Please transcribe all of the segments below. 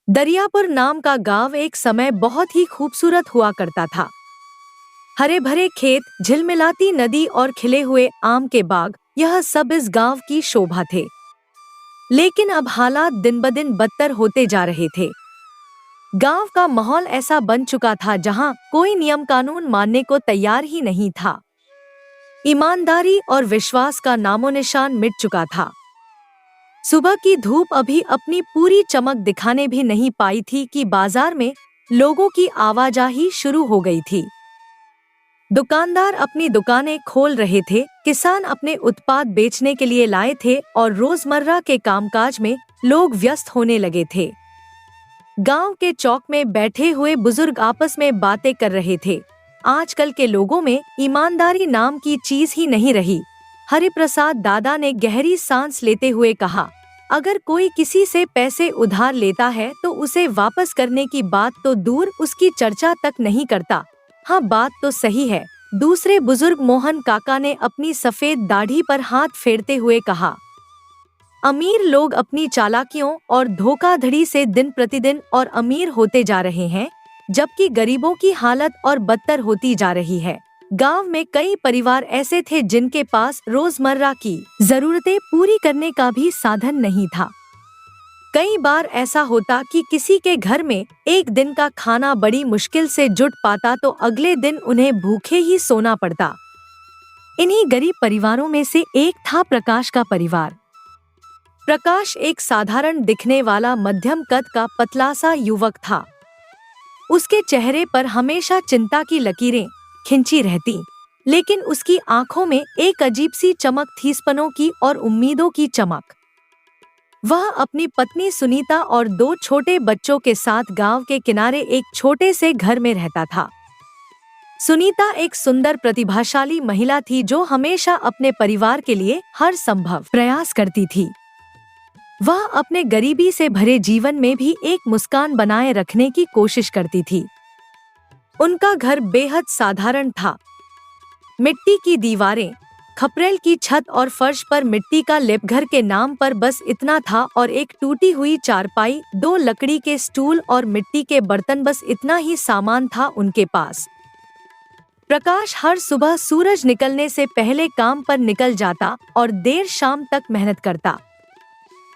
दरियापुर नाम का गांव एक समय बहुत ही खूबसूरत हुआ करता था। हरे भरे खेत, झिलमिलाती नदी और खिले हुए आम के बाग, यह सब इस गांव की शोभा थे। लेकिन अब हालात दिन ब दिन बदतर होते जा रहे थे। गांव का माहौल ऐसा बन चुका था जहां कोई नियम कानून मानने को तैयार ही नहीं था। ईमानदारी और विश्वास का नामोनिशान मिट चुका था। सुबह की धूप अभी अपनी पूरी चमक दिखाने भी नहीं पाई थी कि बाजार में लोगों की आवाजाही शुरू हो गई थी। दुकानदार अपनी दुकानें खोल रहे थे, किसान अपने उत्पाद बेचने के लिए लाए थे और रोजमर्रा के कामकाज में लोग व्यस्त होने लगे थे। गांव के चौक में बैठे हुए बुजुर्ग आपस में बातें कर रहे थे। आजकल के लोगों में ईमानदारी नाम की चीज ही नहीं रही। हरिप्रसाद दादा ने गहरी सांस लेते हुए कहा, अगर कोई किसी से पैसे उधार लेता है तो उसे वापस करने की बात तो दूर, उसकी चर्चा तक नहीं करता। हाँ, बात तो सही है। दूसरे बुजुर्ग मोहन काका ने अपनी सफेद दाढ़ी पर हाथ फेरते हुए कहा, अमीर लोग अपनी चालाकियों और धोखाधड़ी से दिन प्रतिदिन और अमीर होते जा रहे हैं, जबकि गरीबों की हालत और बदतर होती जा रही है। गांव में कई परिवार ऐसे थे जिनके पास रोजमर्रा की जरूरतें पूरी करने का भी साधन नहीं था। कई बार ऐसा होता कि किसी के घर में एक दिन का खाना बड़ी मुश्किल से जुट पाता तो अगले दिन उन्हें भूखे ही सोना पड़ता। इन्हीं गरीब परिवारों में से एक था प्रकाश का परिवार। प्रकाश एक साधारण दिखने वाला मध्यम कद का पतला सा युवक था। उसके चेहरे पर हमेशा चिंता की लकीरें खिंची रहती, लेकिन उसकी आंखों में एक अजीब सी चमक थी, सपनों की और उम्मीदों की चमक। वह अपनी पत्नी सुनीता और 2 छोटे बच्चों के साथ गांव के किनारे एक छोटे से घर में रहता था। सुनीता एक सुंदर प्रतिभाशाली महिला थी जो हमेशा अपने परिवार के लिए हर संभव प्रयास करती थी। वह अपने गरीबी से भरे जीवन में भी एक मुस्कान बनाए रखने की कोशिश करती थी। उनका घर बेहद साधारण था। मिट्टी की दीवारें, खपरेल की छत और फर्श पर मिट्टी का लेप, घर के नाम पर बस इतना था, और एक टूटी हुई चारपाई, 2 लकड़ी के स्टूल और मिट्टी के बर्तन, बस इतना ही सामान था उनके पास। प्रकाश हर सुबह सूरज निकलने से पहले काम पर निकल जाता और देर शाम तक मेहनत करता।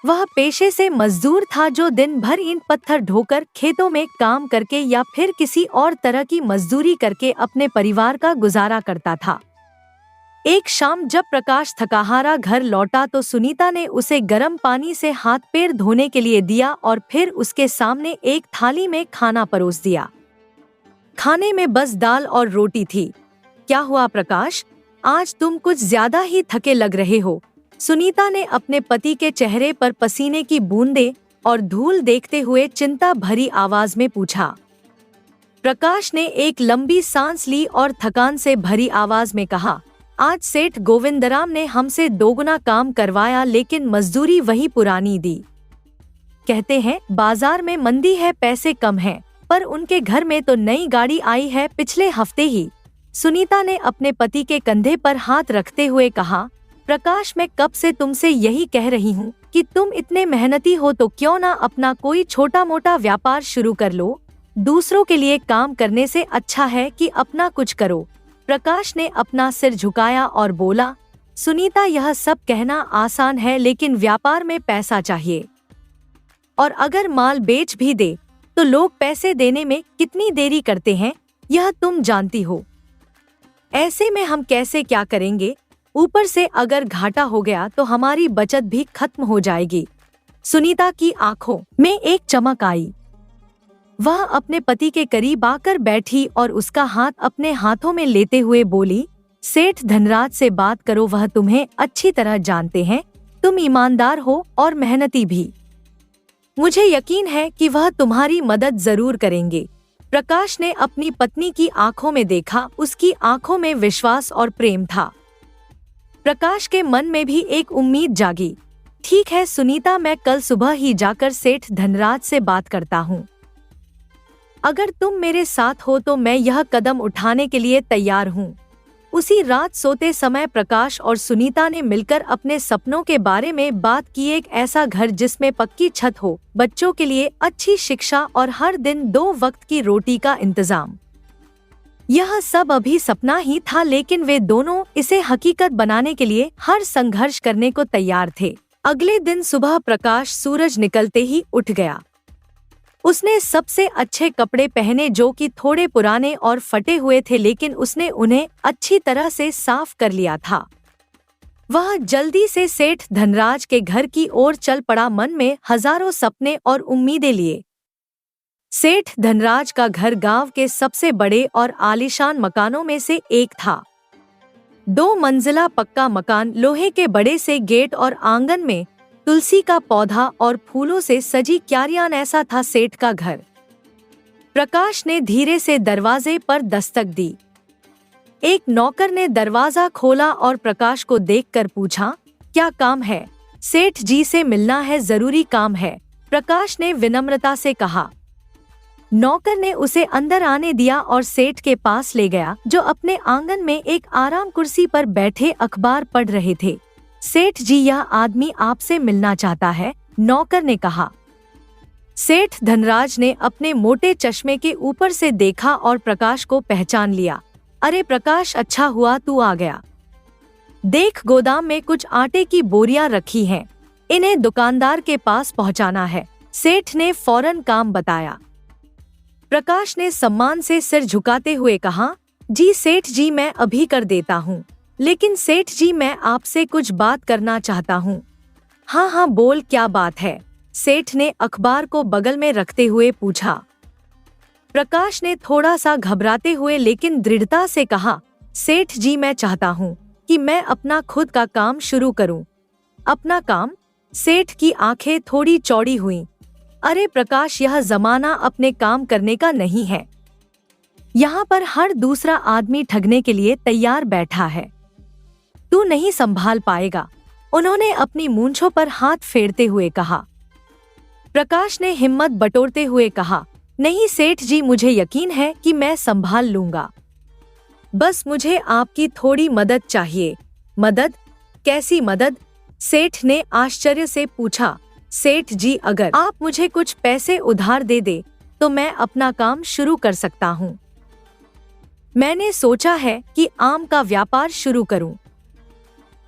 वह पेशे से मजदूर था जो दिन भर ईंट पत्थर ढोकर, खेतों में काम करके या फिर किसी और तरह की मजदूरी करके अपने परिवार का गुजारा करता था। एक शाम जब प्रकाश थकाहारा घर लौटा तो सुनीता ने उसे गर्म पानी से हाथ पैर धोने के लिए दिया और फिर उसके सामने एक थाली में खाना परोस दिया। खाने में बस दाल और रोटी थी। क्या हुआ प्रकाश, आज तुम कुछ ज्यादा ही थके लग रहे हो? सुनीता ने अपने पति के चेहरे पर पसीने की बूंदें और धूल देखते हुए चिंता भरी आवाज में पूछा। प्रकाश ने एक लंबी सांस ली और थकान से भरी आवाज में कहा, आज सेठ गोविंदराम ने हमसे 2 गुना काम करवाया, लेकिन मजदूरी वही पुरानी दी। कहते हैं बाजार में मंदी है, पैसे कम हैं, पर उनके घर में तो नई गाड़ी आई है पिछले हफ्ते ही। सुनीता ने अपने पति के कंधे पर हाथ रखते हुए कहा, प्रकाश, मैं कब से तुमसे यही कह रही हूँ कि तुम इतने मेहनती हो तो क्यों ना अपना कोई छोटा मोटा व्यापार शुरू कर लो। दूसरों के लिए काम करने से अच्छा है कि अपना कुछ करो। प्रकाश ने अपना सिर झुकाया और बोला, सुनीता, यह सब कहना आसान है, लेकिन व्यापार में पैसा चाहिए, और अगर माल बेच भी दे तो लोग पैसे देने में कितनी देरी करते हैं, यह तुम जानती हो। ऐसे में हम कैसे क्या करेंगे? ऊपर से अगर घाटा हो गया तो हमारी बचत भी खत्म हो जाएगी। सुनीता की आंखों में एक चमक आई। वह अपने पति के करीब आकर बैठी और उसका हाथ अपने हाथों में लेते हुए बोली, सेठ धनराज से बात करो, वह तुम्हें अच्छी तरह जानते हैं। तुम ईमानदार हो और मेहनती भी। मुझे यकीन है कि वह तुम्हारी मदद जरूर करेंगे। प्रकाश ने अपनी पत्नी की आंखों में देखा। उसकी आंखों में विश्वास और प्रेम था। प्रकाश के मन में भी एक उम्मीद जागी। ठीक है सुनीता, मैं कल सुबह ही जाकर सेठ धनराज से बात करता हूँ। अगर तुम मेरे साथ हो तो मैं यह कदम उठाने के लिए तैयार हूँ। उसी रात सोते समय प्रकाश और सुनीता ने मिलकर अपने सपनों के बारे में बात की। एक ऐसा घर जिसमें पक्की छत हो, बच्चों के लिए अच्छी शिक्षा और हर दिन 2 वक्त की रोटी का इंतजाम। यह सब अभी सपना ही था, लेकिन वे दोनों इसे हकीकत बनाने के लिए हर संघर्ष करने को तैयार थे। अगले दिन सुबह प्रकाश सूरज निकलते ही उठ गया। उसने सबसे अच्छे कपड़े पहने जो कि थोड़े पुराने और फटे हुए थे, लेकिन उसने उन्हें अच्छी तरह से साफ कर लिया था। वह जल्दी से सेठ धनराज के घर की ओर चल पड़ा, मन में हजारों सपने और उम्मीदें लिए। सेठ धनराज का घर गांव के सबसे बड़े और आलीशान मकानों में से एक था। 2 मंजिला पक्का मकान, लोहे के बड़े से गेट और आंगन में तुलसी का पौधा और फूलों से सजी क्यारियां, ऐसा था सेठ का घर। प्रकाश ने धीरे से दरवाजे पर दस्तक दी। एक नौकर ने दरवाजा खोला और प्रकाश को देखकर पूछा, क्या काम है? सेठ जी से मिलना है, जरूरी काम है, प्रकाश ने विनम्रता से कहा। नौकर ने उसे अंदर आने दिया और सेठ के पास ले गया, जो अपने आंगन में एक आराम कुर्सी पर बैठे अखबार पढ़ रहे थे। सेठ जी, यह आदमी आपसे मिलना चाहता है, नौकर ने कहा। सेठ धनराज ने अपने मोटे चश्मे के ऊपर से देखा और प्रकाश को पहचान लिया। अरे प्रकाश, अच्छा हुआ तू आ गया। देख, गोदाम में कुछ आटे की बोरियां रखी हैं, इन्हें दुकानदार के पास पहुंचाना है, सेठ ने फौरन काम बताया। प्रकाश ने सम्मान से सिर झुकाते हुए कहा, जी सेठ जी, मैं अभी कर देता हूँ। लेकिन सेठ जी, मैं आपसे कुछ बात करना चाहता हूँ। हाँ हाँ बोल, क्या बात है? सेठ ने अखबार को बगल में रखते हुए पूछा। प्रकाश ने थोड़ा सा घबराते हुए लेकिन दृढ़ता से कहा, सेठ जी, मैं चाहता हूँ कि मैं अपना खुद का काम शुरू करूँ। अपना काम? सेठ की आंखें थोड़ी चौड़ी हुईं। अरे प्रकाश, यह जमाना अपने काम करने का नहीं है। यहाँ पर हर दूसरा आदमी ठगने के लिए तैयार बैठा है। तू नहीं संभाल पाएगा, उन्होंने अपनी मूंछों पर हाथ फेरते हुए कहा। प्रकाश ने हिम्मत बटोरते हुए कहा, नहीं सेठ जी, मुझे यकीन है कि मैं संभाल लूंगा। बस मुझे आपकी थोड़ी मदद चाहिए। मदद? कैसी मदद? सेठ ने आश्चर्य से पूछा। सेठ जी, अगर आप मुझे कुछ पैसे उधार दे दे तो मैं अपना काम शुरू कर सकता हूँ। मैंने सोचा है कि आम का व्यापार शुरू करूं।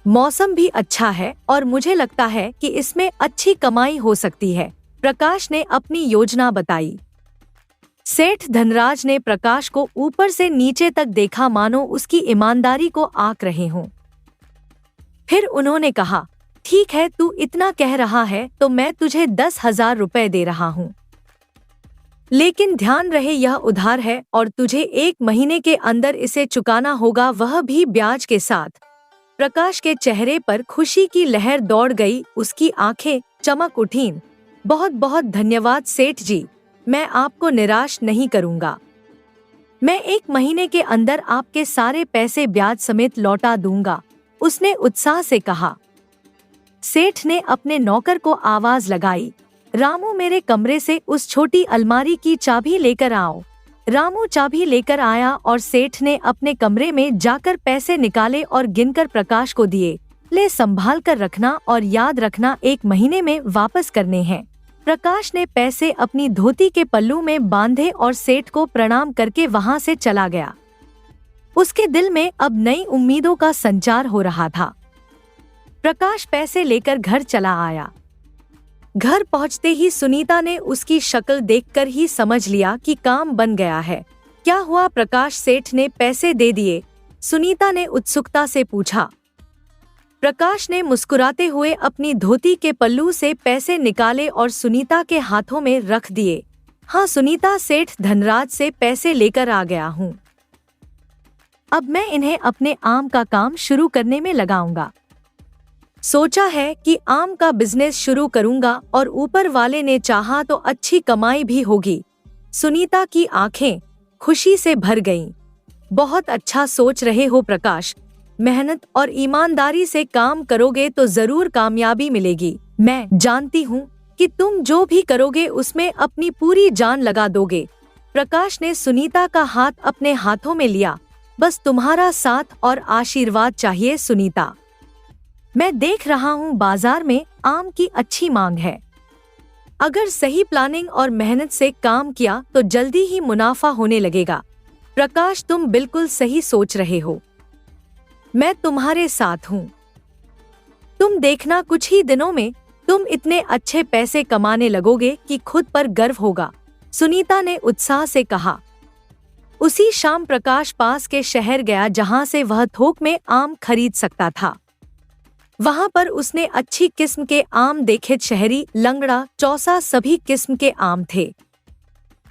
मौसम भी अच्छा है और मुझे लगता है कि इसमें अच्छी कमाई हो सकती है, प्रकाश ने अपनी योजना बताई। सेठ धनराज ने प्रकाश को ऊपर से नीचे तक देखा, मानो उसकी ईमानदारी को आंक रहे हों। फिर उन्होंने कहा, ठीक है, तू इतना कह रहा है तो मैं तुझे 10,000 रुपए दे रहा हूँ। लेकिन ध्यान रहे, यह उधार है और तुझे 1 महीने के अंदर इसे चुकाना होगा, वह भी ब्याज के साथ। प्रकाश के चेहरे पर खुशी की लहर दौड़ गई, उसकी आंखें चमक उठीं। बहुत बहुत धन्यवाद सेठ जी, मैं आपको निराश नहीं करूंगा। मैं 1 महीने के अंदर आपके सारे पैसे ब्याज समेत लौटा दूंगा, उसने उत्साह से कहा। सेठ ने अपने नौकर को आवाज लगाई, रामू, मेरे कमरे से उस छोटी अलमारी की चाबी लेकर आओ। रामू चाबी लेकर आया और सेठ ने अपने कमरे में जाकर पैसे निकाले और गिनकर प्रकाश को दिए। ले, संभाल कर रखना और याद रखना 1 महीने में वापस करने हैं। प्रकाश ने पैसे अपनी धोती के पल्लू में बांधे और सेठ को प्रणाम करके वहां से चला गया। उसके दिल में अब नई उम्मीदों का संचार हो रहा था। प्रकाश पैसे लेकर घर चला आया। घर पहुंचते ही सुनीता ने उसकी शक्ल देखकर ही समझ लिया कि काम बन गया है। क्या हुआ प्रकाश, सेठ ने पैसे दे दिए? सुनीता ने उत्सुकता से पूछा। प्रकाश ने मुस्कुराते हुए अपनी धोती के पल्लू से पैसे निकाले और सुनीता के हाथों में रख दिए। हाँ सुनीता, सेठ धनराज से पैसे लेकर आ गया हूँ। अब मैं इन्हें अपने आम का काम शुरू करने में लगाऊंगा। सोचा है कि आम का बिजनेस शुरू करूंगा और ऊपर वाले ने चाहा तो अच्छी कमाई भी होगी। सुनीता की आंखें खुशी से भर गईं। बहुत अच्छा सोच रहे हो प्रकाश, मेहनत और ईमानदारी से काम करोगे तो जरूर कामयाबी मिलेगी। मैं जानती हूँ कि तुम जो भी करोगे उसमें अपनी पूरी जान लगा दोगे। प्रकाश ने सुनीता का हाथ अपने हाथों में लिया। बस तुम्हारा साथ और आशीर्वाद चाहिए सुनीता। मैं देख रहा हूँ बाजार में आम की अच्छी मांग है। अगर सही प्लानिंग और मेहनत से काम किया तो जल्दी ही मुनाफा होने लगेगा। प्रकाश, तुम बिल्कुल सही सोच रहे हो। मैं तुम्हारे साथ हूँ। तुम देखना, कुछ ही दिनों में तुम इतने अच्छे पैसे कमाने लगोगे कि खुद पर गर्व होगा, सुनीता ने उत्साह से कहा। उसी शाम प्रकाश पास के शहर गया जहां से वह थोक में आम खरीद सकता था। वहां पर उसने अच्छी किस्म के आम देखे, शहरी, लंगड़ा, चौसा, सभी किस्म के आम थे।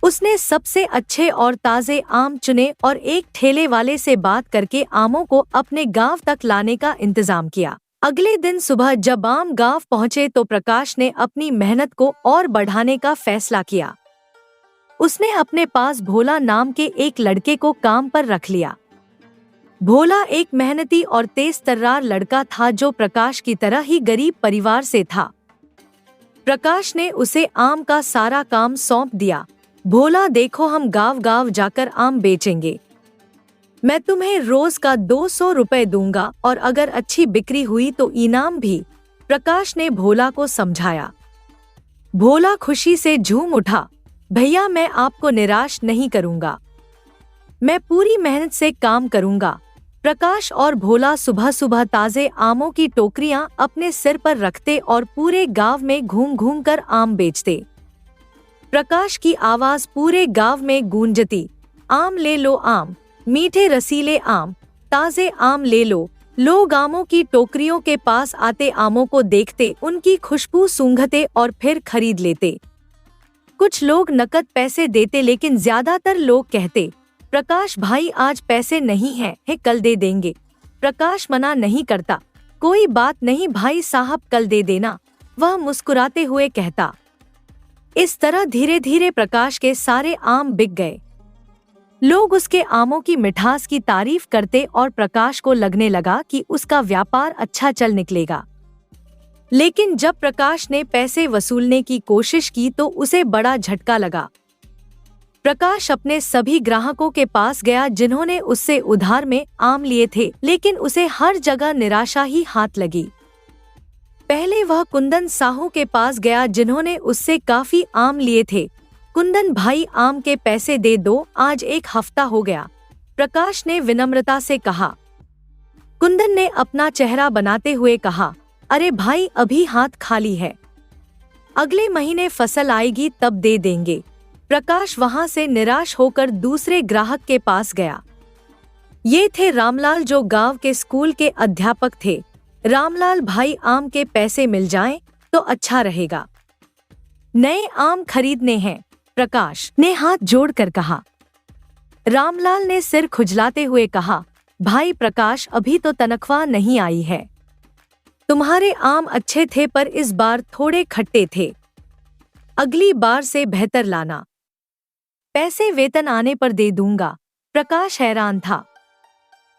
उसने सबसे अच्छे और ताजे आम चुने और एक ठेले वाले से बात करके आमों को अपने गांव तक लाने का इंतजाम किया। अगले दिन सुबह जब आम गांव पहुंचे तो प्रकाश ने अपनी मेहनत को और बढ़ाने का फैसला किया। उसने अपने पास भोला नाम के एक लड़के को काम पर रख लिया। भोला एक मेहनती और तेज तर्रार लड़का था जो प्रकाश की तरह ही गरीब परिवार से था। प्रकाश ने उसे आम का सारा काम सौंप दिया। भोला, देखो, हम गांव गांव जाकर आम बेचेंगे। मैं तुम्हें रोज का 200 रुपए दूंगा और अगर अच्छी बिक्री हुई तो इनाम भी, प्रकाश ने भोला को समझाया। भोला खुशी से झूम उठा। भैया, मैं आपको निराश नहीं करूंगा। मैं पूरी मेहनत से काम करूंगा। प्रकाश और भोला सुबह सुबह ताजे आमों की टोकरियां अपने सिर पर रखते और पूरे गांव में घूम घूम कर आम बेचते। प्रकाश की आवाज पूरे गांव में गूंजती। आम ले लो आम, मीठे रसीले आम, ताजे आम ले लो। लोग आमों की टोकरियों के पास आते, आमों को देखते, उनकी खुशबू सूंघते और फिर खरीद लेते। कुछ लोग नकद पैसे देते लेकिन ज्यादातर लोग कहते, प्रकाश भाई आज पैसे नहीं है, कल दे देंगे। प्रकाश मना नहीं करता। कोई बात नहीं भाई साहब, कल दे देना, वह मुस्कुराते हुए कहता। इस तरह धीरे धीरे प्रकाश के सारे आम बिक गए। लोग उसके आमों की मिठास की तारीफ करते और प्रकाश को लगने लगा कि उसका व्यापार अच्छा चल निकलेगा। लेकिन जब प्रकाश ने पैसे वसूलने की कोशिश की तो उसे बड़ा झटका लगा। प्रकाश अपने सभी ग्राहकों के पास गया जिन्होंने उससे उधार में आम लिए थे, लेकिन उसे हर जगह निराशा ही हाथ लगी। पहले वह कुंदन साहू के पास गया जिन्होंने उससे काफी आम लिए थे। कुंदन भाई, आम के पैसे दे दो, आज 1 हफ्ता हो गया, प्रकाश ने विनम्रता से कहा। कुंदन ने अपना चेहरा बनाते हुए कहा, अरे भाई, अभी हाथ खाली है, अगले महीने फसल आएगी तब दे देंगे। प्रकाश वहां से निराश होकर दूसरे ग्राहक के पास गया। ये थे रामलाल, जो गांव के स्कूल के अध्यापक थे। रामलाल भाई, आम के पैसे मिल जाएं तो अच्छा रहेगा। नए आम खरीदने हैं, प्रकाश ने हाथ जोड़कर कहा। रामलाल ने सिर खुजलाते हुए कहा, भाई प्रकाश, अभी तो तनख्वाह नहीं आई है। तुम्हारे आम अच्छे थे पर इस बार थोड़े खट्टे थे, अगली बार से बेहतर लाना। पैसे वेतन आने पर दे दूंगा। प्रकाश हैरान था।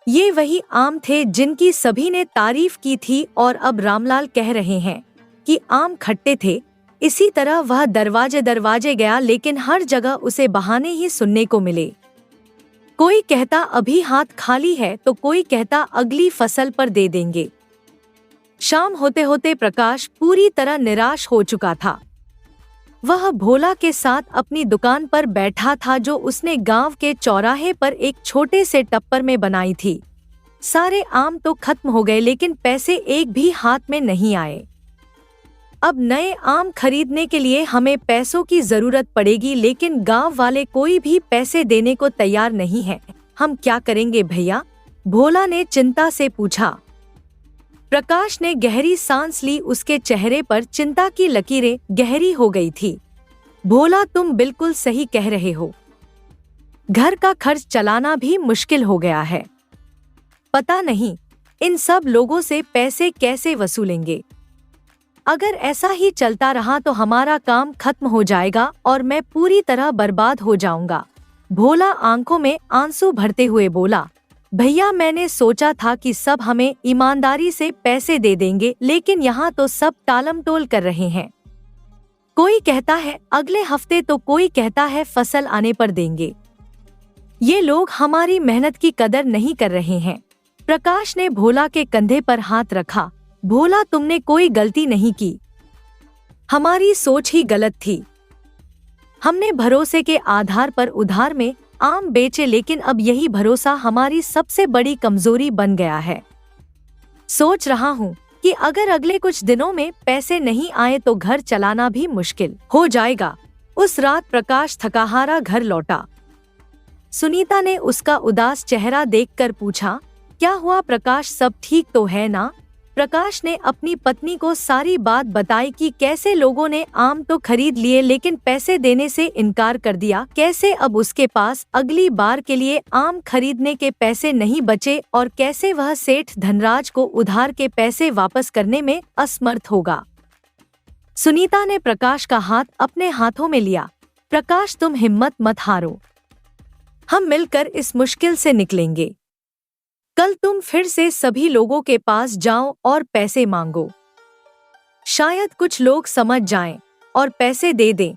ये वही आम थे जिनकी सभी ने तारीफ की थी और अब रामलाल कह रहे हैं कि आम खट्टे थे। इसी तरह वह दरवाजे दरवाजे गया लेकिन हर जगह उसे बहाने ही सुनने को मिले। कोई कहता अभी हाथ खाली है तो कोई कहता अगली फसल पर दे देंगे। शाम होते होते प्रकाश पूरी तरह निराश हो चुका था। वह भोला के साथ अपनी दुकान पर बैठा था जो उसने गांव के चौराहे पर एक छोटे से टप्पर में बनाई थी। सारे आम तो खत्म हो गए लेकिन पैसे एक भी हाथ में नहीं आए। अब नए आम खरीदने के लिए हमें पैसों की जरूरत पड़ेगी लेकिन गांव वाले कोई भी पैसे देने को तैयार नहीं है। हम क्या करेंगे भैया? भोला ने चिंता से पूछा। प्रकाश ने गहरी सांस ली। उसके चेहरे पर चिंता की लकीरें गहरी हो गई थी। भोला, तुम बिल्कुल सही कह रहे हो। घर का खर्च चलाना भी मुश्किल हो गया है। पता नहीं इन सब लोगों से पैसे कैसे वसूलेंगे। अगर ऐसा ही चलता रहा तो हमारा काम खत्म हो जाएगा और मैं पूरी तरह बर्बाद हो जाऊंगा। भोला आंखों में आंसू भरते हुए बोला, भैया मैंने सोचा था कि सब हमें ईमानदारी से पैसे दे देंगे लेकिन यहाँ तो सब टालमटोल कर रहे हैं। कोई कहता है अगले हफ्ते तो कोई कहता है फसल आने पर देंगे। ये लोग हमारी मेहनत की कदर नहीं कर रहे हैं। प्रकाश ने भोला के कंधे पर हाथ रखा। भोला, तुमने कोई गलती नहीं की। हमारी सोच ही गलत थी। हमने भरोसे के आधार पर उधार में आम बेचे, लेकिन अब यही भरोसा हमारी सबसे बड़ी कमजोरी बन गया है। सोच रहा हूँ कि अगर अगले कुछ दिनों में पैसे नहीं आए तो घर चलाना भी मुश्किल हो जाएगा। उस रात प्रकाश थकाहारा घर लौटा। सुनीता ने उसका उदास चेहरा देखकर पूछा, क्या हुआ प्रकाश, सब ठीक तो है ना? प्रकाश ने अपनी पत्नी को सारी बात बताई कि कैसे लोगों ने आम तो खरीद लिए लेकिन पैसे देने से इनकार कर दिया, कैसे अब उसके पास अगली बार के लिए आम खरीदने के पैसे नहीं बचे और कैसे वह सेठ धनराज को उधार के पैसे वापस करने में असमर्थ होगा। सुनीता ने प्रकाश का हाथ अपने हाथों में लिया। प्रकाश, तुम हिम्मत मत हारो, हम मिलकर इस मुश्किल से निकलेंगे। कल तुम फिर से सभी लोगों के पास जाओ और पैसे मांगो। शायद कुछ लोग समझ जाएं और पैसे दे दें।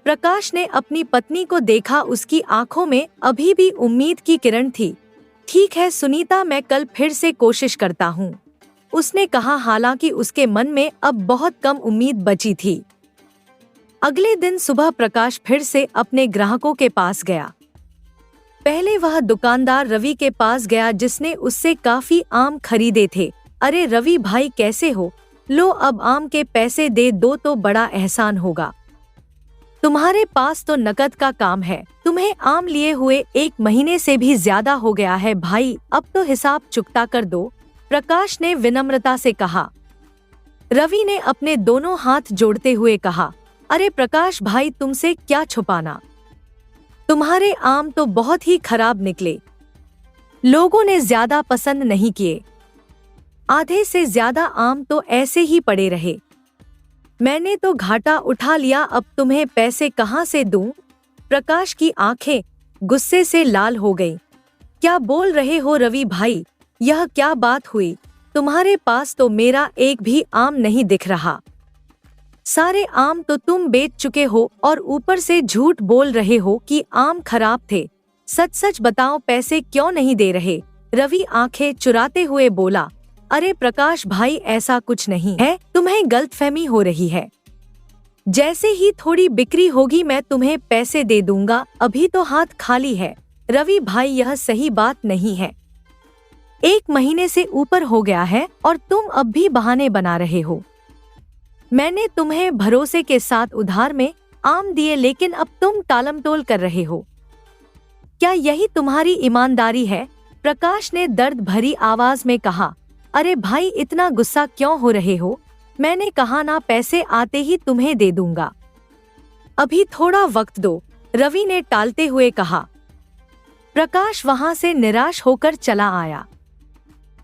प्रकाश ने अपनी पत्नी को देखा, उसकी आंखों में अभी भी उम्मीद की किरण थी। ठीक है सुनीता, मैं कल फिर से कोशिश करता हूँ, उसने कहा, हालांकि उसके मन में अब बहुत कम उम्मीद बची थी। अगले दिन सुबह प्रकाश फिर से अपने ग्राहकों के पास गया। पहले वह दुकानदार रवि के पास गया जिसने उससे काफी आम खरीदे थे। अरे रवि भाई, कैसे हो? लो, अब आम के पैसे दे दो तो बड़ा एहसान होगा। तुम्हारे पास तो नकद का काम है, तुम्हें आम लिए हुए 1 महीने से भी ज्यादा हो गया है भाई, अब तो हिसाब चुकता कर दो, प्रकाश ने विनम्रता से कहा। रवि ने अपने दोनों हाथ जोड़ते हुए कहा, अरे प्रकाश भाई, तुमसे क्या छुपाना, तुम्हारे आम तो बहुत ही खराब निकले, लोगों ने ज्यादा पसंद नहीं किए, आधे से ज्यादा आम तो ऐसे ही पड़े रहे, मैंने तो घाटा उठा लिया, अब तुम्हें पैसे कहाँ से दूं? प्रकाश की आंखें गुस्से से लाल हो गईं। क्या बोल रहे हो रवि भाई, यह क्या बात हुई? तुम्हारे पास तो मेरा एक भी आम नहीं दिख रहा, सारे आम तो तुम बेच चुके हो और ऊपर से झूठ बोल रहे हो कि आम खराब थे। सच सच बताओ, पैसे क्यों नहीं दे रहे? रवि आंखें चुराते हुए बोला। अरे प्रकाश भाई, ऐसा कुछ नहीं है, तुम्हें गलतफहमी हो रही है, जैसे ही थोड़ी बिक्री होगी मैं तुम्हें पैसे दे दूंगा, अभी तो हाथ खाली है। रवि भाई, यह सही बात नहीं है, 1 महीने से ऊपर हो गया है और तुम अब भी बहाने बना रहे हो। मैंने तुम्हें भरोसे के साथ उधार में आम दिए, लेकिन अब तुम टालमटोल कर रहे हो, क्या यही तुम्हारी ईमानदारी है? प्रकाश ने दर्द भरी आवाज में कहा। अरे भाई, इतना गुस्सा क्यों हो रहे हो? मैंने कहा ना, पैसे आते ही तुम्हें दे दूंगा, अभी थोड़ा वक्त दो, रवि ने टालते हुए कहा। प्रकाश वहां से निराश होकर चला आया।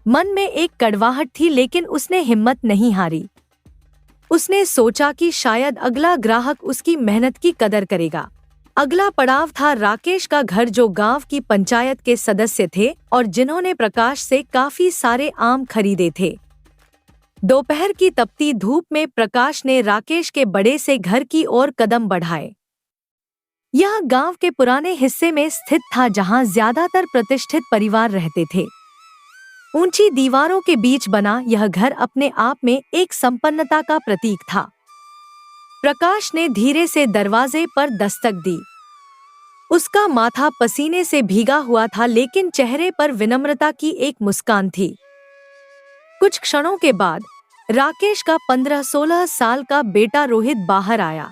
मन में एक कड़वाहट थी, लेकिन उसने हिम्मत नहीं हारी। उसने सोचा कि शायद अगला ग्राहक उसकी मेहनत की कदर करेगा। अगला पड़ाव था राकेश का घर, जो गांव की पंचायत के सदस्य थे और जिन्होंने प्रकाश से काफी सारे आम खरीदे थे। दोपहर की तपती धूप में प्रकाश ने राकेश के बड़े से घर की ओर कदम बढ़ाए। यह गांव के पुराने हिस्से में स्थित था, जहां ज्यादातर प्रतिष्ठित परिवार रहते थे। ऊंची दीवारों के बीच बना यह घर अपने आप में एक संपन्नता का प्रतीक था। प्रकाश ने धीरे से दरवाजे पर दस्तक दी। उसका माथा पसीने से भीगा हुआ था, लेकिन चेहरे पर विनम्रता की एक मुस्कान थी। कुछ क्षणों के बाद राकेश का 15-16 साल का बेटा रोहित बाहर आया।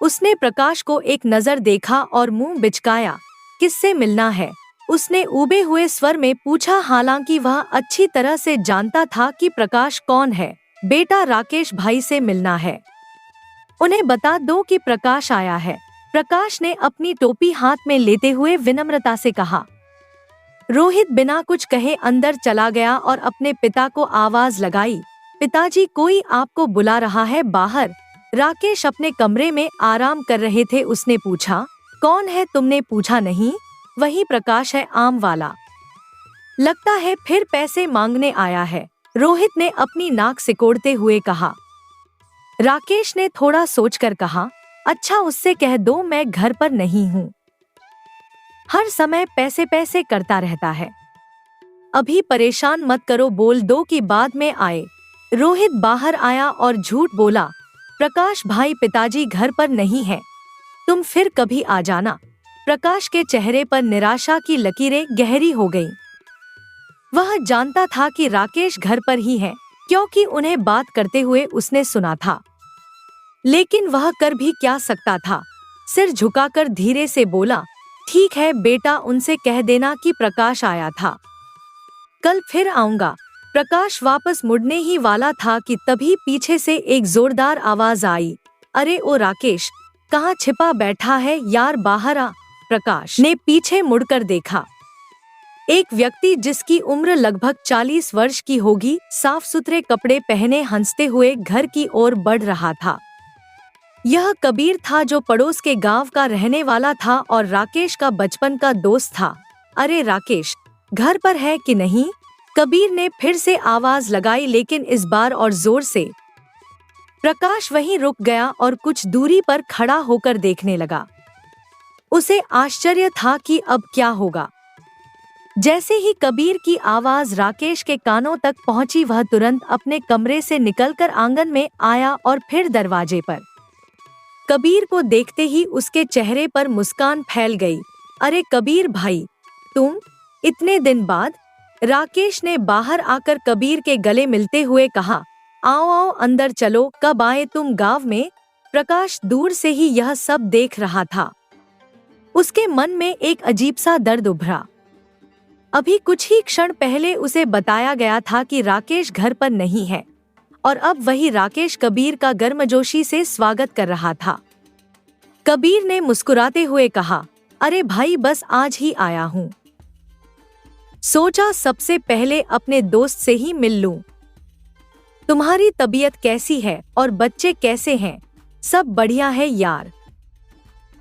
उसने प्रकाश को एक नजर देखा और मुंह बिचकाया। किससे मिलना है? उसने ऊबे हुए स्वर में पूछा, हालांकि वह अच्छी तरह से जानता था कि प्रकाश कौन है। बेटा, राकेश भाई से मिलना है, उन्हें बता दो कि प्रकाश आया है, प्रकाश ने अपनी टोपी हाथ में लेते हुए विनम्रता से कहा। रोहित बिना कुछ कहे अंदर चला गया और अपने पिता को आवाज लगाई। पिताजी, कोई आपको बुला रहा है बाहर। राकेश अपने कमरे में आराम कर रहे थे। उसने पूछा, कौन है? तुमने पूछा नहीं? वही प्रकाश है, आम वाला। लगता है फिर पैसे मांगने आया है, रोहित ने अपनी नाक सिकोड़ते हुए कहा। राकेश ने थोड़ा सोचकर कहा, अच्छा उससे कह दो मैं घर पर नहीं हूँ। हर समय पैसे पैसे करता रहता है। अभी परेशान मत करो, बोल दो कि बाद में आए। रोहित बाहर आया और झूठ बोला, प्रकाश भाई पिताजी घर पर नहीं है, तुम फिर कभी आ जाना। प्रकाश के चेहरे पर निराशा की लकीरें गहरी हो गईं। वह जानता था कि राकेश घर पर ही है, क्योंकि उन्हें बात करते हुए उसने सुना था। लेकिन वह कर भी क्या सकता था। सिर झुकाकर धीरे से बोला, ठीक है बेटा, उनसे कह देना कि प्रकाश आया था, कल फिर आऊंगा। प्रकाश वापस मुड़ने ही वाला था कि तभी पीछे से एक जोरदार आवाज आई, अरे ओ राकेश, कहाँ छिपा बैठा है यार, बाहर आ। प्रकाश ने पीछे मुड़कर देखा। एक व्यक्ति जिसकी उम्र लगभग 40 वर्ष की होगी, साफ सुथरे कपड़े पहने हंसते हुए घर की ओर बढ़ रहा था। यह कबीर था, जो पड़ोस के गांव का रहने वाला था और राकेश का बचपन का दोस्त था। अरे राकेश, घर पर है कि नहीं? कबीर ने फिर से आवाज लगाई, लेकिन इस बार और जोर से। प्रकाश वहीं रुक गया और कुछ दूरी पर खड़ा होकर देखने लगा। उसे आश्चर्य था कि अब क्या होगा। जैसे ही कबीर की आवाज राकेश के कानों तक पहुंची, वह तुरंत अपने कमरे से निकलकर आंगन में आया और फिर दरवाजे पर। कबीर को देखते ही उसके चेहरे पर मुस्कान फैल गई। अरे कबीर भाई, तुम, इतने दिन बाद? राकेश ने बाहर आकर कबीर के गले मिलते हुए कहा, आओ आओ अंदर चलो, कब आए तुम गांव में? प्रकाश दूर से ही यह सब देख रहा था। उसके मन में एक अजीब सा दर्द उभरा। अभी कुछ ही क्षण पहले उसे बताया गया था कि राकेश घर पर नहीं है, और अब वही राकेश कबीर का गर्मजोशी से स्वागत कर रहा था। कबीर ने मुस्कुराते हुए कहा, अरे भाई, बस आज ही आया हूँ, सोचा सबसे पहले अपने दोस्त से ही मिल लूं। तुम्हारी तबीयत कैसी है और बच्चे कैसे हैं? सब बढ़िया है यार,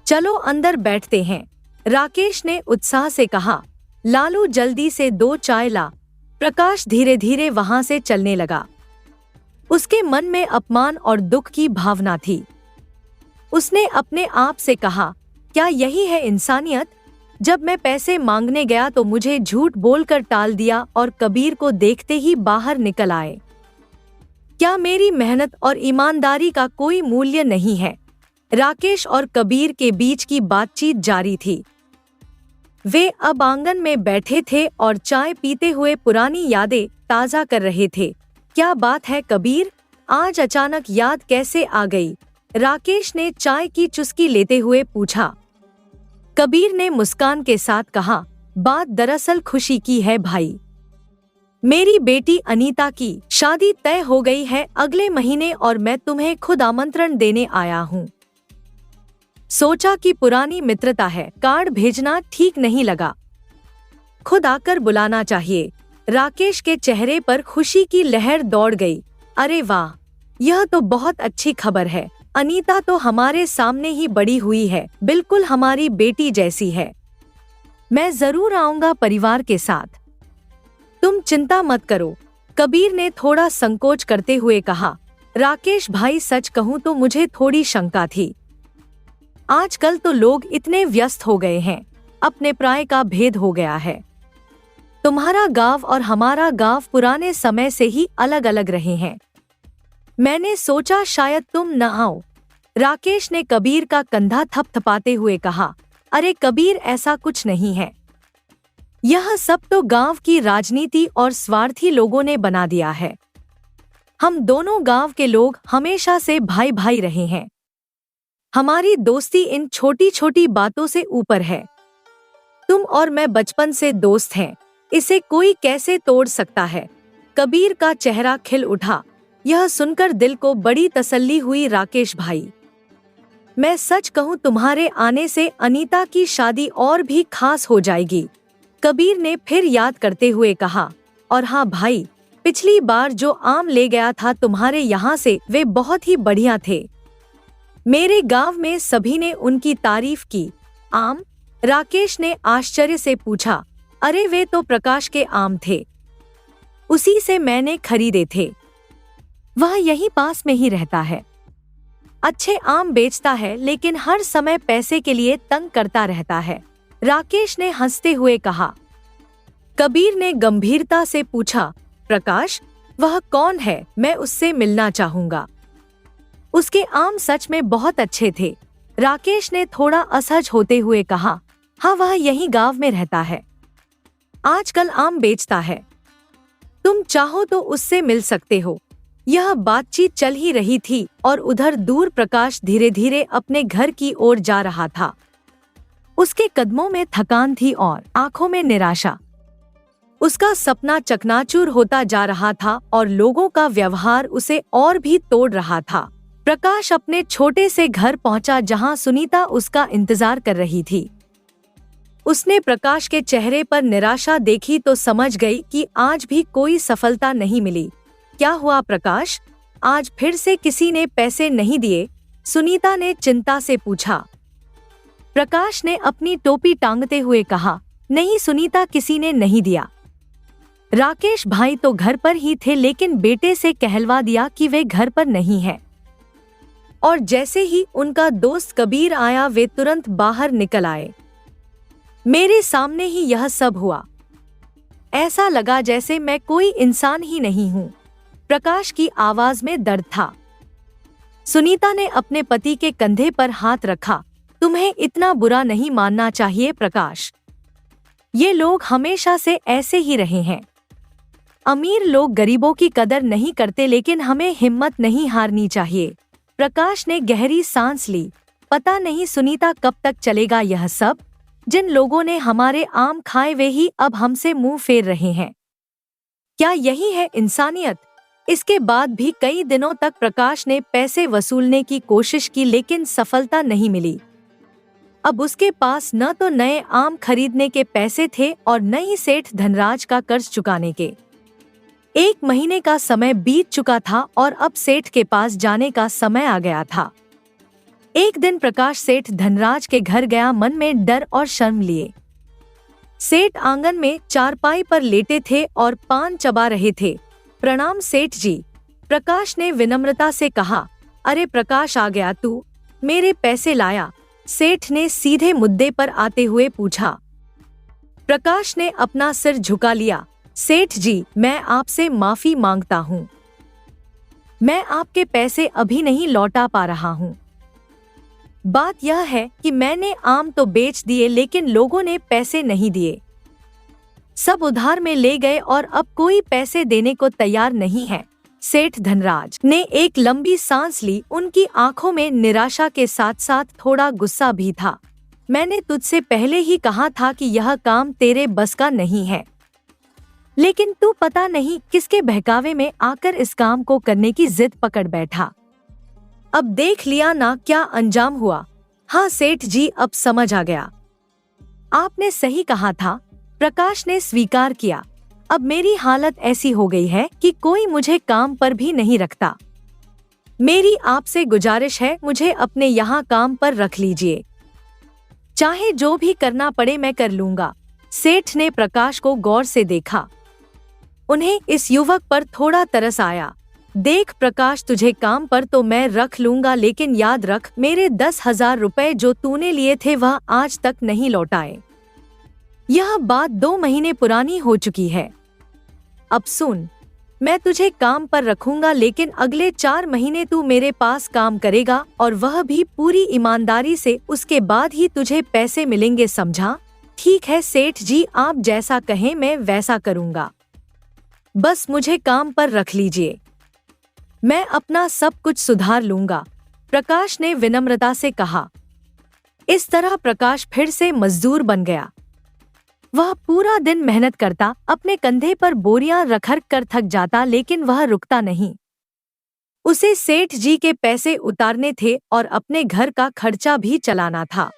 चलो अंदर बैठते हैं, राकेश ने उत्साह से कहा। लालू जल्दी से 2 चाय ला। प्रकाश धीरे धीरे वहां से चलने लगा। उसके मन में अपमान और दुख की भावना थी। उसने अपने आप से कहा, क्या यही है इंसानियत? जब मैं पैसे मांगने गया तो मुझे झूठ बोलकर टाल दिया और कबीर को देखते ही बाहर निकल आए। क्या मेरी मेहनत और ईमानदारी का कोई मूल्य नहीं है? राकेश और कबीर के बीच की बातचीत जारी थी। वे अब आंगन में बैठे थे और चाय पीते हुए पुरानी यादें ताज़ा कर रहे थे। क्या बात है कबीर, आज अचानक याद कैसे आ गई? राकेश ने चाय की चुस्की लेते हुए पूछा। कबीर ने मुस्कान के साथ कहा, बात दरअसल खुशी की है भाई। मेरी बेटी अनीता की शादी तय हो गई है अगले महीने और मैं तुम्हें खुद आमंत्रण देने आया हूँ। सोचा कि पुरानी मित्रता है, कार्ड भेजना ठीक नहीं लगा, खुद आकर बुलाना चाहिए। राकेश के चेहरे पर खुशी की लहर दौड़ गई। अरे वाह, यह तो बहुत अच्छी खबर है। अनीता तो हमारे सामने ही बड़ी हुई है, बिल्कुल हमारी बेटी जैसी है। मैं जरूर आऊंगा परिवार के साथ, तुम चिंता मत करो, कबीर ने थोड़ा संकोच करते हुए कहा। राकेश भाई, सच कहूँ तो मुझे थोड़ी शंका थी। आजकल तो लोग इतने व्यस्त हो गए हैं, अपने प्राय का भेद हो गया है। तुम्हारा गांव और हमारा गांव पुराने समय से ही अलग अलग रहे हैं। मैंने सोचा शायद तुम न आओ। राकेश ने कबीर का कंधा थपथपाते हुए कहा। अरे कबीर, ऐसा कुछ नहीं है, यह सब तो गांव की राजनीति और स्वार्थी लोगों ने बना दिया है। हम दोनों गांव के लोग हमेशा से भाई भाई रहे हैं। हमारी दोस्ती इन छोटी छोटी बातों से ऊपर है। तुम और मैं बचपन से दोस्त हैं, इसे कोई कैसे तोड़ सकता है? कबीर का चेहरा खिल उठा। यह सुनकर दिल को बड़ी तसल्ली हुई। राकेश भाई, मैं सच कहूँ, तुम्हारे आने से अनीता की शादी और भी खास हो जाएगी, कबीर ने फिर याद करते हुए कहा। और हाँ भाई, पिछली बार जो आम ले गया था तुम्हारे यहाँ से, वे बहुत ही बढ़िया थे। मेरे गांव में सभी ने उनकी तारीफ की। आम? राकेश ने आश्चर्य से पूछा। अरे वे तो प्रकाश के आम थे, उसी से मैंने खरीदे थे। वह यहीं पास में ही रहता है, अच्छे आम बेचता है, लेकिन हर समय पैसे के लिए तंग करता रहता है। राकेश ने हंसते हुए कहा। कबीर ने गंभीरता से पूछा, प्रकाश, वह कौन है? मैं उससे मिलना चाहूंगा। उसके आम सच में बहुत अच्छे थे। राकेश ने थोड़ा असहज होते हुए कहा, हाँ, वह यहीं गांव में रहता है, आजकल आम बेचता है। तुम चाहो तो उससे मिल सकते हो। यह बातचीत चल ही रही थी और उधर दूर प्रकाश धीरे धीरे अपने घर की ओर जा रहा था। उसके कदमों में थकान थी और आंखों में निराशा। उसका सपना चकनाचूर होता जा रहा था और लोगों का व्यवहार उसे और भी तोड़ रहा था। प्रकाश अपने छोटे से घर पहुंचा जहां सुनीता उसका इंतजार कर रही थी। उसने प्रकाश के चेहरे पर निराशा देखी तो समझ गई कि आज भी कोई सफलता नहीं मिली। क्या हुआ प्रकाश? आज फिर से किसी ने पैसे नहीं दिए? सुनीता ने चिंता से पूछा। प्रकाश ने अपनी टोपी टांगते हुए कहा, नहीं सुनीता, किसी ने नहीं दिया। राकेश भाई तो घर पर ही थे, लेकिन बेटे से कहलवा दिया कि वे घर पर नहीं है। और जैसे ही उनका दोस्त कबीर आया, वे तुरंत बाहर निकल आए। मेरे सामने ही यह सब हुआ। ऐसा लगा जैसे मैं कोई इंसान ही नहीं हूँ। प्रकाश की आवाज में दर्द था। सुनीता ने अपने पति के कंधे पर हाथ रखा। तुम्हें इतना बुरा नहीं मानना चाहिए प्रकाश। ये लोग हमेशा से ऐसे ही रहे हैं। अमीर लोग गरीबों की कदर नहीं करते, लेकिन हमें हिम्मत नहीं हारनी चाहिए। प्रकाश ने गहरी सांस ली। पता नहीं सुनीता कब तक चलेगा यह सब। जिन लोगों ने हमारे आम खाए वे ही अब हमसे मुंह फेर रहे हैं। क्या यही है इंसानियत? इसके बाद भी कई दिनों तक प्रकाश ने पैसे वसूलने की कोशिश की, लेकिन सफलता नहीं मिली। अब उसके पास न तो नए आम खरीदने के पैसे थे और न ही सेठ धनराज का कर्ज चुकाने के। 1 महीने का समय बीत चुका था और अब सेठ के पास जाने का समय आ गया था। एक दिन प्रकाश सेठ धनराज के घर गया, मन में डर और शर्म लिए। सेठ आंगन में चारपाई पर लेटे थे और पान चबा रहे थे। प्रणाम सेठ जी, प्रकाश ने विनम्रता से कहा। अरे प्रकाश, आ गया तू? मेरे पैसे लाया? सेठ ने सीधे मुद्दे पर आते हुए पूछा। प्रकाश ने अपना सिर झुका लिया। सेठ जी, मैं आपसे माफी मांगता हूँ। मैं आपके पैसे अभी नहीं लौटा पा रहा हूँ। बात यह है कि मैंने आम तो बेच दिए, लेकिन लोगों ने पैसे नहीं दिए। सब उधार में ले गए और अब कोई पैसे देने को तैयार नहीं है। सेठ धनराज ने एक लंबी सांस ली। उनकी आंखों में निराशा के साथ साथ थोड़ा गुस्सा भी था। मैंने तुझसे पहले ही कहा था कि यह काम तेरे बस का नहीं है, लेकिन तू पता नहीं किसके बहकावे में आकर इस काम को करने की जिद पकड़ बैठा। अब देख लिया ना क्या अंजाम हुआ। हाँ सेठ जी, अब समझ आ गया। आपने सही कहा था। प्रकाश ने स्वीकार किया। अब मेरी हालत ऐसी हो गई है कि कोई मुझे काम पर भी नहीं रखता। मेरी आपसे गुजारिश है, मुझे अपने यहाँ काम पर रख लीजिए। चाहे जो भी करना पड़े मैं कर लूंगा। सेठ ने प्रकाश को गौर से देखा। उन्हें इस युवक पर थोड़ा तरस आया। देख प्रकाश, तुझे काम पर तो मैं रख लूंगा, लेकिन याद रख, मेरे 10,000 रुपए जो तूने लिए थे वह आज तक नहीं लौटाए। यह बात 2 महीने पुरानी हो चुकी है। अब सुन, मैं तुझे काम पर रखूंगा, लेकिन अगले 4 महीने तू मेरे पास काम करेगा और वह भी पूरी ईमानदारी से। उसके बाद ही तुझे पैसे मिलेंगे, समझा? ठीक है सेठ जी, आप जैसा कहें मैं वैसा करूंगा। बस मुझे काम पर रख लीजिए, मैं अपना सब कुछ सुधार लूंगा, प्रकाश ने विनम्रता से कहा। इस तरह प्रकाश फिर से मजदूर बन गया। वह पूरा दिन मेहनत करता, अपने कंधे पर बोरियां रख कर थक जाता, लेकिन वह रुकता नहीं। उसे सेठ जी के पैसे उतारने थे और अपने घर का खर्चा भी चलाना था।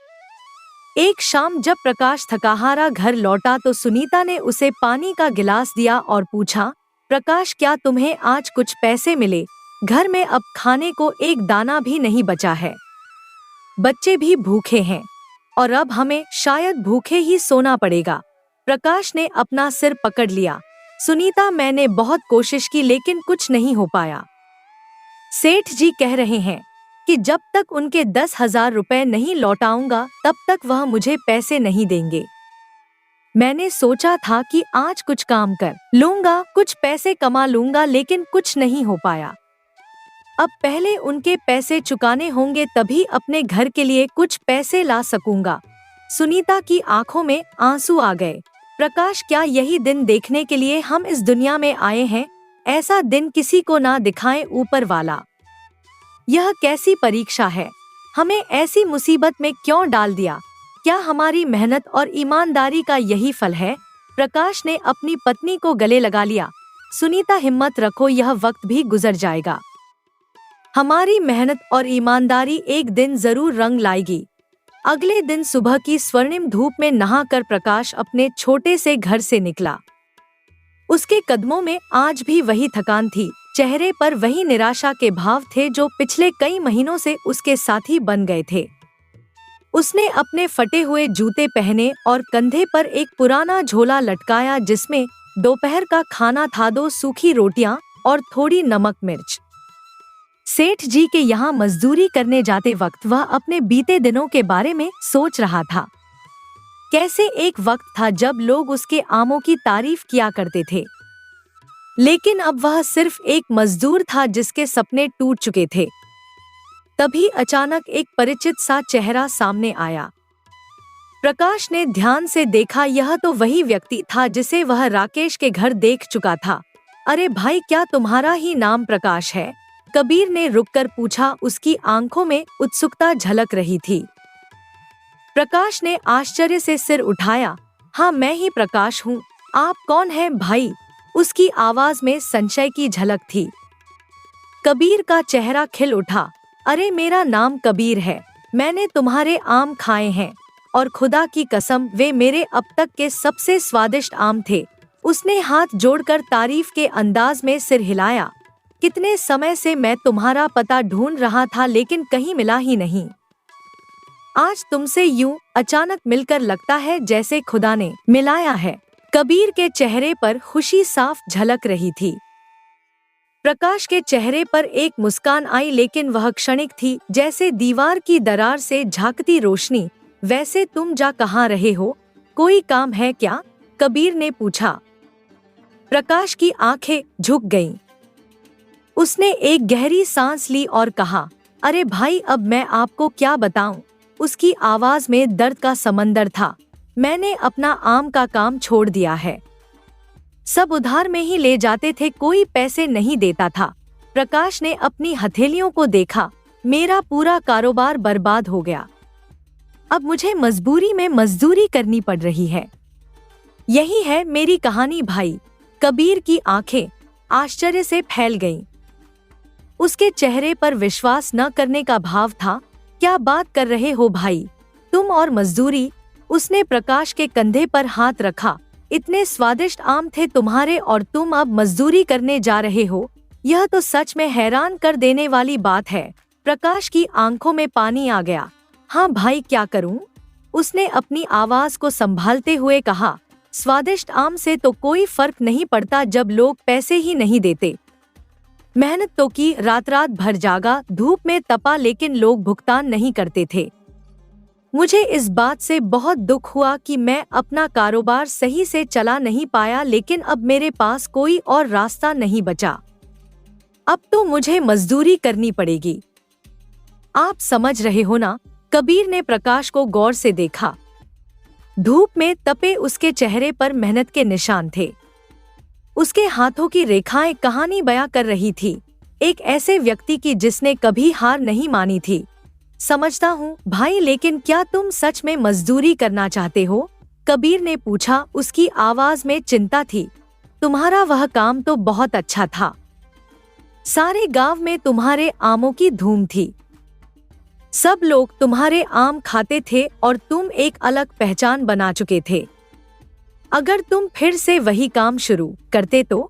एक शाम जब प्रकाश थकाहारा घर लौटा तो सुनीता ने उसे पानी का गिलास दिया और पूछा, प्रकाश, क्या तुम्हें आज कुछ पैसे मिले? घर में अब खाने को एक दाना भी नहीं बचा है, बच्चे भी भूखे हैं और अब हमें शायद भूखे ही सोना पड़ेगा। प्रकाश ने अपना सिर पकड़ लिया। सुनीता, मैंने बहुत कोशिश की लेकिन कुछ नहीं हो पाया। सेठ जी कह रहे हैं कि जब तक उनके 10,000 रुपए नहीं लौटाऊंगा तब तक वह मुझे पैसे नहीं देंगे। मैंने सोचा था कि आज कुछ काम कर लूंगा, कुछ पैसे कमा लूंगा, लेकिन कुछ नहीं हो पाया। अब पहले उनके पैसे चुकाने होंगे तभी अपने घर के लिए कुछ पैसे ला सकूंगा। सुनीता की आंखों में आंसू आ गए। प्रकाश, क्या यही दिन देखने के लिए हम इस दुनिया में आए हैं? ऐसा दिन किसी को ना दिखाए ऊपर वाला। यह कैसी परीक्षा है? हमें ऐसी मुसीबत में क्यों डाल दिया? क्या हमारी मेहनत और ईमानदारी का यही फल है? प्रकाश ने अपनी पत्नी को गले लगा लिया। सुनीता, हिम्मत रखो, यह वक्त भी गुजर जाएगा। हमारी मेहनत और ईमानदारी एक दिन जरूर रंग लाएगी। अगले दिन सुबह की स्वर्णिम धूप में नहाकर प्रकाश अपने छोटे से घर से निकला। उसके कदमों में आज भी वही थकान थी, चेहरे पर वही निराशा के भाव थे जो पिछले कई महीनों से उसके साथी बन गए थे। उसने अपने फटे हुए जूते पहने और कंधे पर एक पुराना झोला लटकाया जिसमें दोपहर का खाना था, 2 सूखी रोटियां और थोड़ी नमक मिर्च। सेठ जी के यहाँ मजदूरी करने जाते वक्त वह अपने बीते दिनों के बारे में सोच रहा था। कैसे एक वक्त था जब लोग उसके आमों की तारीफ किया करते थे, लेकिन अब वह सिर्फ एक मजदूर था जिसके सपने टूट चुके थे। तभी अचानक एक परिचित सा चेहरा सामने आया। प्रकाश ने ध्यान से देखा, यह तो वही व्यक्ति था जिसे वह राकेश के घर देख चुका था। अरे भाई, क्या तुम्हारा ही नाम प्रकाश है? कबीर ने रुककर पूछा। उसकी आंखों में उत्सुकता झलक रही थी। प्रकाश ने आश्चर्य से सिर उठाया। हाँ, मैं ही प्रकाश हूँ। आप कौन हैं भाई? उसकी आवाज में संशय की झलक थी। कबीर का चेहरा खिल उठा। अरे, मेरा नाम कबीर है। मैंने तुम्हारे आम खाए हैं और खुदा की कसम वे मेरे अब तक के सबसे स्वादिष्ट आम थे। उसने हाथ जोड़कर तारीफ के अंदाज में सिर हिलाया। कितने समय से मैं तुम्हारा पता ढूंढ रहा था लेकिन कहीं मिला ही नहीं। आज तुमसे यूं अचानक मिलकर लगता है जैसे खुदा ने मिलाया है। कबीर के चेहरे पर खुशी साफ झलक रही थी। प्रकाश के चेहरे पर एक मुस्कान आई, लेकिन वह क्षणिक थी, जैसे दीवार की दरार से झांकती रोशनी। वैसे तुम जा कहाँ रहे हो? कोई काम है क्या? कबीर ने पूछा। प्रकाश की आंखें झुक गईं। उसने एक गहरी सांस ली और कहा, अरे भाई, अब मैं आपको क्या बताऊं? उसकी आवाज में दर्द का समंदर था। मैंने अपना आम का काम छोड़ दिया है। सब उधार में ही ले जाते थे, कोई पैसे नहीं देता था। प्रकाश ने अपनी हथेलियों को देखा। मेरा पूरा कारोबार बर्बाद हो गया। अब मुझे मजबूरी में मजदूरी करनी पड़ रही है। यही है मेरी कहानी भाई। कबीर की आंखें आश्चर्य से फैल गईं। उसके चेहरे पर विश्वास न करने का भाव था। क्या बात कर रहे हो भाई? तुम और मजदूरी? उसने प्रकाश के कंधे पर हाथ रखा। इतने स्वादिष्ट आम थे तुम्हारे और तुम अब मजदूरी करने जा रहे हो? यह तो सच में हैरान कर देने वाली बात है। प्रकाश की आंखों में पानी आ गया। हाँ भाई, क्या करूं? उसने अपनी आवाज को संभालते हुए कहा। स्वादिष्ट आम से तो कोई फर्क नहीं पड़ता जब लोग पैसे ही नहीं देते। मेहनत तो की, रात रात भर जागा, धूप में तपा, लेकिन लोग भुगतान नहीं करते थे। मुझे इस बात से बहुत दुख हुआ कि मैं अपना कारोबार सही से चला नहीं पाया, लेकिन अब मेरे पास कोई और रास्ता नहीं बचा। अब तो मुझे मजदूरी करनी पड़ेगी। आप समझ रहे हो ना? कबीर ने प्रकाश को गौर से देखा। धूप में तपे उसके चेहरे पर मेहनत के निशान थे। उसके हाथों की रेखाएं कहानी बयां कर रही थी, एक ऐसे व्यक्ति की जिसने कभी हार नहीं मानी थी। समझता हूँ भाई, लेकिन क्या तुम सच में मजदूरी करना चाहते हो? कबीर ने पूछा। उसकी आवाज में चिंता थी। तुम्हारा वह काम तो बहुत अच्छा था। सारे गांव में तुम्हारे आमों की धूम थी। सब लोग तुम्हारे आम खाते थे और तुम एक अलग पहचान बना चुके थे। अगर तुम फिर से वही काम शुरू करते तो?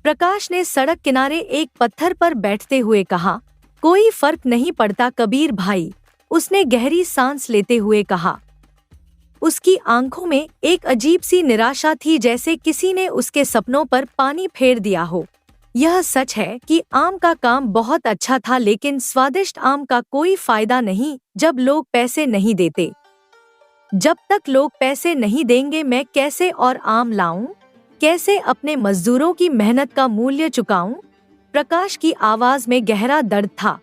प्रकाश ने सड़क किनारे एक पत्थर पर बैठते हुए कहा। कोई फर्क नहीं पड़ता कबीर भाई, उसने गहरी सांस लेते हुए कहा। उसकी आंखों में एक अजीब सी निराशा थी, जैसे किसी ने उसके सपनों पर पानी फेर दिया हो। यह सच है कि आम का काम बहुत अच्छा था, लेकिन स्वादिष्ट आम का कोई फायदा नहीं जब लोग पैसे नहीं देते। जब तक लोग पैसे नहीं देंगे मैं कैसे और आम लाऊं? कैसे अपने मजदूरों की मेहनत का मूल्य चुकाऊं? प्रकाश की आवाज में गहरा दर्द था।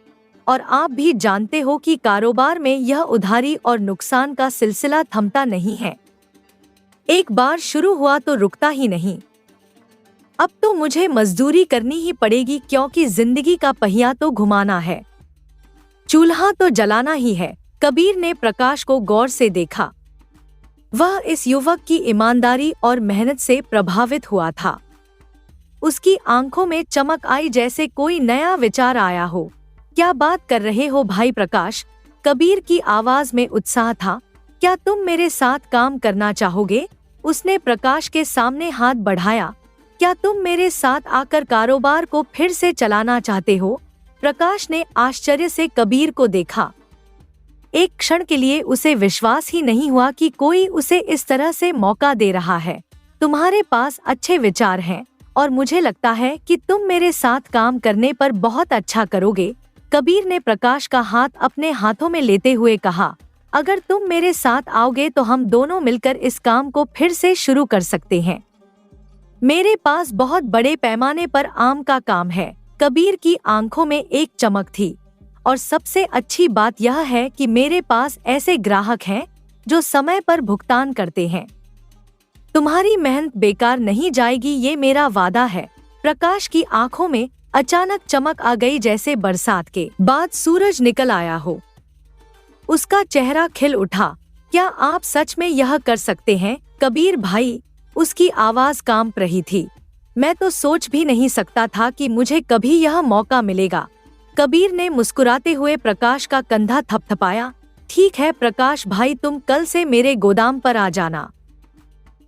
और आप भी जानते हो कि कारोबार में यह उधारी और नुकसान का सिलसिला थमता नहीं है। एक बार शुरू हुआ तो रुकता ही नहीं। अब तो मुझे मजदूरी करनी ही पड़ेगी, क्योंकि जिंदगी का पहिया तो घुमाना है, चूल्हा तो जलाना ही है। कबीर ने प्रकाश को गौर से देखा। वह इस युवक की ईमानदारी और मेहनत से प्रभावित हुआ था। उसकी आंखों में चमक आई, जैसे कोई नया विचार आया हो। क्या बात कर रहे हो भाई प्रकाश? कबीर की आवाज में उत्साह था। क्या तुम मेरे साथ काम करना चाहोगे? उसने प्रकाश के सामने हाथ बढ़ाया। क्या तुम मेरे साथ आकर कारोबार को फिर से चलाना चाहते हो? प्रकाश ने आश्चर्य से कबीर को देखा। एक क्षण के लिए उसे विश्वास ही नहीं हुआ कि कोई उसे इस तरह से मौका दे रहा है। तुम्हारे पास अच्छे विचार हैं और मुझे लगता है कि तुम मेरे साथ काम करने पर बहुत अच्छा करोगे। कबीर ने प्रकाश का हाथ अपने हाथों में लेते हुए कहा, अगर तुम मेरे साथ आओगे तो हम दोनों मिलकर इस काम को फिर से शुरू कर सकते हैं। मेरे पास बहुत बड़े पैमाने पर आम का काम है। कबीर की आंखों में एक चमक थी। और सबसे अच्छी बात यह है कि मेरे पास ऐसे ग्राहक हैं जो समय पर भुगतान करते हैं। तुम्हारी मेहनत बेकार नहीं जाएगी, ये मेरा वादा है। प्रकाश की आंखों में अचानक चमक आ गई, जैसे बरसात के बाद सूरज निकल आया हो। उसका चेहरा खिल उठा। क्या आप सच में यह कर सकते हैं कबीर भाई? उसकी आवाज कांप रही थी। मैं तो सोच भी नहीं सकता था कि मुझे कभी यह मौका मिलेगा। कबीर ने मुस्कुराते हुए प्रकाश का कंधा थपथपाया। ठीक है प्रकाश भाई, तुम कल से मेरे गोदाम पर आ जाना,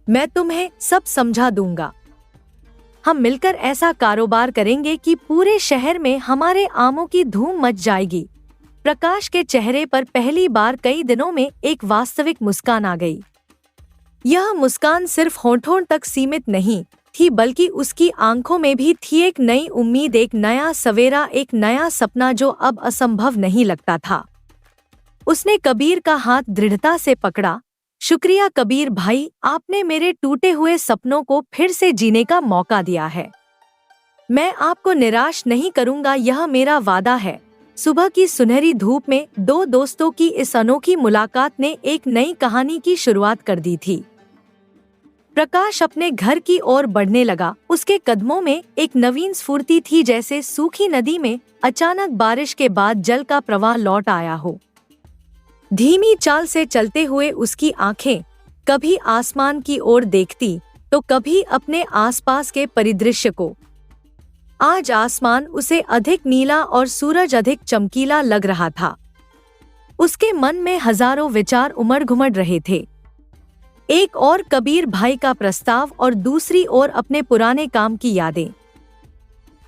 मैं तुम्हें सब समझा दूंगा। हम मिलकर ऐसा कारोबार करेंगे कि पूरे शहर में हमारे आमों की धूम मच जाएगी। प्रकाश के चेहरे पर पहली बार कई दिनों में एक वास्तविक मुस्कान आ गई। यह मुस्कान सिर्फ होठों तक सीमित नहीं थी, बल्कि उसकी आंखों में भी थी एक नई उम्मीद, एक नया सवेरा, एक नया सपना जो अब असंभव नहीं लगता था। उसने कबीर का हाथ दृढ़ता से पकड़ा। शुक्रिया कबीर भाई, आपने मेरे टूटे हुए सपनों को फिर से जीने का मौका दिया है। मैं आपको निराश नहीं करूंगा, यह मेरा वादा है। सुबह की सुनहरी धूप में दो दोस्तों की इस अनोखी मुलाकात ने एक नई कहानी की शुरुआत कर दी थी। प्रकाश अपने घर की ओर बढ़ने लगा। उसके कदमों में एक नवीन स्फूर्ति थी, जैसे सूखी नदी में अचानक बारिश के बाद जल का प्रवाह लौट आया हो। धीमी चाल से चलते हुए उसकी आंखें कभी आसमान की ओर देखती तो कभी अपने आसपास के परिदृश्य को। आज आसमान उसे अधिक नीला और सूरज अधिक चमकीला लग रहा था। उसके मन में हजारों विचार उमड़-घुमड़ रहे थे। एक और कबीर भाई का प्रस्ताव और दूसरी ओर अपने पुराने काम की यादें।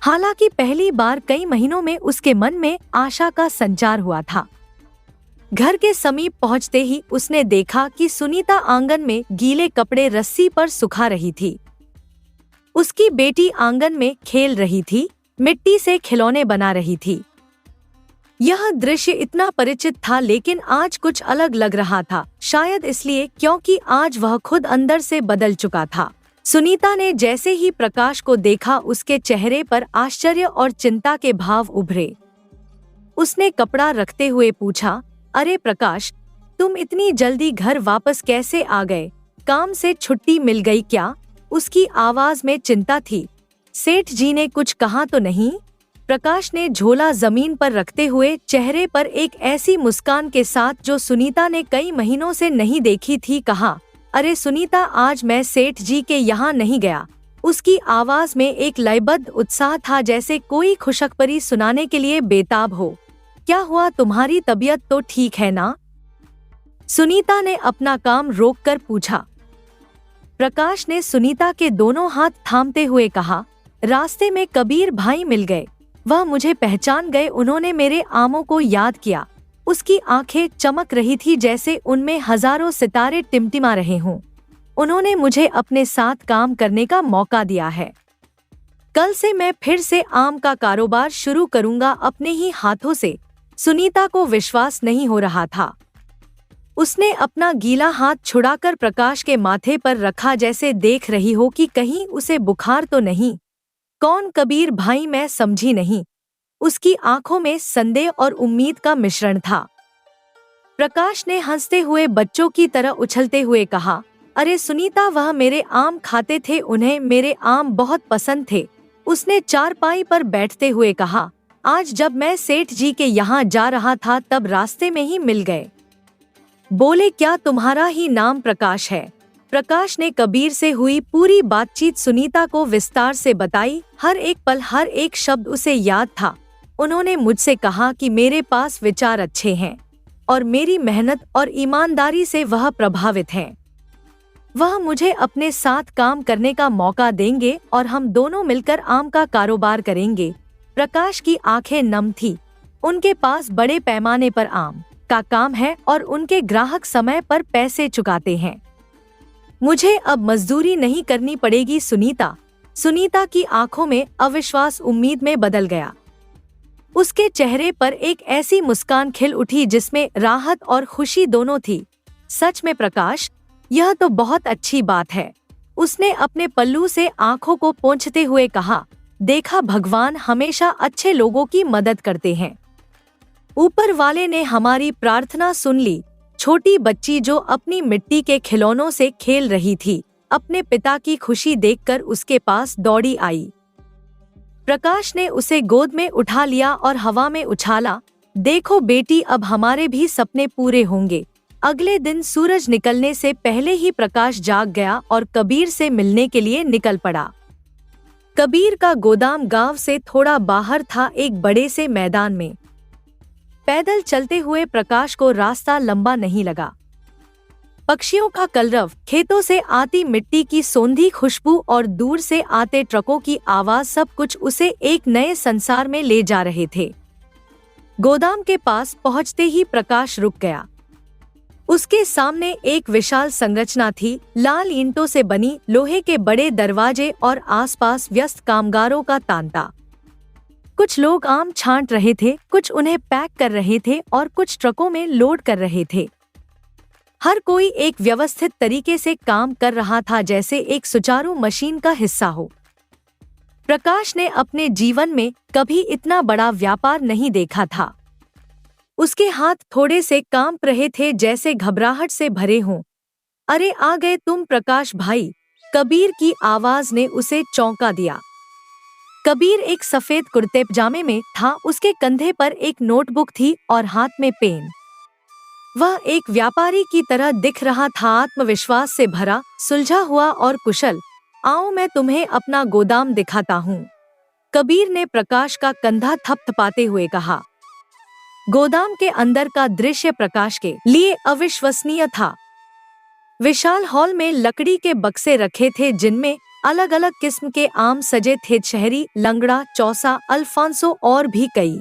हालांकि पहली बार कई महीनों में उसके मन में आशा का संचार हुआ था। घर के समीप पहुंचते ही उसने देखा कि सुनीता आंगन में गीले कपड़े रस्सी पर सुखा रही थी। उसकी बेटी आंगन में खेल रही थी, मिट्टी से खिलौने बना रही थी। यह दृश्य इतना परिचित था, लेकिन आज कुछ अलग लग रहा था। शायद इसलिए क्योंकि आज वह खुद अंदर से बदल चुका था। सुनीता ने जैसे ही प्रकाश को देखा, उसके चेहरे पर आश्चर्य और चिंता के भाव उभरे। उसने कपड़ा रखते हुए पूछा, अरे प्रकाश, तुम इतनी जल्दी घर वापस कैसे आ गए? काम से छुट्टी मिल गई क्या? उसकी आवाज में चिंता थी। सेठ जी ने कुछ कहा तो नहीं? प्रकाश ने झोला जमीन पर रखते हुए चेहरे पर एक ऐसी मुस्कान के साथ जो सुनीता ने कई महीनों से नहीं देखी थी, कहा, अरे सुनीता, आज मैं सेठ जी के यहाँ नहीं गया। उसकी आवाज में एक लयबद्ध उत्साह था, जैसे कोई खुशखबरी सुनाने के लिए बेताब हो। क्या हुआ, तुम्हारी तबीयत तो ठीक है ना? सुनीता ने अपना काम रोककर पूछा। प्रकाश ने सुनीता के दोनों हाथ थामते हुए कहा, रास्ते में कबीर भाई मिल गए। वह मुझे पहचान गए, उन्होंने मेरे आमों को याद किया। उसकी आंखें चमक रही थी, जैसे उनमें हजारों सितारे टिमटिमा रहे हों। उन्होंने मुझे अपने साथ काम करने का मौका दिया है। कल से मैं फिर से आम का कारोबार शुरू करूंगा अपने ही हाथों से। सुनीता को विश्वास नहीं हो रहा था। उसने अपना गीला हाथ छुड़ाकर प्रकाश के माथे पर रखा, जैसे देख रही हो कि कहीं उसे बुखार तो नहीं। कौन कबीर भाई, मैं समझी नहीं। उसकी आंखों में संदेह और उम्मीद का मिश्रण था। प्रकाश ने हंसते हुए बच्चों की तरह उछलते हुए कहा, अरे सुनीता, वह मेरे आम खाते थे, उन्हें मेरे आम बहुत पसंद थे। उसने चारपाई पर बैठते हुए कहा, आज जब मैं सेठ जी के यहाँ जा रहा था तब रास्ते में ही मिल गए। बोले, क्या तुम्हारा ही नाम प्रकाश है? प्रकाश ने कबीर से हुई पूरी बातचीत सुनीता को विस्तार से बताई। हर एक पल, हर एक शब्द उसे याद था। उन्होंने मुझसे कहा कि मेरे पास विचार अच्छे हैं और मेरी मेहनत और ईमानदारी से वह प्रभावित हैं। वह मुझे अपने साथ काम करने का मौका देंगे और हम दोनों मिलकर आम का कारोबार करेंगे। प्रकाश की आंखें नम थी। उनके पास बड़े पैमाने पर आम का काम है और उनके ग्राहक समय पर पैसे चुकाते हैं। मुझे अब मजदूरी नहीं करनी पड़ेगी सुनीता। सुनीता की आंखों में अविश्वास उम्मीद में बदल गया। उसके चेहरे पर एक ऐसी मुस्कान खिल उठी जिसमें राहत और खुशी दोनों थी। सच में प्रकाश, यह तो बहुत अच्छी बात है। उसने अपने पल्लू से आंखों को पोंछते हुए कहा, देखा, भगवान हमेशा अच्छे लोगों की मदद करते हैं। ऊपर वाले ने हमारी प्रार्थना सुन ली। छोटी बच्ची जो अपनी मिट्टी के खिलौनों से खेल रही थी, अपने पिता की खुशी देखकर उसके पास दौड़ी आई। प्रकाश ने उसे गोद में उठा लिया और हवा में उछाला, देखो बेटी, अब हमारे भी सपने पूरे होंगे। अगले दिन सूरज निकलने से पहले ही प्रकाश जाग गया और कबीर से मिलने के लिए निकल पड़ा। कबीर का गोदाम गांव से थोड़ा बाहर था, एक बड़े से मैदान में। पैदल चलते हुए प्रकाश को रास्ता लंबा नहीं लगा। पक्षियों का कलरव, खेतों से आती मिट्टी की सौंधी खुशबू और दूर से आते ट्रकों की आवाज, सब कुछ उसे एक नए संसार में ले जा रहे थे। गोदाम के पास पहुंचते ही प्रकाश रुक गया। उसके सामने एक विशाल संरचना थी, लाल ईंटों से बनी, लोहे के बड़े दरवाजे और आसपास व्यस्त कामगारों का तांता। कुछ लोग आम छांट रहे थे, कुछ उन्हें पैक कर रहे थे और कुछ ट्रकों में लोड कर रहे थे। हर कोई एक व्यवस्थित तरीके से काम कर रहा था, जैसे एक सुचारू मशीन का हिस्सा हो। प्रकाश ने अपने जीवन में कभी इतना बड़ा व्यापार नहीं देखा था। उसके हाथ थोड़े से कांप रहे थे, जैसे घबराहट से भरे हों। अरे आ गए तुम प्रकाश भाई, कबीर की आवाज ने उसे चौंका दिया। कबीर एक सफेद कुर्ते पजामे में था, उसके कंधे पर एक नोटबुक थी और हाथ में पेन। वह एक व्यापारी की तरह दिख रहा था, आत्मविश्वास से भरा, सुलझा हुआ और कुशल। आओ मैं तुम्हें अपना गोदाम दिखाता हूँ, कबीर ने प्रकाश का कंधा थपथपाते हुए कहा। गोदाम के अंदर का दृश्य प्रकाश के लिए अविश्वसनीय था। विशाल हॉल में लकड़ी के बक्से रखे थे, जिनमें अलग अलग किस्म के आम सजे थे, शहरी, लंगड़ा, चौसा, अल्फांसो और भी कई।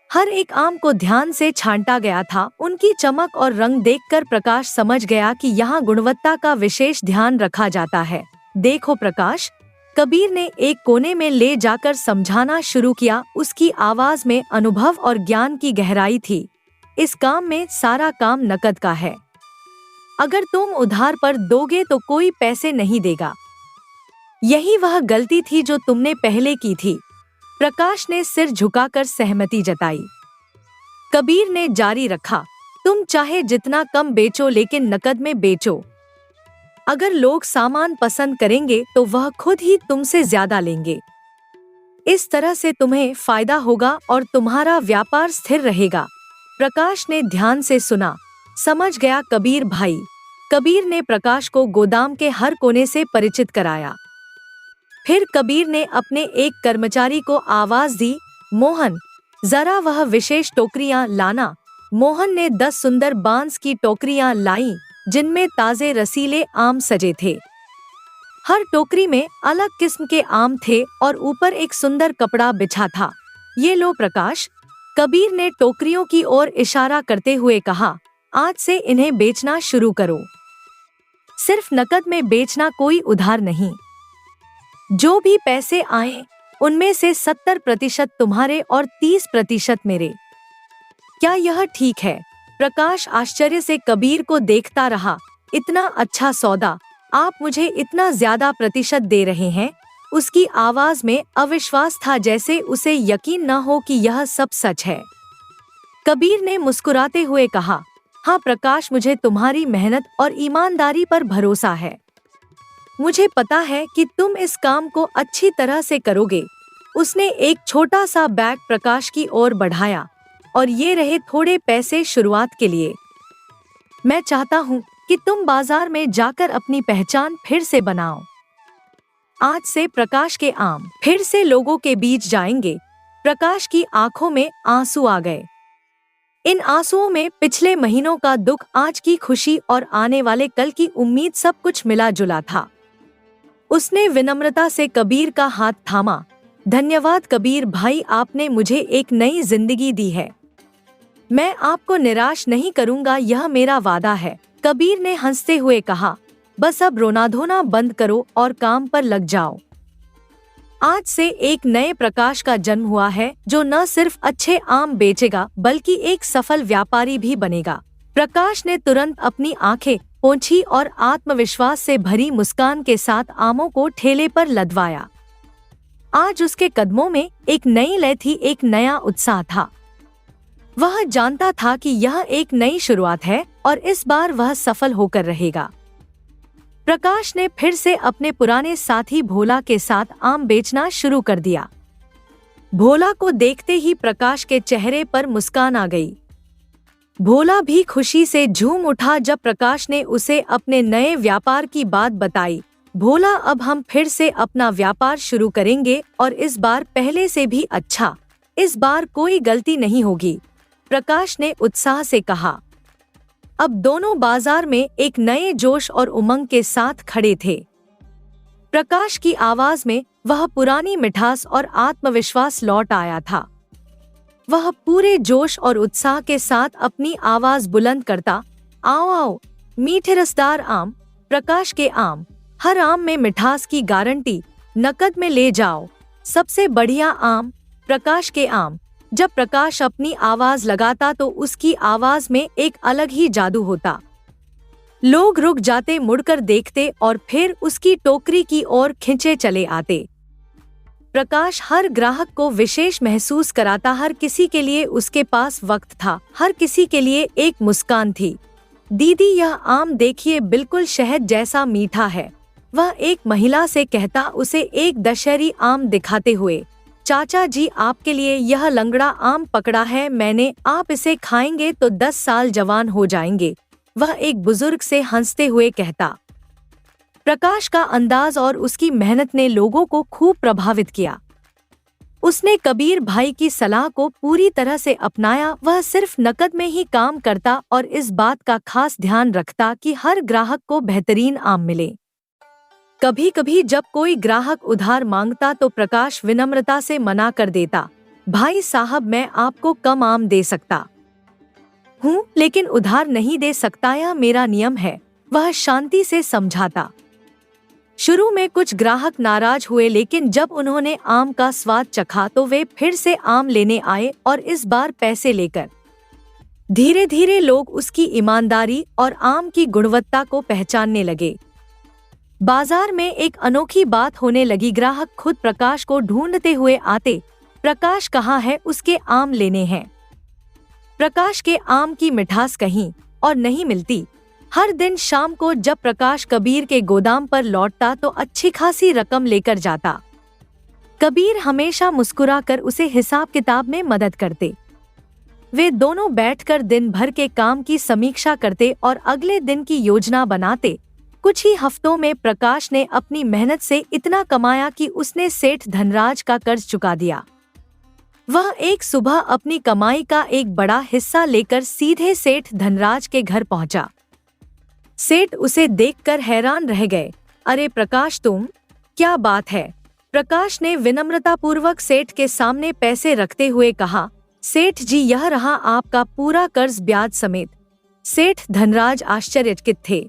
हर एक आम को ध्यान से छांटा गया था। उनकी चमक और रंग देखकर प्रकाश समझ गया कि यहाँ गुणवत्ता का विशेष ध्यान रखा जाता है। देखो प्रकाश, कबीर ने एक कोने में ले जाकर समझाना शुरू किया। उसकी आवाज में अनुभव और ज्ञान की गहराई थी। इस काम में सारा काम नकद का है। अगर तुम उधार पर दोगे तो कोई पैसे नहीं देगा। यही वह गलती थी जो तुमने पहले की थी। प्रकाश ने सिर झुकाकर सहमति जताई। कबीर ने जारी रखा, तुम चाहे जितना कम बेचो, लेकिन नकद में बेचो। अगर लोग सामान पसंद करेंगे तो वह खुद ही तुमसे ज्यादा लेंगे। इस तरह से तुम्हें फायदा होगा और तुम्हारा व्यापार स्थिर रहेगा। प्रकाश ने ध्यान से सुना। समझ गया कबीर भाई। कबीर ने प्रकाश को गोदाम के हर कोने से परिचित कराया। फिर कबीर ने अपने एक कर्मचारी को आवाज दी, मोहन, जरा वह विशेष टोकरियां लाना। मोहन ने 10 सुंदर बांस की टोकरियां लाईं, जिनमें ताजे रसीले आम सजे थे। हर टोकरी में अलग किस्म के आम थे और ऊपर एक सुंदर कपड़ा बिछा था। ये लो प्रकाश, कबीर ने टोकरियों की ओर इशारा करते हुए कहा, आज से इन्हें बेचना शुरू करो। सिर्फ नकद में बेचना, कोई उधार नहीं। जो भी पैसे आए उनमें से 70% तुम्हारे और 30% मेरे। क्या यह ठीक है? प्रकाश आश्चर्य से कबीर को देखता रहा। इतना अच्छा सौदा, आप मुझे इतना ज्यादा प्रतिशत दे रहे हैं? उसकी आवाज में अविश्वास था, जैसे उसे यकीन न हो कि यह सब सच है। कबीर ने मुस्कुराते हुए कहा, हाँ प्रकाश, मुझे तुम्हारी मेहनत और ईमानदारी पर भरोसा है। मुझे पता है कि तुम इस काम को अच्छी तरह से करोगे। उसने एक छोटा सा बैग प्रकाश की ओर बढ़ाया, और ये रहे थोड़े पैसे शुरुआत के लिए। मैं चाहता हूँ कि तुम बाजार में जाकर अपनी पहचान फिर से बनाओ। आज से प्रकाश के आम फिर से लोगों के बीच जाएंगे। प्रकाश की आंखों में आंसू आ गए। इन आंसुओं में पिछले महीनों का दुख, आज की खुशी और आने वाले कल की उम्मीद, सब कुछ मिला जुला था। उसने विनम्रता से कबीर का हाथ थामा। धन्यवाद कबीर भाई, आपने मुझे एक नई जिंदगी दी है। मैं आपको निराश नहीं करूंगा, यह मेरा वादा है। कबीर ने हंसते हुए कहा, बस अब रोना धोना बंद करो और काम पर लग जाओ। आज से एक नए प्रकाश का जन्म हुआ है, जो न सिर्फ अच्छे आम बेचेगा बल्कि एक सफल व्यापारी भी बनेगा। प्रकाश ने तुरंत अपनी आंखें पोंछी और आत्मविश्वास से भरी मुस्कान के साथ आमों को ठेले पर लदवाया। आज उसके कदमों में एक नई लय थी, एक नया उत्साह था। वह जानता था कि यह एक नई शुरुआत है और इस बार वह सफल होकर रहेगा। प्रकाश ने फिर से अपने पुराने साथी भोला के साथ आम बेचना शुरू कर दिया। भोला को देखते ही प्रकाश के चेहरे पर मुस्कान आ गई। भोला भी खुशी से झूम उठा जब प्रकाश ने उसे अपने नए व्यापार की बात बताई। भोला, अब हम फिर से अपना व्यापार शुरू करेंगे और इस बार पहले से भी अच्छा। इस बार कोई गलती नहीं होगी, प्रकाश ने उत्साह से कहा। अब दोनों बाजार में एक नए जोश और उमंग के साथ खड़े थे। प्रकाश की आवाज में वह पुरानी मिठास और आत्मविश्वास लौट आया था। वह पूरे जोश और उत्साह के साथ अपनी आवाज बुलंद करता, आओ आओ मीठे रसदार आम, प्रकाश के आम, हर आम में मिठास की गारंटी, नकद में ले जाओ, सबसे बढ़िया आम, प्रकाश के आम। जब प्रकाश अपनी आवाज लगाता तो उसकी आवाज में एक अलग ही जादू होता। लोग रुक जाते, मुड़कर देखते और फिर उसकी टोकरी की ओर खिंचे चले आते। प्रकाश हर ग्राहक को विशेष महसूस कराता। हर किसी के लिए उसके पास वक्त था, हर किसी के लिए एक मुस्कान थी। दीदी, यह आम देखिए, बिल्कुल शहद जैसा मीठा है, वह एक महिला से कहता, उसे एक दशहरी आम दिखाते हुए। चाचा जी, आपके लिए यह लंगड़ा आम पकड़ा है मैंने, आप इसे खाएंगे तो 10 साल जवान हो जाएंगे, वह एक बुजुर्ग से हंसते हुए कहता। प्रकाश का अंदाज और उसकी मेहनत ने लोगों को खूब प्रभावित किया। उसने कबीर भाई की सलाह को पूरी तरह से अपनाया। वह सिर्फ नकद में ही काम करता और इस बात का खास ध्यान रखता कि हर ग्राहक को बेहतरीन आम मिले। कभी कभी जब कोई ग्राहक उधार मांगता तो प्रकाश विनम्रता से मना कर देता, भाई साहब, मैं आपको कम आम दे सकता हूँ, लेकिन उधार नहीं दे सकता, यह मेरा नियम है, वह शांति से समझाता। शुरू में कुछ ग्राहक नाराज हुए, लेकिन जब उन्होंने आम का स्वाद चखा तो वे फिर से आम लेने आए और इस बार पैसे लेकर। धीरे धीरे लोग उसकी ईमानदारी और आम की गुणवत्ता को पहचानने लगे। बाजार में एक अनोखी बात होने लगी। ग्राहक खुद प्रकाश को ढूंढते हुए आते, प्रकाश कहाँ है, उसके आम लेने हैं। प्रकाश के आम की मिठास कहीं और नहीं मिलती। हर दिन शाम को जब प्रकाश कबीर के गोदाम पर लौटता तो अच्छी खासी रकम लेकर जाता। कबीर हमेशा मुस्कुराकर उसे हिसाब किताब में मदद करते। वे दोनों बैठकर दिन भर के काम की समीक्षा करते और अगले दिन की योजना बनाते। कुछ ही हफ्तों में प्रकाश ने अपनी मेहनत से इतना कमाया कि उसने सेठ धनराज का कर्ज चुका दिया। वह एक सुबह अपनी कमाई का एक बड़ा हिस्सा लेकर सीधे सेठ धनराज के घर पहुंचा। सेठ उसे देखकर हैरान रह गए। अरे प्रकाश, तुम, क्या बात है? प्रकाश ने विनम्रतापूर्वक सेठ के सामने पैसे रखते हुए कहा, सेठ जी, यह रहा आपका पूरा कर्ज ब्याज समेत। सेठ धनराज आश्चर्यचकित थे।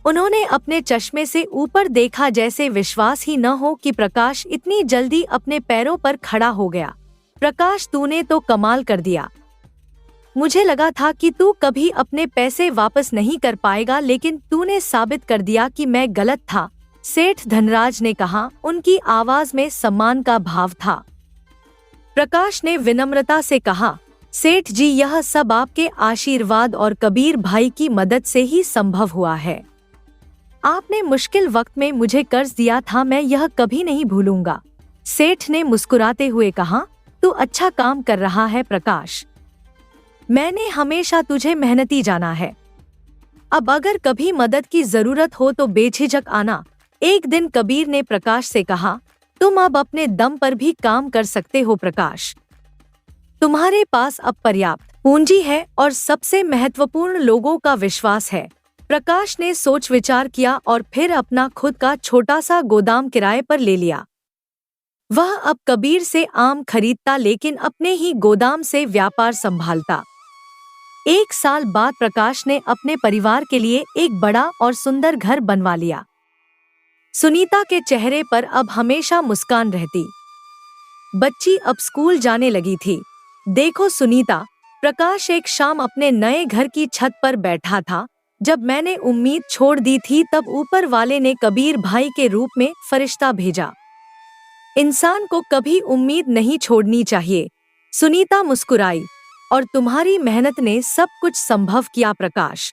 उन्होंने अपने चश्मे से ऊपर देखा, जैसे विश्वास ही न हो कि प्रकाश इतनी जल्दी अपने पैरों पर खड़ा हो गया। प्रकाश, तूने तो कमाल कर दिया। मुझे लगा था कि तू कभी अपने पैसे वापस नहीं कर पाएगा, लेकिन तूने साबित कर दिया कि मैं गलत था, सेठ धनराज ने कहा। उनकी आवाज में सम्मान का भाव था। प्रकाश ने विनम्रता से कहा, सेठ जी, यह सब आपके आशीर्वाद और कबीर भाई की मदद से ही संभव हुआ है। आपने मुश्किल वक्त में मुझे कर्ज दिया था, मैं यह कभी नहीं भूलूंगा। सेठ ने मुस्कुराते हुए कहा, तू अच्छा काम कर रहा है प्रकाश। मैंने हमेशा तुझे मेहनती जाना है। अब अगर कभी मदद की जरूरत हो तो बेझिझक आना। एक दिन कबीर ने प्रकाश से कहा, तुम अब अपने दम पर भी काम कर सकते हो प्रकाश। तुम्हारे पास अब पर्याप्त पूंजी है और सबसे महत्वपूर्ण लोगों का विश्वास है। प्रकाश ने सोच विचार किया और फिर अपना खुद का छोटा सा गोदाम किराए पर ले लिया। वह अब कबीर से आम खरीदता, लेकिन अपने ही गोदाम से व्यापार संभालता। एक साल बाद प्रकाश ने अपने परिवार के लिए एक बड़ा और सुंदर घर बनवा लिया। सुनीता के चेहरे पर अब हमेशा मुस्कान रहती। बच्ची अब स्कूल जाने लगी थी। देखो सुनीता, प्रकाश एक शाम अपने नए घर की छत पर बैठा था। जब मैंने उम्मीद छोड़ दी थी, तब ऊपर वाले ने कबीर भाई के रूप में फरिश्ता भेजा। इंसान को कभी उम्मीद नहीं छोड़नी चाहिए। सुनीता मुस्कुराई, और तुम्हारी मेहनत ने सब कुछ संभव किया प्रकाश।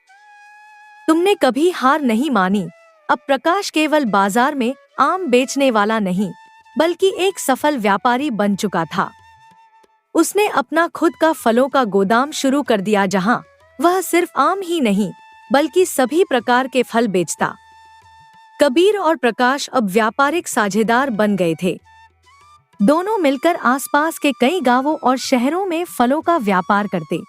तुमने कभी हार नहीं मानी। अब प्रकाश केवल बाजार में आम बेचने वाला नहीं, बल्कि एक सफल व्यापारी बन चुका था। उसने अपना खुद का फलों का गोदाम शुरू कर दिया, जहां वह सिर्फ आम ही नहीं बल्कि सभी प्रकार के फल बेचता। कबीर और प्रकाश अब व्यापारिक साझेदार बन गए थे। दोनों मिलकर आसपास के कई गांवों और शहरों में फलों का व्यापार करते।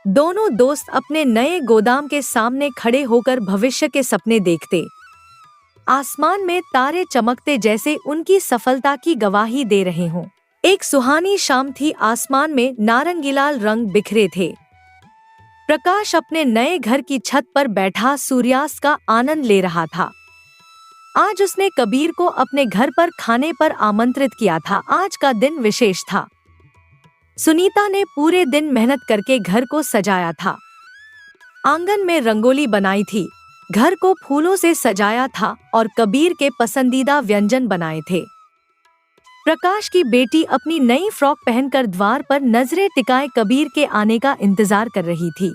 दोनों दोस्त अपने नए गोदाम के सामने खड़े होकर भविष्य के सपने देखते। आसमान में तारे चमकते, जैसे उनकी सफलता की गवाही दे रहे हों। एक सुहानी शाम थी। आसमान में नारंगीलाल रंग बिखरे थे। प्रकाश अपने नए घर की छत पर बैठा सूर्यास्त का आनंद ले रहा था। आज उसने कबीर को अपने घर पर खाने पर आमंत्रित किया था। आज का दिन विशेष था। सुनीता ने पूरे दिन मेहनत करके घर को सजाया था। आंगन में रंगोली बनाई थी, घर को फूलों से सजाया था और कबीर के पसंदीदा व्यंजन बनाए थे। प्रकाश की बेटी अपनी नई फ्रॉक पहनकर द्वार पर नजरें टिकाए कबीर के आने का इंतजार कर रही थी।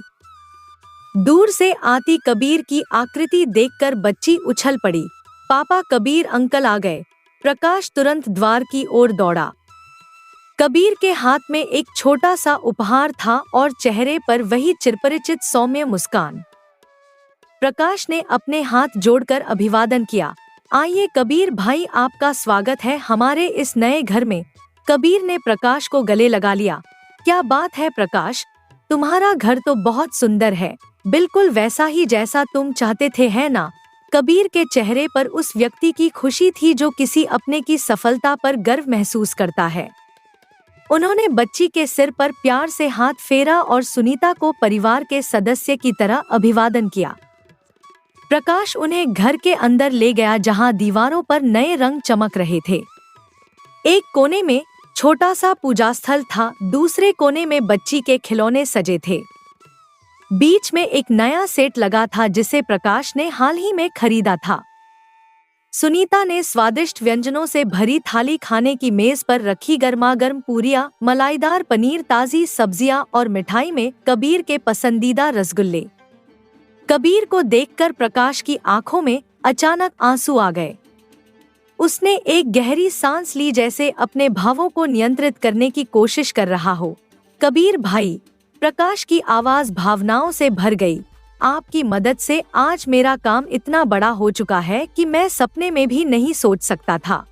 दूर से आती कबीर की आकृति देखकर बच्ची उछल पड़ी। पापा, कबीर अंकल आ गए। प्रकाश तुरंत द्वार की ओर दौड़ा। कबीर के हाथ में एक छोटा सा उपहार था और चेहरे पर वही चिरपरिचित सौम्य मुस्कान। प्रकाश ने अपने हाथ जोड़कर अभिवादन किया। आइए कबीर भाई, आपका स्वागत है हमारे इस नए घर में। कबीर ने प्रकाश को गले लगा लिया। क्या बात है प्रकाश, तुम्हारा घर तो बहुत सुंदर है, बिल्कुल वैसा ही जैसा तुम चाहते थे, है ना? कबीर के चेहरे पर उस व्यक्ति की खुशी थी जो किसी अपने की सफलता पर गर्व महसूस करता है। उन्होंने बच्ची के सिर पर प्यार से हाथ फेरा और सुनीता को परिवार के सदस्य की तरह अभिवादन किया। प्रकाश उन्हें घर के अंदर ले गया, जहां दीवारों पर नए रंग चमक रहे थे। एक कोने में छोटा सा पूजा स्थल था, दूसरे कोने में बच्ची के खिलौने सजे थे। बीच में एक नया सेट लगा था जिसे प्रकाश ने हाल ही में खरीदा था। सुनीता ने स्वादिष्ट व्यंजनों से भरी थाली खाने की मेज पर रखी। गर्मागर्म पूरियां, मलाईदार पनीर, ताजी सब्जियां और मिठाई में कबीर के पसंदीदा रसगुल्ले। कबीर को देखकर प्रकाश की आंखों में अचानक आंसू आ गए। उसने एक गहरी सांस ली, जैसे अपने भावों को नियंत्रित करने की कोशिश कर रहा हो। कबीर भाई, प्रकाश की आवाज भावनाओं से भर गई, आपकी मदद से आज मेरा काम इतना बड़ा हो चुका है कि मैं सपने में भी नहीं सोच सकता था।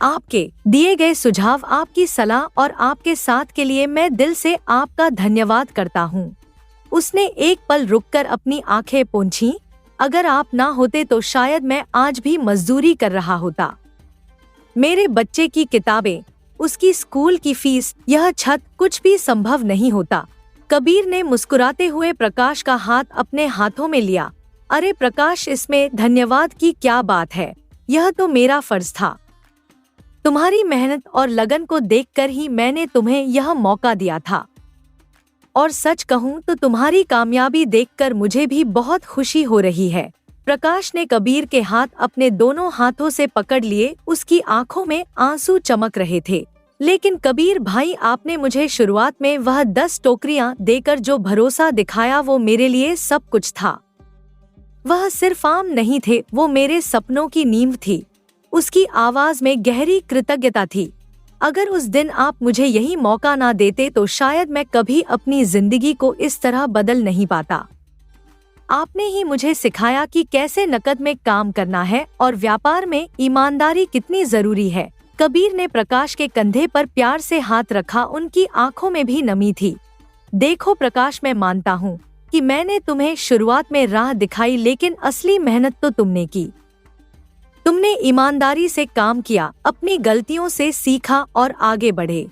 आपके दिए गए सुझाव, आपकी सलाह और आपके साथ के लिए मैं दिल से आपका धन्यवाद करता हूँ। उसने एक पल रुककर अपनी आंखें पोंछीं। अगर आप ना होते तो शायद मैं आज भी मजदूरी कर रहा होता। मेरे बच्चे की किताबें, उसकी स्कूल की फीस, यह छत, कुछ भी संभव नहीं होता। कबीर ने मुस्कुराते हुए प्रकाश का हाथ अपने हाथों में लिया। अरे प्रकाश, इसमें धन्यवाद की क्या बात है, यह तो मेरा फर्ज था। तुम्हारी मेहनत और लगन को देखकर ही मैंने तुम्हें यह मौका दिया था। और सच कहूँ तो तुम्हारी कामयाबी देखकर मुझे भी बहुत खुशी हो रही है। प्रकाश ने कबीर के हाथ अपने दोनों हाथों से पकड़ लिए। उसकी आंखों में आंसू चमक रहे थे। लेकिन कबीर भाई, आपने मुझे शुरुआत में वह 10 टोकरियां देकर जो भरोसा दिखाया, वो मेरे लिए सब कुछ था। वह सिर्फ आम नहीं थे, वो मेरे सपनों की नींव थी। उसकी आवाज में गहरी कृतज्ञता थी। अगर उस दिन आप मुझे यही मौका ना देते तो शायद मैं कभी अपनी जिंदगी को इस तरह बदल नहीं पाता। आपने ही मुझे सिखाया कि कैसे नकद में काम करना है और व्यापार में ईमानदारी कितनी जरूरी है। कबीर ने प्रकाश के कंधे पर प्यार से हाथ रखा। उनकी आंखों में भी नमी थी। देखो प्रकाश, मैं मानता हूँ कि मैंने तुम्हें शुरुआत में राह दिखाई, लेकिन असली मेहनत तो तुमने की। तुमने ईमानदारी से काम किया, अपनी गलतियों से सीखा और आगे बढ़े।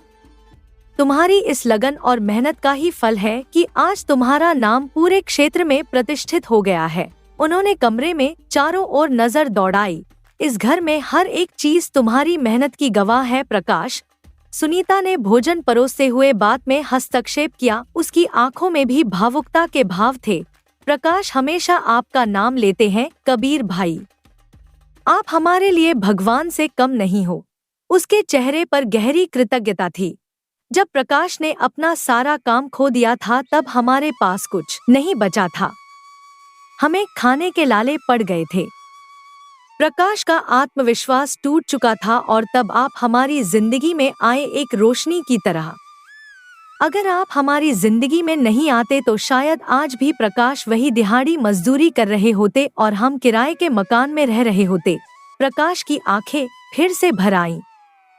तुम्हारी इस लगन और मेहनत का ही फल है कि आज तुम्हारा नाम पूरे क्षेत्र में प्रतिष्ठित हो गया है। उन्होंने कमरे में चारों ओर नजर दौड़ाई। इस घर में हर एक चीज तुम्हारी मेहनत की गवाह है प्रकाश। सुनीता ने भोजन परोसते हुए बात में हस्तक्षेप किया। उसकी आंखों में भी भावुकता के भाव थे। प्रकाश, हमेशा आपका नाम लेते हैं कबीर भाई। आप हमारे लिए भगवान से कम नहीं हो। उसके चेहरे पर गहरी कृतज्ञता थी। जब प्रकाश ने अपना सारा काम खो दिया था, तब हमारे पास कुछ नहीं बचा था। हमें खाने के लाले पड़ गए थे। प्रकाश का आत्मविश्वास टूट चुका था और तब आप हमारी जिंदगी में आए, एक रोशनी की तरह। अगर आप हमारी जिंदगी में नहीं आते तो शायद आज भी प्रकाश वही दिहाड़ी मजदूरी कर रहे होते और हम किराए के मकान में रह रहे होते। प्रकाश की आंखें फिर से भर आईं।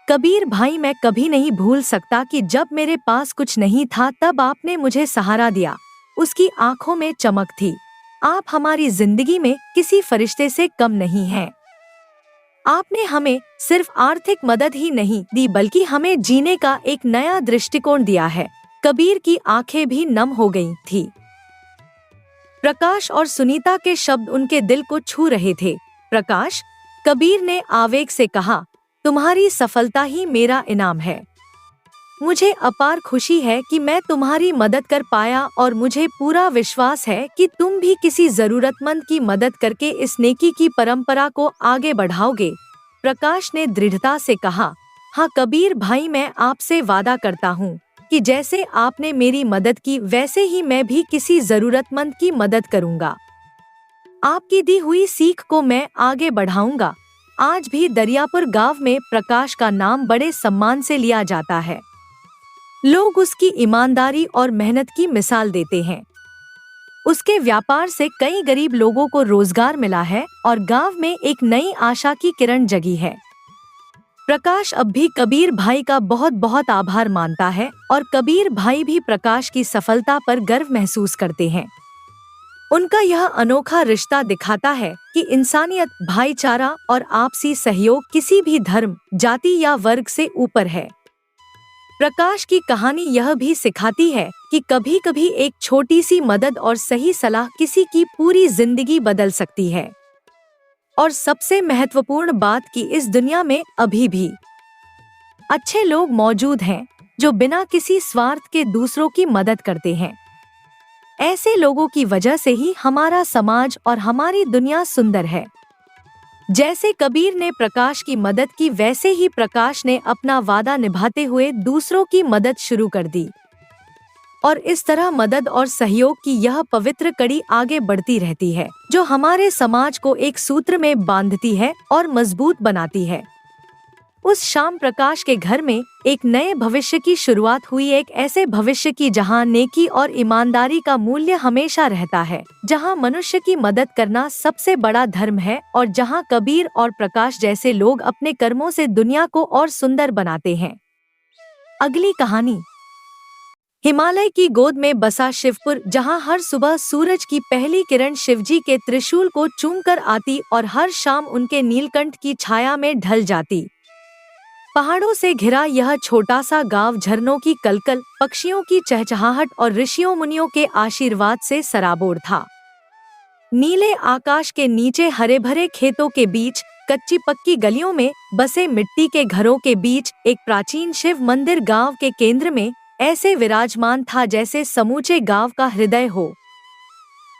कबीर भाई, मैं कभी नहीं भूल सकता कि जब मेरे पास कुछ नहीं था तब आपने मुझे सहारा दिया। उसकी आंखों में चमक थी। आप हमारी जिंदगी में किसी फरिश्ते से कम नहीं हैं। आपने हमें सिर्फ आर्थिक मदद ही नहीं दी, बल्कि हमें जीने का एक नया दृष्टिकोण दिया है। कबीर की आंखें भी नम हो गई थी। प्रकाश और सुनीता के शब्द उनके दिल को छू रहे थे। प्रकाश, कबीर ने आवेग से कहा, तुम्हारी सफलता ही मेरा इनाम है। मुझे अपार खुशी है कि मैं तुम्हारी मदद कर पाया और मुझे पूरा विश्वास है कि तुम भी किसी जरूरतमंद की मदद करके इस नेकी की परंपरा को आगे बढ़ाओगे। प्रकाश ने दृढ़ता से कहा, हाँ कबीर भाई, मैं आपसे वादा करता हूँ कि जैसे आपने मेरी मदद की, वैसे ही मैं भी किसी जरूरतमंद की मदद करूँगा। आपकी दी हुई सीख को मैं आगे बढ़ाऊंगा। आज भी दरियापुर गांव में प्रकाश का नाम बड़े सम्मान से लिया जाता है। लोग उसकी ईमानदारी और मेहनत की मिसाल देते हैं। उसके व्यापार से कई गरीब लोगों को रोजगार मिला है और गांव में एक नई आशा की किरण जगी है। प्रकाश अब भी कबीर भाई का बहुत बहुत आभार मानता है और कबीर भाई भी प्रकाश की सफलता पर गर्व महसूस करते हैं। उनका यह अनोखा रिश्ता दिखाता है कि इंसानियत, भाईचारा और आपसी सहयोग किसी भी धर्म, जाति या वर्ग से ऊपर है। प्रकाश की कहानी यह भी सिखाती है कि कभी कभी एक छोटी सी मदद और सही सलाह किसी की पूरी जिंदगी बदल सकती है। और सबसे महत्वपूर्ण बात कि इस दुनिया में अभी भी अच्छे लोग मौजूद हैं जो बिना किसी स्वार्थ के दूसरों की मदद करते हैं। ऐसे लोगों की वजह से ही हमारा समाज और हमारी दुनिया सुंदर है। जैसे कबीर ने प्रकाश की मदद की, वैसे ही प्रकाश ने अपना वादा निभाते हुए दूसरों की मदद शुरू कर दी। और इस तरह मदद और सहयोग की यह पवित्र कड़ी आगे बढ़ती रहती है, जो हमारे समाज को एक सूत्र में बांधती है और मजबूत बनाती है। उस शाम प्रकाश के घर में एक नए भविष्य की शुरुआत हुई, एक ऐसे भविष्य की जहां नेकी और ईमानदारी का मूल्य हमेशा रहता है, जहां मनुष्य की मदद करना सबसे बड़ा धर्म है और जहां कबीर और प्रकाश जैसे लोग अपने कर्मों से दुनिया को और सुंदर बनाते हैं। अगली कहानी। हिमालय की गोद में बसा शिवपुर, जहां हर सुबह सूरज की पहली किरण शिवजी के त्रिशूल को चूमकर आती और हर शाम उनके नीलकंठ की छाया में ढल जाती। पहाड़ों से घिरा यह छोटा सा गांव झरनों की कलकल, पक्षियों की चहचहाहट और ऋषियों मुनियों के आशीर्वाद से सराबोर था। नीले आकाश के नीचे हरे भरे खेतों के बीच, कच्ची पक्की गलियों में बसे मिट्टी के घरों के बीच एक प्राचीन शिव मंदिर गांव के केंद्र में ऐसे विराजमान था जैसे समूचे गांव का हृदय हो।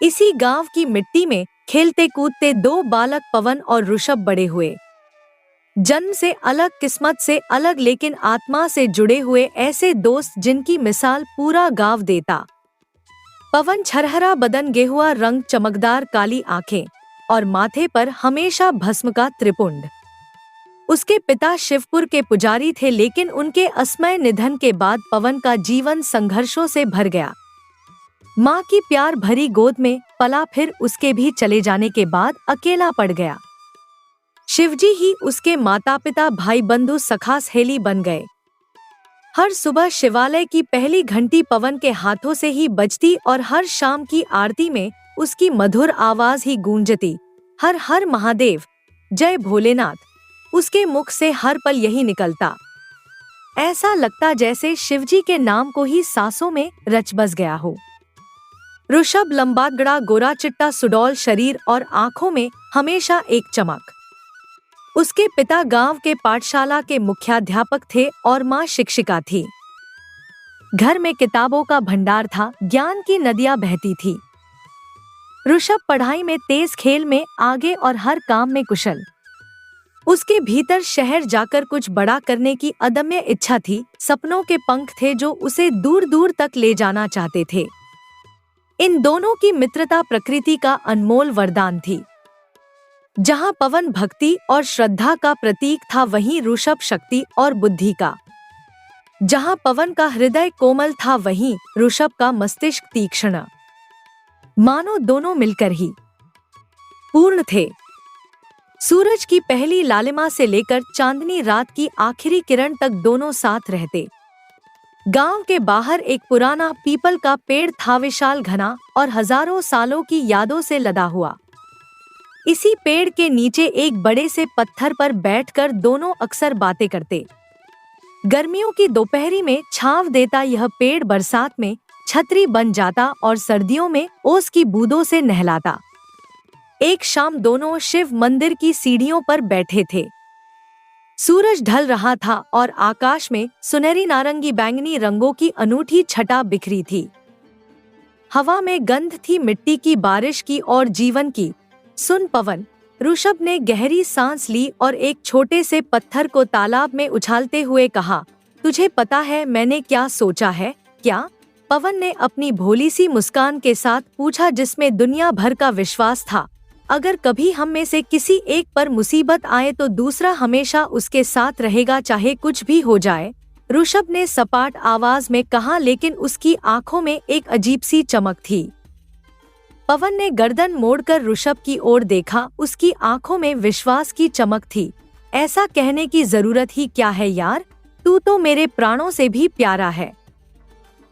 इसी गांव की मिट्टी में खेलते कूदते दो बालक पवन और ऋषभ बड़े हुए। जन्म से अलग, किस्मत से अलग, लेकिन आत्मा से जुड़े हुए ऐसे दोस्त जिनकी मिसाल पूरा गांव देता। पवन छरहरा बदन, गेहुआ रंग, चमकदार काली आंखें और माथे पर हमेशा भस्म का त्रिपुंड। उसके पिता शिवपुर के पुजारी थे, लेकिन उनके असमय निधन के बाद पवन का जीवन संघर्षों से भर गया। माँ की प्यार भरी गोद में पला, फिर उसके भी चले जाने के बाद अकेला पड़ गया। शिवजी ही उसके माता पिता, भाई बंधु, सखा सहेली बन गए। हर सुबह शिवालय की पहली घंटी पवन के हाथों से ही बजती और हर शाम की आरती में उसकी मधुर आवाज ही गूंजती। हर हर महादेव, जय भोलेनाथ। उसके मुख से हर पल यही निकलता। ऐसा लगता जैसे शिवजी के नाम को ही सांसों में रच बस गया हो। ऋषभ लंबागड़ा, गोरा चिट्टा, सुडौल शरीर और आंखों में हमेशा एक चमक। उसके पिता गांव के पाठशाला के मुख्याध्यापक थे और माँ शिक्षिका थी। घर में किताबों का भंडार था, ज्ञान की नदियां बहती थी। ऋषभ पढ़ाई में तेज, खेल में आगे और हर काम में कुशल। उसके भीतर शहर जाकर कुछ बड़ा करने की अदम्य इच्छा थी। सपनों के पंख थे जो उसे दूर दूर तक ले जाना चाहते थे। इन दोनों की मित्रता प्रकृति का अनमोल वरदान थी। जहां पवन भक्ति और श्रद्धा का प्रतीक था, वहीं ऋषभ शक्ति और बुद्धि का। जहां पवन का हृदय कोमल था, वहीं ऋषभ का मस्तिष्क तीक्ष्ण। मानो दोनों मिलकर ही पूर्ण थे। सूरज की पहली लालिमा से लेकर चांदनी रात की आखिरी किरण तक दोनों साथ रहते। गांव के बाहर एक पुराना पीपल का पेड़ था, विशाल, घना और हजारों सालों की यादों से लदा हुआ। इसी पेड़ के नीचे एक बड़े से पत्थर पर बैठकर दोनों अक्सर बातें करते। गर्मियों की दोपहरी में छांव देता यह पेड़ बरसात में छतरी बन जाता और सर्दियों में ओस की बूंदों से नहलाता। एक शाम दोनों शिव मंदिर की सीढ़ियों पर बैठे थे। सूरज ढल रहा था और आकाश में सुनहरी, नारंगी, बैंगनी रंगों की अनूठी छटा बिखरी थी। हवा में गंध थी मिट्टी की, बारिश की और जीवन की। सुन पवन, ऋषभ ने गहरी सांस ली और एक छोटे से पत्थर को तालाब में उछालते हुए कहा, तुझे पता है मैंने क्या सोचा है? क्या? पवन ने अपनी भोली सी मुस्कान के साथ पूछा, जिसमें दुनिया भर का विश्वास था। अगर कभी हम में से किसी एक पर मुसीबत आए तो दूसरा हमेशा उसके साथ रहेगा, चाहे कुछ भी हो जाए। ऋषभ ने सपाट आवाज में कहा, लेकिन उसकी आंखों में एक अजीब सी चमक थी। पवन ने गर्दन मोड़कर ऋषभ की ओर देखा। उसकी आंखों में विश्वास की चमक थी। ऐसा कहने की जरूरत ही क्या है यार, तू तो मेरे प्राणों से भी प्यारा है।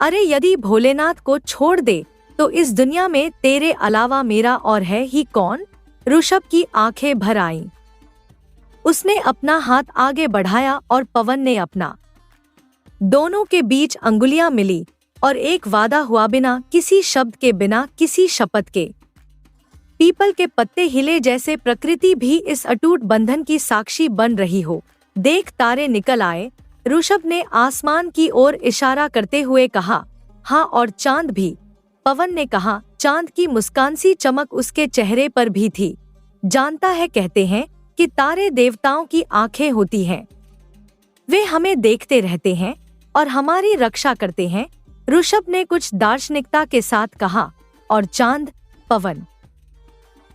अरे यदि भोलेनाथ को छोड़ दे तो इस दुनिया में तेरे अलावा मेरा और है ही कौन? ऋषभ की आंखें भर आईं। उसने अपना हाथ आगे बढ़ाया और पवन ने अपना। दोनों के बीच अंगुलियां मिली और एक वादा हुआ, बिना किसी शब्द के, बिना किसी शपथ के। पीपल के पत्ते हिले जैसे प्रकृति भी इस अटूट बंधन की साक्षी बन रही हो। देख, तारे निकल आए। ऋषभ ने आसमान की ओर इशारा करते हुए कहा। हाँ, और चांद भी, पवन ने कहा। चांद की मुस्कान सी चमक उसके चेहरे पर भी थी। जानता है, कहते हैं कि तारे देवताओं की आंखें होती हैं। वे हमें देखते रहते हैं और हमारी रक्षा करते हैं। ऋषभ ने कुछ दार्शनिकता के साथ कहा। और चांद? पवन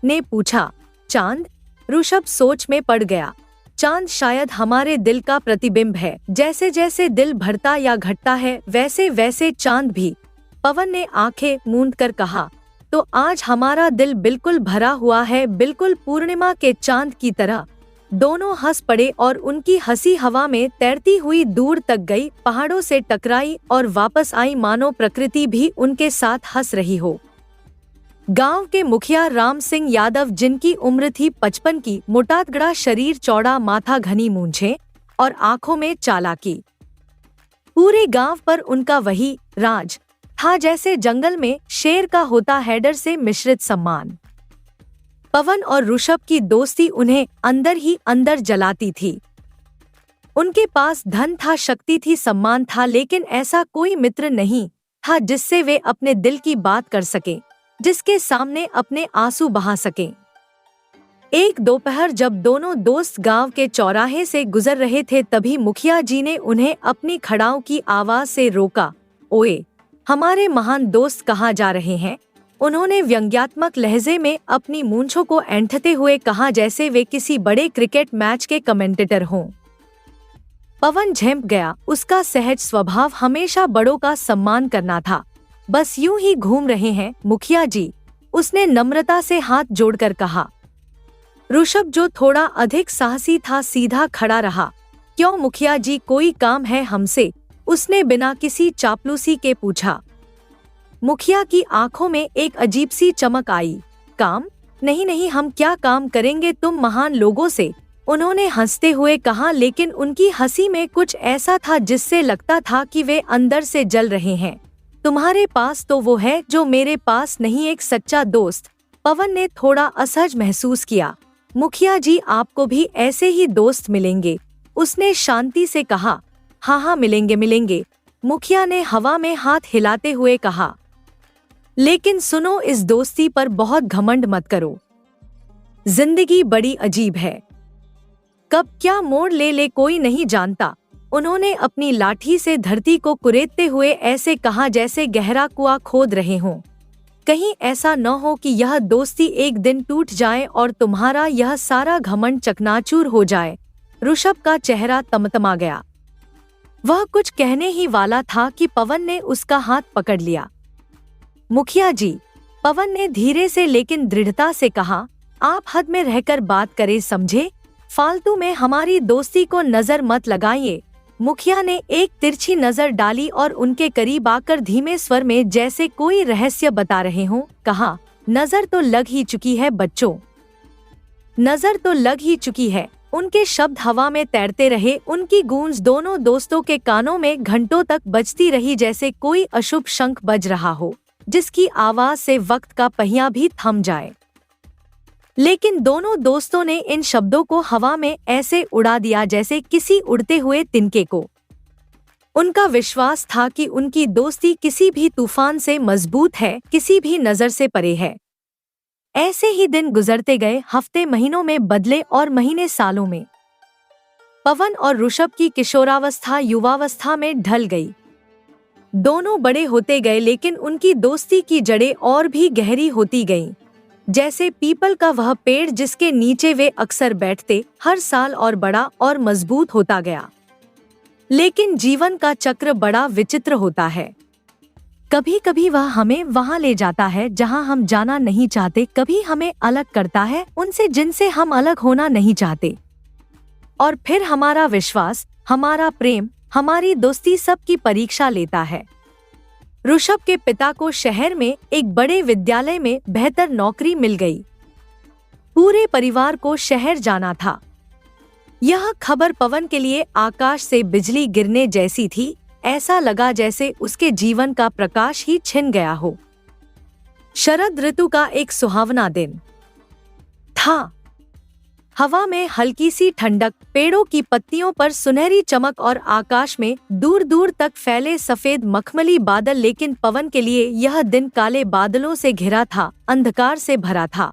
ने पूछा। चांद? ऋषभ सोच में पड़ गया। चांद शायद हमारे दिल का प्रतिबिंब है। जैसे जैसे दिल भरता या घटता है, वैसे वैसे चांद भी। पवन ने आंखें मूंदकर कहा। तो आज हमारा दिल बिल्कुल भरा हुआ है, बिल्कुल पूर्णिमा के चांद की तरह। दोनों हंस पड़े और उनकी हंसी हवा में तैरती हुई दूर तक गई, पहाड़ों से टकराई और वापस आई, मानो प्रकृति भी उनके साथ हंस रही हो। गांव के मुखिया राम सिंह यादव, जिनकी उम्र थी 55 की, मोटातगड़ा शरीर, चौड़ा माथा, घनी मूंछें और आंखों में चालाकी। पूरे गांव पर उनका वही राज था जैसे जंगल में शेर का होता है, डर से मिश्रित सम्मान। पवन और ऋषभ की दोस्ती उन्हें अंदर ही अंदर जलाती थी। उनके पास धन था, शक्ति थी, सम्मान था, लेकिन ऐसा कोई मित्र नहीं था जिससे वे अपने दिल की बात कर सकें, जिसके सामने अपने आंसू बहा सकें। एक दोपहर जब दोनों दोस्त गांव के चौराहे से गुजर रहे थे, तभी मुखिया जी ने उन्हें अपनी खड़ाओं की आवाज से रोका। ओए, हमारे महान दोस्त कहाँ जा रहे हैं? उन्होंने व्यंग्यात्मक लहजे में अपनी मूंछों को ऐंठते हुए कहा, जैसे वे किसी बड़े क्रिकेट मैच के कमेंटेटर हों। पवन झेंप गया। उसका सहज स्वभाव हमेशा बड़ों का सम्मान करना था। बस यूं ही घूम रहे हैं मुखिया जी, उसने नम्रता से हाथ जोड़कर कहा। ऋषभ, जो थोड़ा अधिक साहसी था, सीधा खड़ा रहा। क्यों मुखिया जी, कोई काम है हमसे? उसने बिना किसी चापलूसी के पूछा। मुखिया की आंखों में एक अजीब सी चमक आई। काम? नहीं नहीं, हम क्या काम करेंगे तुम महान लोगों से? उन्होंने हंसते हुए कहा, लेकिन उनकी हंसी में कुछ ऐसा था जिससे लगता था कि वे अंदर से जल रहे हैं। तुम्हारे पास तो वो है जो मेरे पास नहीं, एक सच्चा दोस्त। पवन ने थोड़ा असहज महसूस किया। मुखिया जी, आपको भी ऐसे ही दोस्त मिलेंगे, उसने शांति से कहा। हाँ हाँ, मिलेंगे मिलेंगे, मुखिया ने हवा में हाथ हिलाते हुए कहा। लेकिन सुनो, इस दोस्ती पर बहुत घमंड मत करो। जिंदगी बड़ी अजीब है, कब क्या मोड़ ले ले कोई नहीं जानता। उन्होंने अपनी लाठी से धरती को कुरेदते हुए ऐसे कहा जैसे गहरा कुआं खोद रहे हों। कहीं ऐसा न हो कि यह दोस्ती एक दिन टूट जाए और तुम्हारा यह सारा घमंड चकनाचूर हो जाए। ऋषभ का चेहरा तमतमा गया। वह कुछ कहने ही वाला था कि पवन ने उसका हाथ पकड़ लिया। मुखिया जी, पवन ने धीरे से लेकिन दृढ़ता से कहा, आप हद में रहकर बात करें, समझे? फालतू में हमारी दोस्ती को नजर मत लगाइए। मुखिया ने एक तिरछी नजर डाली और उनके करीब आकर धीमे स्वर में, जैसे कोई रहस्य बता रहे हों, कहा, नजर तो लग ही चुकी है बच्चों, नजर तो लग ही चुकी है। उनके शब्द हवा में तैरते रहे। उनकी गूंज दोनों दोस्तों के कानों में घंटों तक बजती रही, जैसे कोई अशुभ शंख बज रहा हो, जिसकी आवाज से वक्त का पहिया भी थम जाए। लेकिन दोनों दोस्तों ने इन शब्दों को हवा में ऐसे उड़ा दिया जैसे किसी उड़ते हुए तिनके को। उनका विश्वास था कि उनकी दोस्ती किसी भी तूफान से मजबूत है, किसी भी नजर से परे है। ऐसे ही दिन गुजरते गए, हफ्ते महीनों में बदले और महीने सालों में। पवन और ऋषभ की किशोरावस्था युवावस्था में ढल गई। दोनों बड़े होते गए, लेकिन उनकी दोस्ती की जड़ें और भी गहरी होती गईं। जैसे पीपल का वह पेड़ जिसके नीचे वे अक्सर बैठते, हर साल और बड़ा और मजबूत होता गया। लेकिन जीवन का चक्र बड़ा विचित्र होता है। कभी कभी वह हमें वहां ले जाता है जहां हम जाना नहीं चाहते, कभी हमें अलग करता है उनसे जिनसे हम अलग होना नहीं चाहते। और फिर हमारा विश्वास, हमारा प्रेम, हमारी दोस्ती सबकी परीक्षा लेता है। ऋषभ के पिता को शहर में एक बड़े विद्यालय में बेहतर नौकरी मिल गई। पूरे परिवार को शहर जाना था। यह खबर पवन के लिए आकाश से बिजली गिरने जैसी थी। ऐसा लगा जैसे उसके जीवन का प्रकाश ही छिन गया हो। शरद ऋतु का एक सुहावना दिन था। हवा में हल्की सी ठंडक, पेड़ों की पत्तियों पर सुनहरी चमक और आकाश में दूर दूर तक फैले सफेद मखमली बादल। लेकिन पवन के लिए यह दिन काले बादलों से घिरा था, अंधकार से भरा था।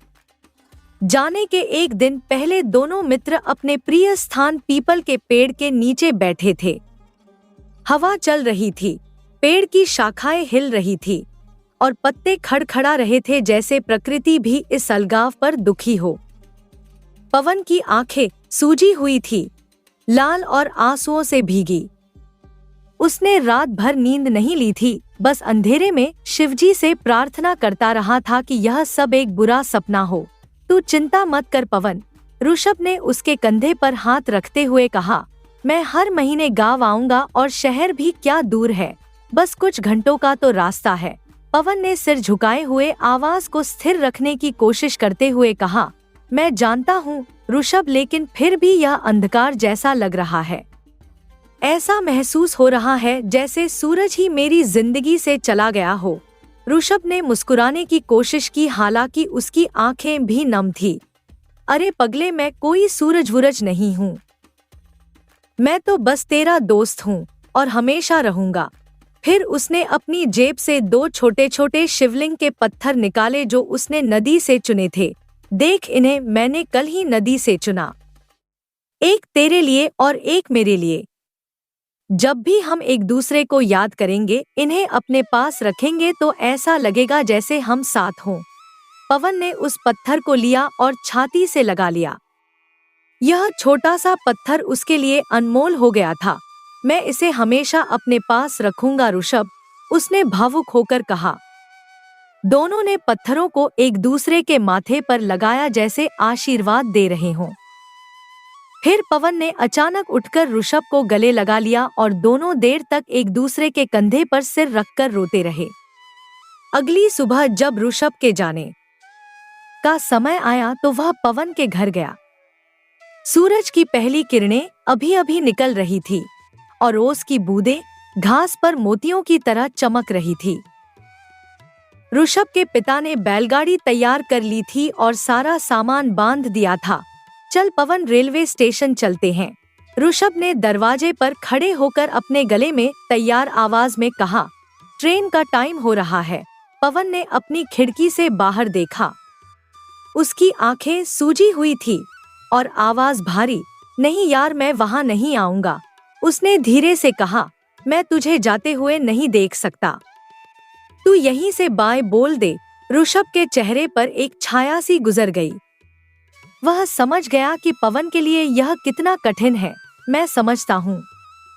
जाने के एक दिन पहले दोनों मित्र अपने प्रिय स्थान पीपल के पेड़ के नीचे बैठे थे। हवा चल रही थी, पेड़ की शाखाएं हिल रही थी और पत्ते खड़खड़ा रहे थे, जैसे प्रकृति भी इस अलगाव पर दुखी हो। पवन की आंखें सूजी हुई थी, लाल और आंसुओं से भीगी। उसने रात भर नींद नहीं ली थी, बस अंधेरे में शिवजी से प्रार्थना करता रहा था कि यह सब एक बुरा सपना हो। तू चिंता मत कर पवन, ऋषभ ने उसके कंधे पर हाथ रखते हुए कहा। मैं हर महीने गांव आऊंगा और शहर भी क्या दूर है, बस कुछ घंटों का तो रास्ता है। पवन ने सिर झुकाए हुए आवाज को स्थिर रखने की कोशिश करते हुए कहा। मैं जानता हूँ ऋषभ, लेकिन फिर भी यह अंधकार जैसा लग रहा है। ऐसा महसूस हो रहा है जैसे सूरज ही मेरी जिंदगी से चला गया हो। ऋषभ ने मुस्कुराने की कोशिश की, हालांकि उसकी आंखें भी नम थी। अरे पगले, मैं कोई सूरज वूरज नहीं हूँ, मैं तो बस तेरा दोस्त हूँ और हमेशा रहूंगा। फिर उसने अपनी जेब से 2 छोटे छोटे शिवलिंग के पत्थर निकाले जो उसने नदी से चुने थे। देख, इन्हें मैंने कल ही नदी से चुना, एक तेरे लिए और एक मेरे लिए। जब भी हम एक दूसरे को याद करेंगे, इन्हें अपने पास रखेंगे तो ऐसा लगेगा जैसे हम साथ हों। पवन ने उस पत्थर को लिया और छाती से लगा लिया। यह छोटा सा पत्थर उसके लिए अनमोल हो गया था। मैं इसे हमेशा अपने पास रखूंगा ऋषभ, उसने भावुक होकर कहा। दोनों ने पत्थरों को एक दूसरे के माथे पर लगाया जैसे आशीर्वाद दे रहे हों। फिर पवन ने अचानक उठकर ऋषभ को गले लगा लिया और दोनों देर तक एक दूसरे के कंधे पर सिर रखकर रोते रहे। अगली सुबह जब ऋषभ के जाने का समय आया तो वह पवन के घर गया। सूरज की पहली किरणें अभी अभी निकल रही थी और ओस की बूंदें घास पर मोतियों की तरह चमक रही थी। ऋषभ के पिता ने बैलगाड़ी तैयार कर ली थी और सारा सामान बांध दिया था। चल पवन, रेलवे स्टेशन चलते हैं, ऋषभ ने दरवाजे पर खड़े होकर अपने गले में तैयार आवाज में कहा। ट्रेन का टाइम हो रहा है। पवन ने अपनी खिड़की से बाहर देखा। उसकी आंखें सूजी हुई थी और आवाज भारी। नहीं यार, मैं वहां नहीं आऊंगा, उसने धीरे से कहा। मैं तुझे जाते हुए नहीं देख सकता, तू यहीं से बाय बोल दे। ऋषभ के चेहरे पर एक छाया सी गुजर गई। वह समझ गया कि पवन के लिए यह कितना कठिन है। मैं समझता हूँ,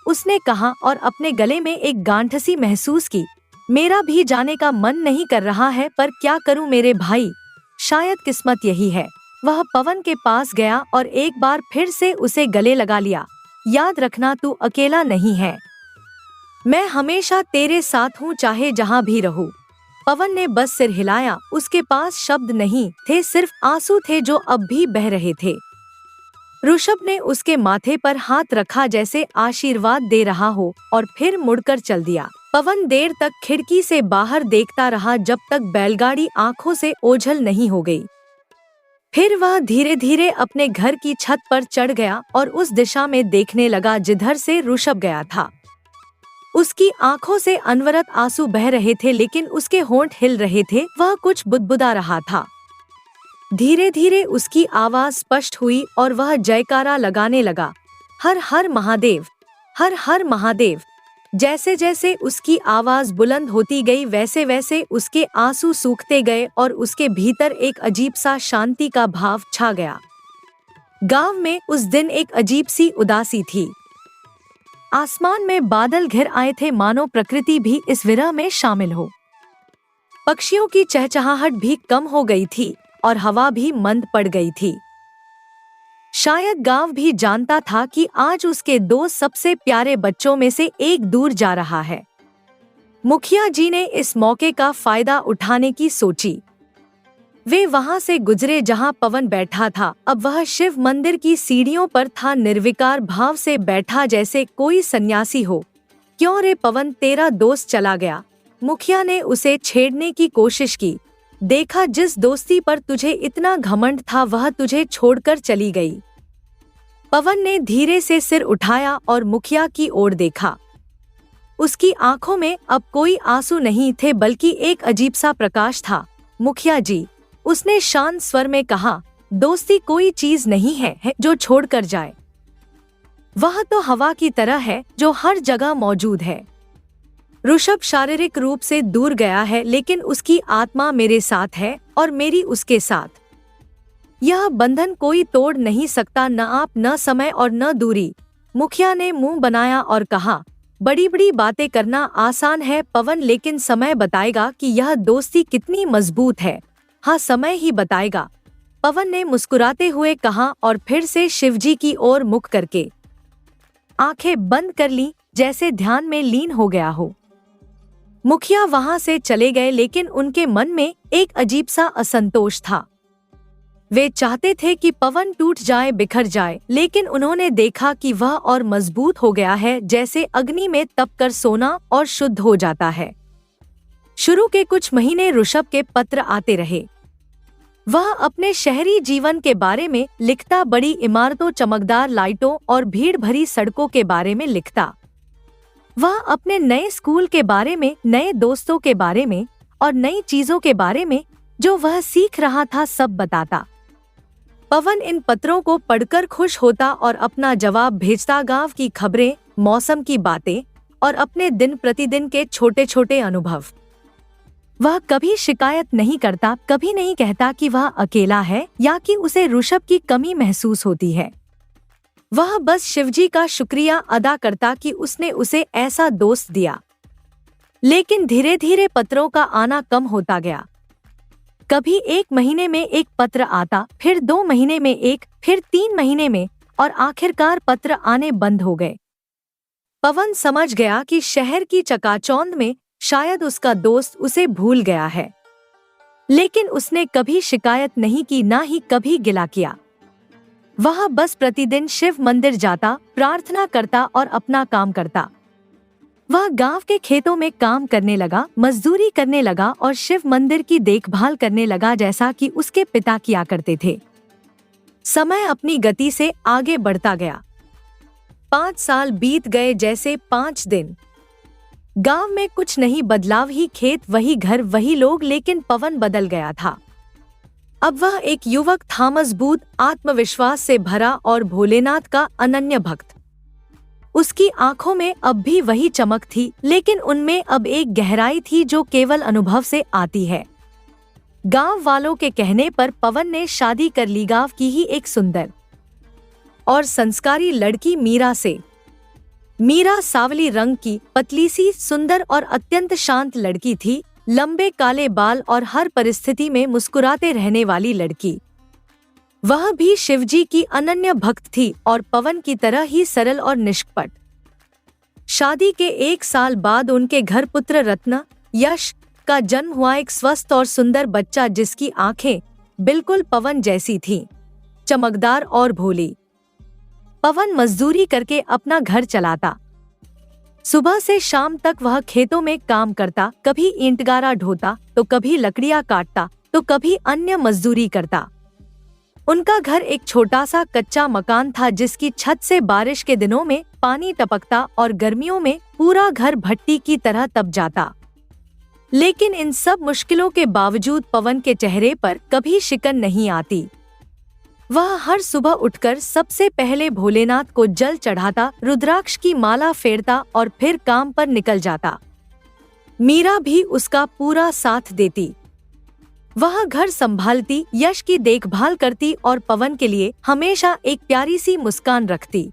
उसने कहा और अपने गले में एक गांठ सी महसूस की। मेरा भी जाने का मन नहीं कर रहा है, पर क्या करूँ मेरे भाई, शायद किस्मत यही है। वह पवन के पास गया और एक बार फिर से उसे गले लगा लिया। याद रखना, तू अकेला नहीं है, मैं हमेशा तेरे साथ हूँ, चाहे जहाँ भी रहूँ। पवन ने बस सिर हिलाया। उसके पास शब्द नहीं थे, सिर्फ आंसू थे जो अब भी बह रहे थे। ऋषभ ने उसके माथे पर हाथ रखा जैसे आशीर्वाद दे रहा हो और फिर मुड़कर चल दिया। पवन देर तक खिड़की से बाहर देखता रहा जब तक बैलगाड़ी आंखों से ओझल नहीं हो गई। फिर वह धीरे धीरे अपने घर की छत पर चढ़ गया और उस दिशा में देखने लगा जिधर से ऋषभ गया था। उसकी आंखों से अनवरत आंसू बह रहे थे, लेकिन उसके होंठ हिल रहे थे। वह कुछ बुदबुदा रहा था। धीरे धीरे उसकी आवाज स्पष्ट हुई और वह जयकारा लगाने लगा। हर हर महादेव, हर हर महादेव। जैसे जैसे उसकी आवाज बुलंद होती गई, वैसे वैसे उसके आंसू सूखते गए और उसके भीतर एक अजीब सा शांति का भाव छा गया। गांव में उस दिन एक अजीब सी उदासी थी। आसमान में बादल घिर आए थे, मानो प्रकृति भी इस विरह में शामिल हो। पक्षियों की चहचहाहट भी कम हो गई थी और हवा भी मंद पड़ गई थी। शायद गांव भी जानता था कि आज उसके 2 सबसे प्यारे बच्चों में से एक दूर जा रहा है। मुखिया जी ने इस मौके का फायदा उठाने की सोची। वे वहां से गुजरे जहां पवन बैठा था। अब वह शिव मंदिर की सीढ़ियों पर था, निर्विकार भाव से बैठा जैसे कोई सन्यासी हो। क्यों रे पवन, तेरा दोस्त चला गया, मुखिया ने उसे छेड़ने की कोशिश की। देखा, जिस दोस्ती पर तुझे इतना घमंड था वह तुझे छोड़कर चली गई। पवन ने धीरे से सिर उठाया और मुखिया की ओर देखा। उसकी आंखों में अब कोई आंसू नहीं थे, बल्कि एक अजीब सा प्रकाश था। मुखिया जी, उसने शांत स्वर में कहा, दोस्ती कोई चीज नहीं है जो छोड़कर जाए। वह तो हवा की तरह है जो हर जगह मौजूद है। ऋषभ शारीरिक रूप से दूर गया है, लेकिन उसकी आत्मा मेरे साथ है और मेरी उसके साथ। यह बंधन कोई तोड़ नहीं सकता, न आप, न समय और न दूरी। मुखिया ने मुंह बनाया और कहा, बड़ी बड़ी बातें करना आसान है पवन, लेकिन समय बताएगा कि यह दोस्ती कितनी मजबूत है। हाँ, समय ही बताएगा, पवन ने मुस्कुराते हुए कहा और फिर से शिवजी की ओर मुख करके आंखें बंद कर ली, जैसे ध्यान में लीन हो गया हो। मुखिया वहां से चले गए, लेकिन उनके मन में एक अजीब सा असंतोष था। वे चाहते थे कि पवन टूट जाए, बिखर जाए, लेकिन उन्होंने देखा कि वह और मजबूत हो गया है, जैसे अग्नि में तपकर सोना और शुद्ध हो जाता है। शुरू के कुछ महीने ऋषभ के पत्र आते रहे। वह अपने शहरी जीवन के बारे में लिखता, बड़ी इमारतों, चमकदार लाइटों और भीड़ भरी सड़कों के बारे में लिखता। वह अपने नए स्कूल के बारे में, नए दोस्तों के बारे में और नई चीजों के बारे में जो वह सीख रहा था सब बताता। पवन इन पत्रों को पढ़कर खुश होता और अपना जवाब भेजता। गांव की खबरें, मौसम की बातें और अपने दिन प्रतिदिन के छोटे छोटे अनुभव। वह कभी शिकायत नहीं करता, कभी नहीं कहता कि वह अकेला है या कि उसे ऋषभ की कमी महसूस होती है। वह बस शिवजी का शुक्रिया अदा करता कि उसने उसे ऐसा दोस्त दिया। लेकिन धीरे धीरे पत्रों का आना कम होता गया। कभी 1 महीने में एक पत्र आता, फिर 2 महीने में एक, फिर 3 महीने में और आखिरकार पत्र आने बंद हो गए। पवन समझ गया कि शहर की चकाचौंध में शायद उसका दोस्त उसे भूल गया है। लेकिन उसने कभी शिकायत नहीं की, ना ही कभी गिला किया। वह बस प्रतिदिन शिव मंदिर जाता, प्रार्थना करता और अपना काम करता। वह गांव के खेतों में काम करने लगा, मजदूरी करने लगा और शिव मंदिर की देखभाल करने लगा, जैसा कि उसके पिता किया करते थे। समय अपनी गति से आगे बढ़ता गया। 5 साल बीत गए जैसे 5 दिन। गांव में कुछ नहीं, बदलाव ही खेत, वही घर, वही लोग, लेकिन पवन बदल गया था। अब वह एक युवक था, मजबूत, आत्मविश्वास से भरा और भोलेनाथ का अनन्य भक्त। उसकी आंखों में अब भी वही चमक थी, लेकिन उनमें अब एक गहराई थी जो केवल अनुभव से आती है। गांव वालों के कहने पर पवन ने शादी कर ली गांव की ही एक सुंदर और संस्कारी लड़की मीरा से। मीरा सावली रंग की, पतली सी, सुंदर और अत्यंत शांत लड़की थी। लंबे काले बाल और हर परिस्थिति में मुस्कुराते रहने वाली लड़की। वह भी शिवजी की अनन्य भक्त थी और पवन की तरह ही सरल और निष्कपट। शादी के 1 साल बाद उनके घर पुत्र रत्न यश का जन्म हुआ, एक स्वस्थ और सुंदर बच्चा जिसकी आंखें बिल्कुल पवन जैसी थीं, चमकदार और भोली। पवन मजदूरी करके अपना घर चलाता। सुबह से शाम तक वह खेतों में काम करता, कभी ईंटगारा ढोता, तो कभी लकड़ियां काटता, तो कभी अन्य मजदूरी करता। उनका घर एक छोटा सा कच्चा मकान था जिसकी छत से बारिश के दिनों में पानी टपकता और गर्मियों में पूरा घर भट्टी की तरह तप जाता। लेकिन इन सब मुश्किलों के बावजूद पवन के चेहरे पर कभी शिकन नहीं आती। वह हर सुबह उठकर सबसे पहले भोलेनाथ को जल चढ़ाता, रुद्राक्ष की माला फेरता और फिर काम पर निकल जाता। मीरा भी उसका पूरा साथ देती। वह घर संभालती, यश की देखभाल करती और पवन के लिए हमेशा एक प्यारी सी मुस्कान रखती।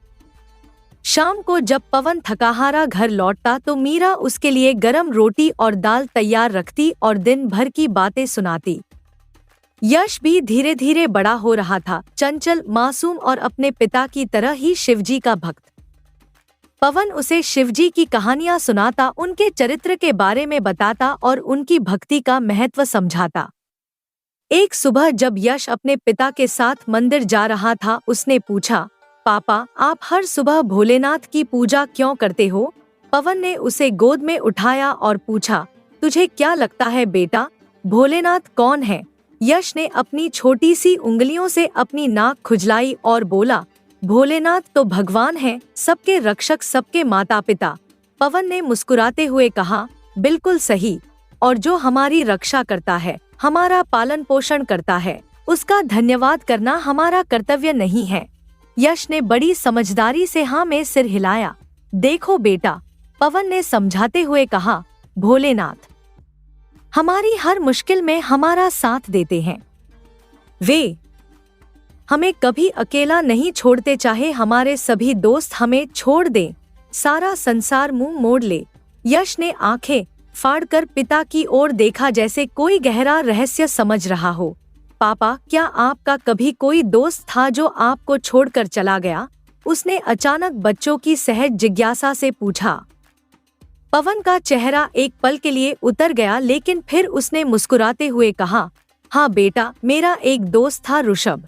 शाम को जब पवन थकाहारा घर लौटता तो मीरा उसके लिए गरम रोटी और दाल तैयार रखती और दिन भर की बातें सुनाती। यश भी धीरे धीरे बड़ा हो रहा था, चंचल, मासूम और अपने पिता की तरह ही शिवजी का भक्त। पवन उसे शिवजी की कहानियां सुनाता, उनके चरित्र के बारे में बताता और उनकी भक्ति का महत्व समझाता। एक सुबह जब यश अपने पिता के साथ मंदिर जा रहा था, उसने पूछा, पापा, आप हर सुबह भोलेनाथ की पूजा क्यों करते हो? पवन ने उसे गोद में उठाया और पूछा, तुझे क्या लगता है बेटा, भोलेनाथ कौन है? यश ने अपनी छोटी सी उंगलियों से अपनी नाक खुजलाई और बोला, भोलेनाथ तो भगवान हैं, सबके रक्षक, सबके माता पिता। पवन ने मुस्कुराते हुए कहा, बिल्कुल सही, और जो हमारी रक्षा करता है, हमारा पालन पोषण करता है, उसका धन्यवाद करना हमारा कर्तव्य नहीं है। यश ने बड़ी समझदारी से हाँ में सिर हिलाया। देखो बेटा, पवन ने समझाते हुए कहा, भोलेनाथ हमारी हर मुश्किल में हमारा साथ देते हैं। वे हमें कभी अकेला नहीं छोड़ते, चाहे हमारे सभी दोस्त हमें छोड़ दें, सारा संसार मुंह मोड़ ले। यश ने आंखें फाड़कर पिता की ओर देखा, जैसे कोई गहरा रहस्य समझ रहा हो। पापा, क्या आपका कभी कोई दोस्त था जो आपको छोड़कर चला गया? उसने अचानक बच्चों की सहज जिज्ञासा से पूछा। पवन का चेहरा एक पल के लिए उतर गया, लेकिन फिर उसने मुस्कुराते हुए कहा, हाँ बेटा, मेरा एक दोस्त था ऋषभ।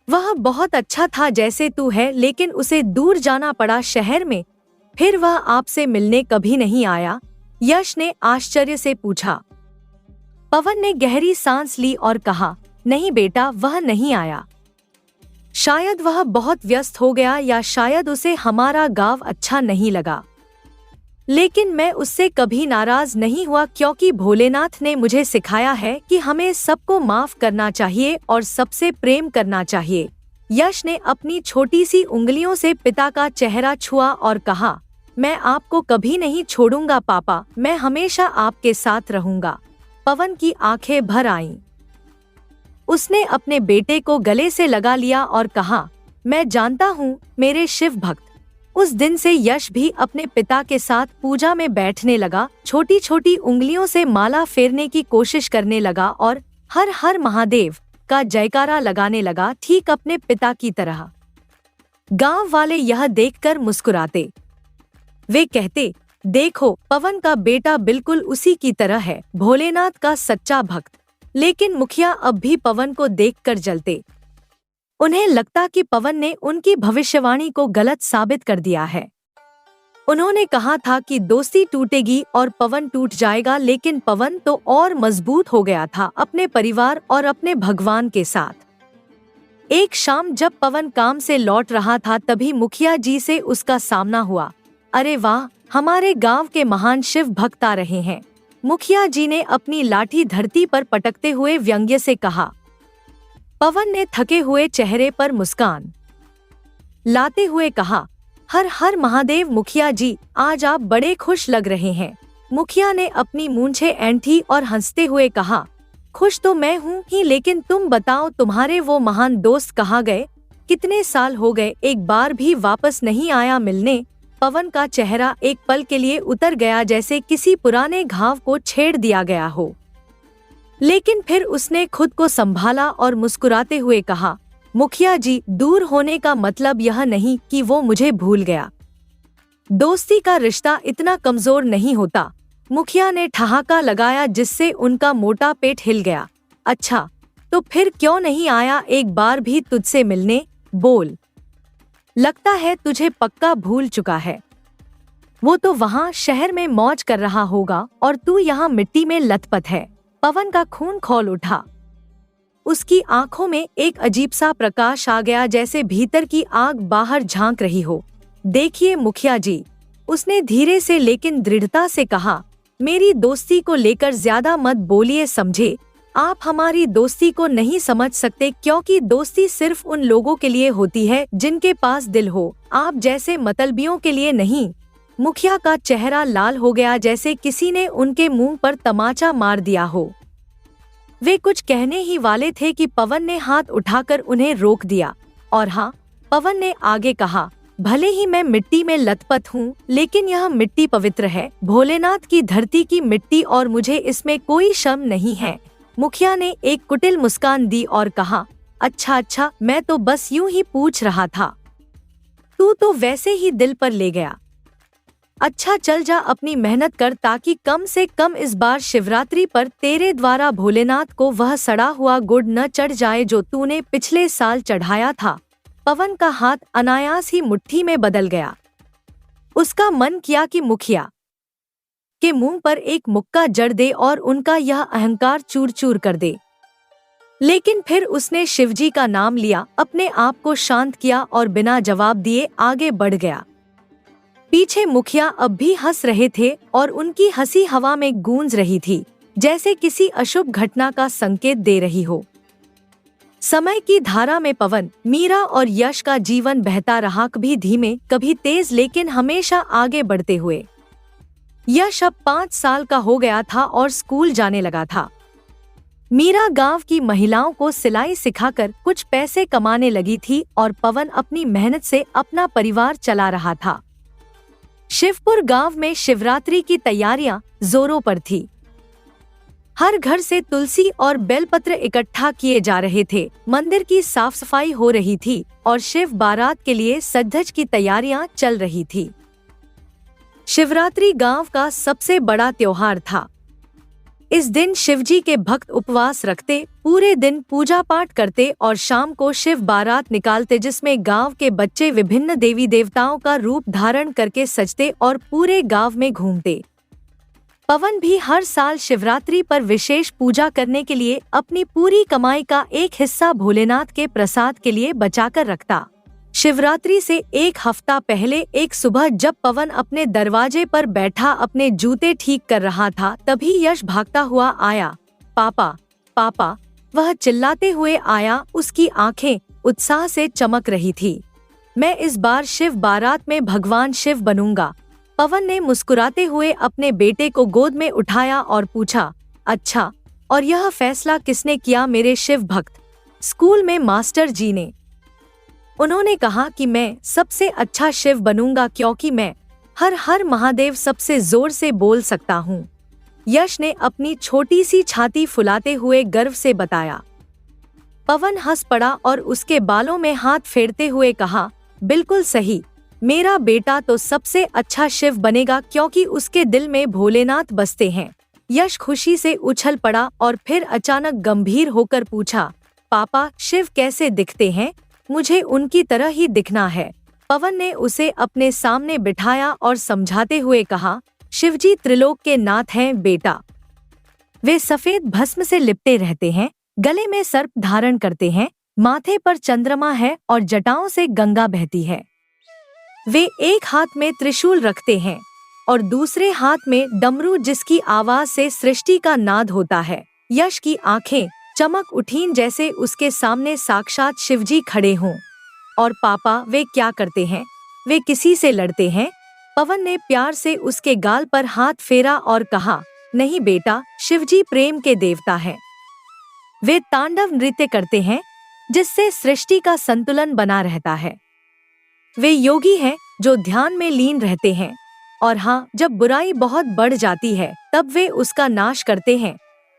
वह बहुत अच्छा था जैसे तू है, लेकिन उसे दूर जाना पड़ा शहर में। फिर वह आपसे मिलने कभी नहीं आया। यश ने आश्चर्य से पूछा। पवन ने गहरी सांस ली और कहा, नहीं बेटा, वह नहीं आया। शायद वह बहुत व्यस्त हो गया या शायद उसे हमारा गाँव अच्छा नहीं लगा। लेकिन मैं उससे कभी नाराज नहीं हुआ क्योंकि भोलेनाथ ने मुझे सिखाया है कि हमें सबको माफ करना चाहिए और सबसे प्रेम करना चाहिए। यश ने अपनी छोटी सी उंगलियों से पिता का चेहरा छुआ और कहा, मैं आपको कभी नहीं छोड़ूंगा पापा, मैं हमेशा आपके साथ रहूंगा। पवन की आंखें भर आईं। उसने अपने बेटे को गले से लगा लिया और कहा, मैं जानता हूँ मेरे शिव भक्त। उस दिन से यश भी अपने पिता के साथ पूजा में बैठने लगा, छोटी छोटी उंगलियों से माला फेरने की कोशिश करने लगा और हर हर महादेव का जयकारा लगाने लगा, ठीक अपने पिता की तरह। गांव वाले यह देखकर मुस्कुराते। वे कहते, देखो पवन का बेटा बिल्कुल उसी की तरह है, भोलेनाथ का सच्चा भक्त। लेकिन मुखिया अब भी पवन को देखकर जलते। उन्हें लगता कि पवन ने उनकी भविष्यवाणी को गलत साबित कर दिया है। उन्होंने कहा था कि दोस्ती टूटेगी और पवन टूट जाएगा, लेकिन पवन तो और मजबूत हो गया था अपने परिवार और अपने भगवान के साथ। एक शाम जब पवन काम से लौट रहा था तभी मुखिया जी से उसका सामना हुआ। अरे वाह, हमारे गांव के महान शिव भक्त आ रहे हैं, मुखिया जी ने अपनी लाठी धरती पर पटकते हुए व्यंग्य से कहा। पवन ने थके हुए चेहरे पर मुस्कान लाते हुए कहा, हर हर महादेव मुखिया जी, आज आप बड़े खुश लग रहे हैं। मुखिया ने अपनी मूंछें ऐंठी और हंसते हुए कहा, खुश तो मैं हूँ ही, लेकिन तुम बताओ तुम्हारे वो महान दोस्त कहाँ गए? कितने साल हो गए, एक बार भी वापस नहीं आया मिलने। पवन का चेहरा एक पल के लिए उतर गया, जैसे किसी पुराने घाव को छेड़ दिया गया हो। लेकिन फिर उसने खुद को संभाला और मुस्कुराते हुए कहा, मुखिया जी, दूर होने का मतलब यह नहीं कि वो मुझे भूल गया। दोस्ती का रिश्ता इतना कमजोर नहीं होता। मुखिया ने ठहाका लगाया जिससे उनका मोटा पेट हिल गया। अच्छा, तो फिर क्यों नहीं आया एक बार भी तुझसे मिलने? बोल। लगता है तुझे पक्का भूल चुका है। वो तो वहाँ शहर में मौज कर रहा होगा और तू यहाँ मिट्टी में लथपथ है। पवन का खून खौल उठा। उसकी आंखों में एक अजीब सा प्रकाश आ गया, जैसे भीतर की आग बाहर झांक रही हो। देखिए मुखिया जी, उसने धीरे से लेकिन दृढ़ता से कहा, मेरी दोस्ती को लेकर ज्यादा मत बोलिए, समझे? आप हमारी दोस्ती को नहीं समझ सकते क्योंकि दोस्ती सिर्फ उन लोगों के लिए होती है जिनके पास दिल हो, आप जैसे मतलबियों के लिए नहीं। मुखिया का चेहरा लाल हो गया, जैसे किसी ने उनके मुंह पर तमाचा मार दिया हो। वे कुछ कहने ही वाले थे कि पवन ने हाथ उठाकर उन्हें रोक दिया। और हाँ, पवन ने आगे कहा, भले ही मैं मिट्टी में लथपथ हूँ, लेकिन यह मिट्टी पवित्र है, भोलेनाथ की धरती की मिट्टी, और मुझे इसमें कोई शर्म नहीं है। मुखिया ने एक कुटिल मुस्कान दी और कहा, अच्छा, मैं तो बस यूं ही पूछ रहा था। तू तो वैसे ही दिल पर ले गया। अच्छा चल जा, अपनी मेहनत कर ताकि कम से कम इस बार शिवरात्रि पर तेरे द्वारा भोलेनाथ को वह सड़ा हुआ गुड़ न चढ़ जाए जो तूने पिछले साल चढ़ाया था। पवन का हाथ अनायास ही मुट्ठी में बदल गया। उसका मन किया कि मुखिया के मुंह पर एक मुक्का जड़ दे और उनका यह अहंकार चूर चूर कर दे। लेकिन फिर उसने शिवजी का नाम लिया, अपने आप को शांत किया और बिना जवाब दिए आगे बढ़ गया। पीछे मुखिया अब भी हंस रहे थे और उनकी हंसी हवा में गूंज रही थी, जैसे किसी अशुभ घटना का संकेत दे रही हो। समय की धारा में पवन, मीरा और यश का जीवन बहता रहा, कभी धीमे कभी तेज, लेकिन हमेशा आगे बढ़ते हुए। यश अब 5 साल का हो गया था और स्कूल जाने लगा था। मीरा गांव की महिलाओं को सिलाई सिखाकर कुछ पैसे कमाने लगी थी और पवन अपनी मेहनत से अपना परिवार चला रहा था। शिवपुर गांव में शिवरात्रि की तैयारियां जोरों पर थी। हर घर से तुलसी और बेलपत्र इकट्ठा किए जा रहे थे, मंदिर की साफ सफाई हो रही थी और शिव बारात के लिए सज-धज की तैयारियां चल रही थी। शिवरात्रि गांव का सबसे बड़ा त्योहार था। इस दिन शिवजी के भक्त उपवास रखते, पूरे दिन पूजा पाठ करते और शाम को शिव बारात निकालते, जिसमें गांव के बच्चे विभिन्न देवी देवताओं का रूप धारण करके सजते और पूरे गांव में घूमते। पवन भी हर साल शिवरात्रि पर विशेष पूजा करने के लिए अपनी पूरी कमाई का एक हिस्सा भोलेनाथ के प्रसाद के लिए बचाकर रखता। शिवरात्रि से एक हफ्ता पहले एक सुबह जब पवन अपने दरवाजे पर बैठा अपने जूते ठीक कर रहा था, तभी यश भागता हुआ आया। पापा, पापा, वह चिल्लाते हुए आया। उसकी आंखें उत्साह से चमक रही थी। मैं इस बार शिव बारात में भगवान शिव बनूंगा। पवन ने मुस्कुराते हुए अपने बेटे को गोद में उठाया और पूछा, अच्छा, और यह फैसला किसने किया मेरे शिव भक्त? स्कूल में मास्टर जी ने। उन्होंने कहा कि मैं सबसे अच्छा शिव बनूंगा क्योंकि मैं हर हर महादेव सबसे जोर से बोल सकता हूँ। यश ने अपनी छोटी सी छाती फुलाते हुए गर्व से बताया। पवन हंस पड़ा और उसके बालों में हाथ फेरते हुए कहा, बिल्कुल सही, मेरा बेटा तो सबसे अच्छा शिव बनेगा क्योंकि उसके दिल में भोलेनाथ बसते हैं। यश खुशी से उछल पड़ा और फिर अचानक गंभीर होकर पूछा, पापा, शिव कैसे दिखते हैं? मुझे उनकी तरह ही दिखना है। पवन ने उसे अपने सामने बिठाया और समझाते हुए कहा, शिवजी त्रिलोक के नाथ हैं बेटा। वे सफेद भस्म से लिपटे रहते हैं, गले में सर्प धारण करते हैं, माथे पर चंद्रमा है और जटाओं से गंगा बहती है। वे एक हाथ में त्रिशूल रखते हैं और दूसरे हाथ में डमरू जिसकी आवाज से सृष्टि का नाद होता है। यश की आंखें चमक उठीं जैसे उसके सामने साक्षात शिवजी खड़े हों। और पापा, वे क्या करते हैं? वे किसी से लड़ते हैं? पवन ने प्यार से उसके गाल पर हाथ फेरा और कहा, नहीं बेटा, शिवजी प्रेम के देवता हैं। वे तांडव नृत्य करते हैं जिससे सृष्टि का संतुलन बना रहता है। वे योगी हैं जो ध्यान में लीन रहते हैं और हाँ, जब बुराई बहुत बढ़ जाती है तब वे उसका नाश करते हैं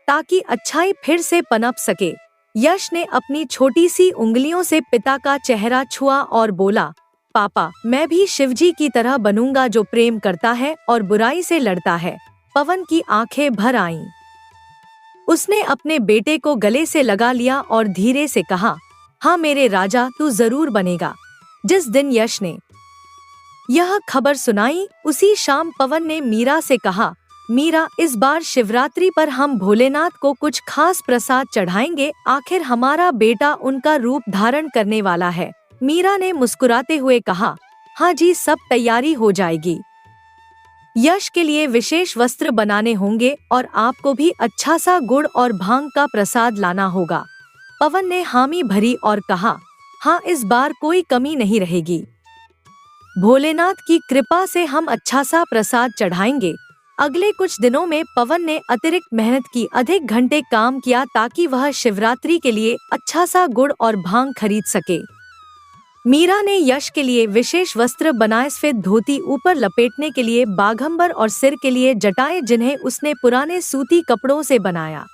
ताकि अच्छाई फिर से पनप सके। यश ने अपनी छोटी सी उंगलियों से पिता का चेहरा छुआ और बोला, पापा, मैं भी शिवजी की तरह बनूंगा जो प्रेम करता है और बुराई से लड़ता है। पवन की आंखें भर आईं। उसने अपने बेटे को गले से लगा लिया और धीरे से कहा, हाँ मेरे राजा, तू जरूर बनेगा। जिस दिन यश ने यह खबर सुनाई, उसी शाम पवन ने मीरा से कहा, मीरा, इस बार शिवरात्रि पर हम भोलेनाथ को कुछ खास प्रसाद चढ़ाएंगे। आखिर हमारा बेटा उनका रूप धारण करने वाला है। मीरा ने मुस्कुराते हुए कहा, हाँ जी, सब तैयारी हो जाएगी। यश के लिए विशेष वस्त्र बनाने होंगे और आपको भी अच्छा सा गुड़ और भांग का प्रसाद लाना होगा। पवन ने हामी भरी और कहा, हाँ, इस बार कोई कमी नहीं रहेगी। भोलेनाथ की कृपा से हम अच्छा सा प्रसाद चढ़ाएंगे। अगले कुछ दिनों में पवन ने अतिरिक्त मेहनत की, अधिक घंटे काम किया ताकि वह शिवरात्रि के लिए अच्छा सा गुड़ और भांग खरीद सके। मीरा ने यश के लिए विशेष वस्त्र बनाए, सफेद धोती, ऊपर लपेटने के लिए बाघंबर और सिर के लिए जटाएं जिन्हें उसने पुराने सूती कपड़ों से बनाया।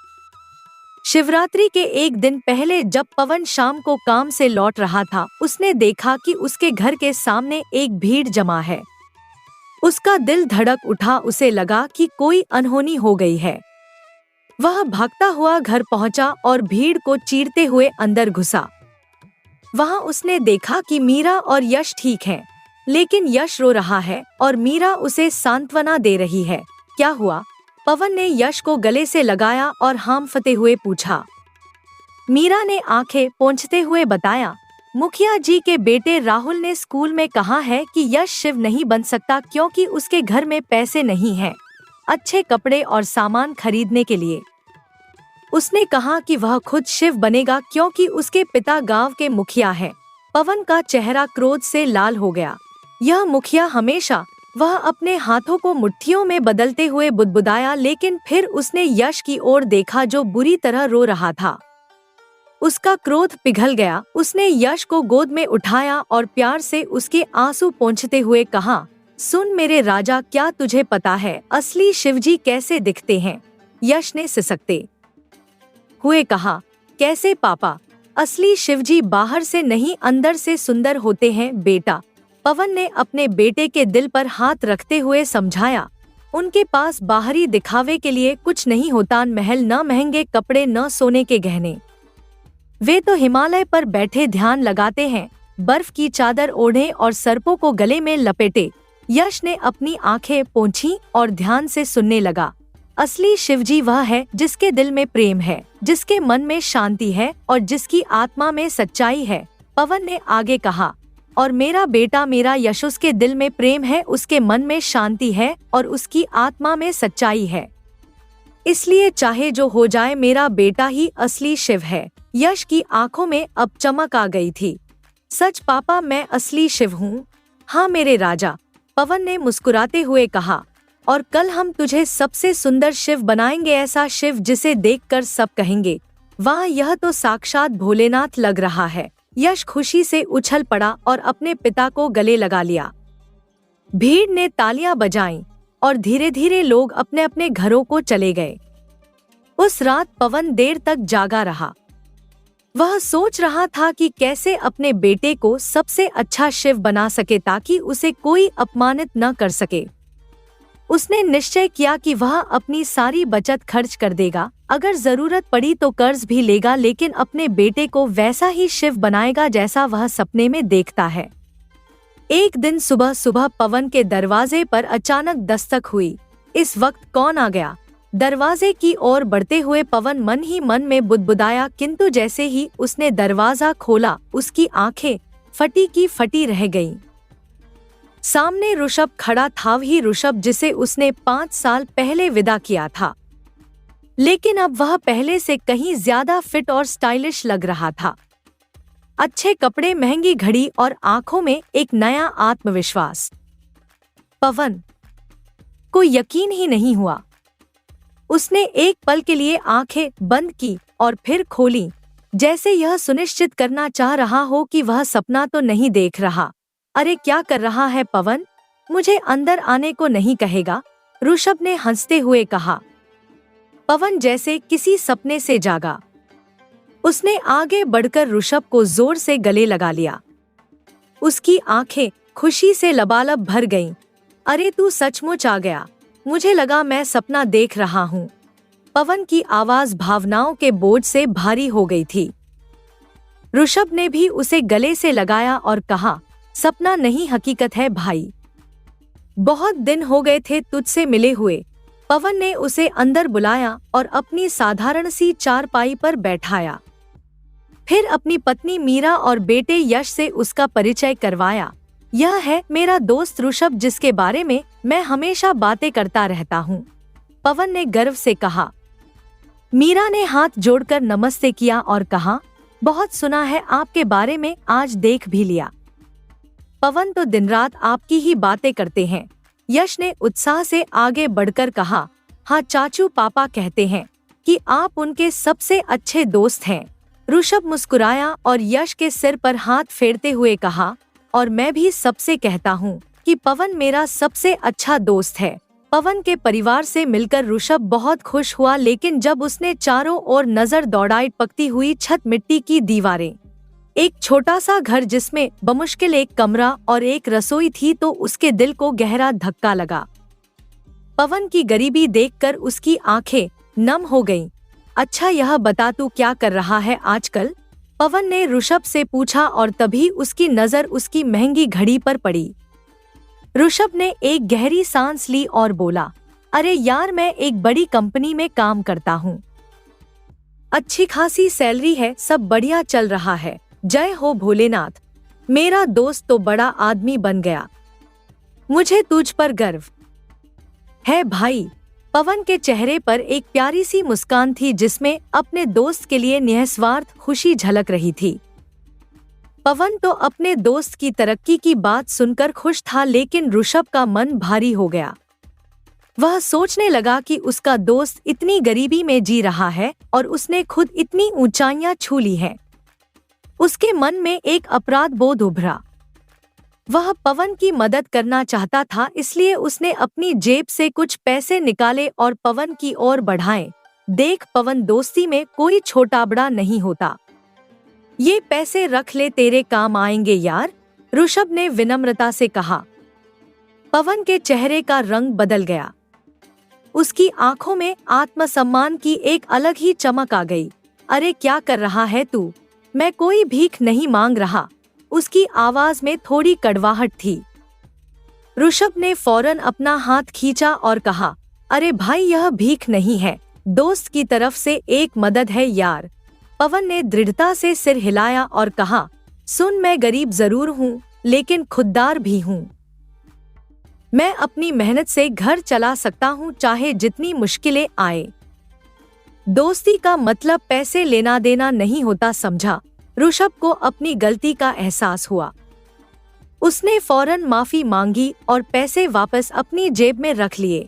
शिवरात्रि के एक दिन पहले जब पवन शाम को काम से लौट रहा था, उसने देखा कि उसके घर के सामने एक भीड़ जमा है। उसका दिल धड़क उठा, उसे लगा कि कोई अनहोनी हो गई है। वह भागता हुआ घर पहुंचा और भीड़ को चीरते हुए अंदर घुसा। वहां उसने देखा कि मीरा और यश ठीक हैं, लेकिन यश रो रहा है और मीरा उसे सांत्वना दे रही है। क्या हुआ? पवन ने यश को गले से लगाया और हांफते हुए पूछा। मीरा ने आंखें पोंछते हुए बताया, मुखिया जी के बेटे राहुल ने स्कूल में कहा है कि यश शिव नहीं बन सकता क्योंकि उसके घर में पैसे नहीं हैं अच्छे कपड़े और सामान खरीदने के लिए। उसने कहा कि वह खुद शिव बनेगा क्योंकि उसके पिता गांव के मुखिया हैं। पवन का चेहरा क्रोध से लाल हो गया। यह मुखिया हमेशा, वह अपने हाथों को मुट्ठियों में बदलते हुए बुदबुदाया, लेकिन फिर उसने यश की ओर देखा जो बुरी तरह रो रहा था। उसका क्रोध पिघल गया। उसने यश को गोद में उठाया और प्यार से उसके आंसू पोंछते हुए कहा, सुन मेरे राजा, क्या तुझे पता है असली शिवजी कैसे दिखते हैं? यश ने सिसकते हुए कहा, कैसे पापा? असली शिवजी बाहर से नहीं अंदर से सुंदर होते हैं बेटा। पवन ने अपने बेटे के दिल पर हाथ रखते हुए समझाया। उनके पास बाहरी दिखावे के लिए कुछ नहीं होता, महल न महंगे कपड़े न सोने के गहने। वे तो हिमालय पर बैठे ध्यान लगाते हैं, बर्फ की चादर ओढ़े और सर्पों को गले में लपेटे। यश ने अपनी आंखें पोंछी और ध्यान से सुनने लगा। असली शिवजी वह है जिसके दिल में प्रेम है, जिसके मन में शांति है और जिसकी आत्मा में सच्चाई है। पवन ने आगे कहा, और मेरा बेटा मेरा यश उसके दिल में प्रेम है, उसके मन में शांति है और उसकी आत्मा में सच्चाई है। इसलिए चाहे जो हो जाए मेरा बेटा ही असली शिव है। यश की आंखों में अब चमक आ गई थी। सच पापा, मैं असली शिव हूँ। हाँ मेरे राजा, पवन ने मुस्कुराते हुए कहा, और कल हम तुझे सबसे सुंदर शिव बनाएंगे, ऐसा शिव जिसे देखकर सब कहेंगे, वाह यह तो साक्षात भोलेनाथ लग रहा है। यश खुशी से उछल पड़ा और अपने पिता को गले लगा लिया। भीड़ ने तालियां बजाईं और धीरे धीरे लोग अपने अपने घरों को चले गए। उस रात पवन देर तक जागा रहा। वह सोच रहा था कि कैसे अपने बेटे को सबसे अच्छा शिव बना सके ताकि उसे कोई अपमानित न कर सके। उसने निश्चय किया कि वह अपनी सारी बचत खर्च कर देगा, अगर जरूरत पड़ी तो कर्ज भी लेगा, लेकिन अपने बेटे को वैसा ही शिव बनाएगा जैसा वह सपने में देखता है। एक दिन सुबह सुबह पवन के दरवाजे पर अचानक दस्तक हुई। इस वक्त कौन आ गया? दरवाजे की ओर बढ़ते हुए पवन मन ही मन में बुदबुदाया, किंतु जैसे ही उसने दरवाजा खोला उसकी आंखें फटी की फटी रह गईं। सामने ऋषभ खड़ा था, वही ऋषभ जिसे उसने 5 साल पहले विदा किया था, लेकिन अब वह पहले से कहीं ज्यादा फिट और स्टाइलिश लग रहा था। अच्छे कपड़े, महंगी घड़ी और आंखों में एक नया आत्मविश्वास। पवन को यकीन ही नहीं हुआ। उसने एक पल के लिए आंखें बंद की और फिर खोली, जैसे यह सुनिश्चित करना चाह रहा हो कि वह सपना तो नहीं देख रहा। अरे क्या कर रहा है पवन? मुझे अंदर आने को नहीं कहेगा? ऋषभ ने हंसते हुए कहा। पवन जैसे किसी सपने से जागा। उसने आगे बढ़कर ऋषभ को जोर से गले लगा लिया। उसकी आंखें खुशी से लबालब भर गईं। अरे तू सचमुच आ गया, मुझे लगा मैं सपना देख रहा हूँ। पवन की आवाज भावनाओं के बोझ से भारी हो गई थी। ऋषभ ने भी उसे गले से लगाया और कहा, सपना नहीं हकीकत है भाई। बहुत दिन हो गए थे तुझसे मिले हुए। पवन ने उसे अंदर बुलाया और अपनी साधारण सी चारपाई पर बैठाया। फिर अपनी पत्नी मीरा और बेटे यश से उसका परिचय करवाया। यह है मेरा दोस्त ऋषभ, जिसके बारे में मैं हमेशा बातें करता रहता हूँ, पवन ने गर्व से कहा। मीरा ने हाथ जोड़कर नमस्ते किया और कहा, बहुत सुना है आपके बारे में, आज देख भी लिया। पवन तो दिन रात आपकी ही बातें करते हैं। यश ने उत्साह से आगे बढ़कर कहा, हाँ चाचू, पापा कहते हैं कि आप उनके सबसे अच्छे दोस्त हैं। ऋषभ मुस्कुराया और यश के सिर पर हाथ फेरते हुए कहा, और मैं भी सबसे कहता हूँ कि पवन मेरा सबसे अच्छा दोस्त है। पवन के परिवार से मिलकर ऋषभ बहुत खुश हुआ, लेकिन जब उसने चारों ओर नजर दौड़ाई, पकती हुई छत, मिट्टी की दीवारें, एक छोटा सा घर जिसमें बमुश्किल एक कमरा और एक रसोई थी, तो उसके दिल को गहरा धक्का लगा। पवन की गरीबी देखकर उसकी आंखें नम हो गईं। अच्छा यह बता तू क्या कर रहा है आजकल? पवन ने ऋषभ से पूछा और तभी उसकी नजर उसकी महंगी घड़ी पर पड़ी। ऋषभ ने एक गहरी सांस ली और बोला, अरे यार, मैं एक बड़ी कंपनी में काम करता हूँ, अच्छी खासी सैलरी है, सब बढ़िया चल रहा है। जय हो भोलेनाथ, मेरा दोस्त तो बड़ा आदमी बन गया, मुझे तुझ पर गर्व है भाई। पवन के चेहरे पर एक प्यारी सी मुस्कान थी जिसमें अपने दोस्त के लिए निस्वार्थ खुशी झलक रही थी। पवन तो अपने दोस्त की तरक्की की बात सुनकर खुश था, लेकिन ऋषभ का मन भारी हो गया। वह सोचने लगा कि उसका दोस्त इतनी गरीबी में जी रहा है और उसने खुद इतनी ऊंचाइयां छू ली हैं। उसके मन में एक अपराध बोध उभरा। वह पवन की मदद करना चाहता था, इसलिए उसने अपनी जेब से कुछ पैसे निकाले और पवन की ओर बढ़ाए। देख पवन, दोस्ती में कोई छोटा बड़ा नहीं होता, ये पैसे रख ले, तेरे काम आएंगे यार, ऋषभ ने विनम्रता से कहा। पवन के चेहरे का रंग बदल गया। उसकी आंखों में आत्मसम्मान की एक अलग ही चमक आ गई। अरे क्या कर रहा है तू? मैं कोई भीख नहीं मांग रहा। उसकी आवाज में थोड़ी कड़वाहट थी। ऋषभ ने फौरन अपना हाथ खींचा और कहा, अरे भाई, यह भीख नहीं है, दोस्त की तरफ से एक मदद है यार। पवन ने दृढ़ता से सिर हिलाया और कहा, सुन, मैं गरीब जरूर हूँ लेकिन खुददार भी हूँ। मैं अपनी मेहनत से घर चला सकता हूँ, चाहे जितनी मुश्किलें आए। दोस्ती का मतलब पैसे लेना देना नहीं होता, समझा। ऋषभ को अपनी गलती का एहसास हुआ। उसने फौरन माफी मांगी और पैसे वापस अपनी जेब में रख लिए।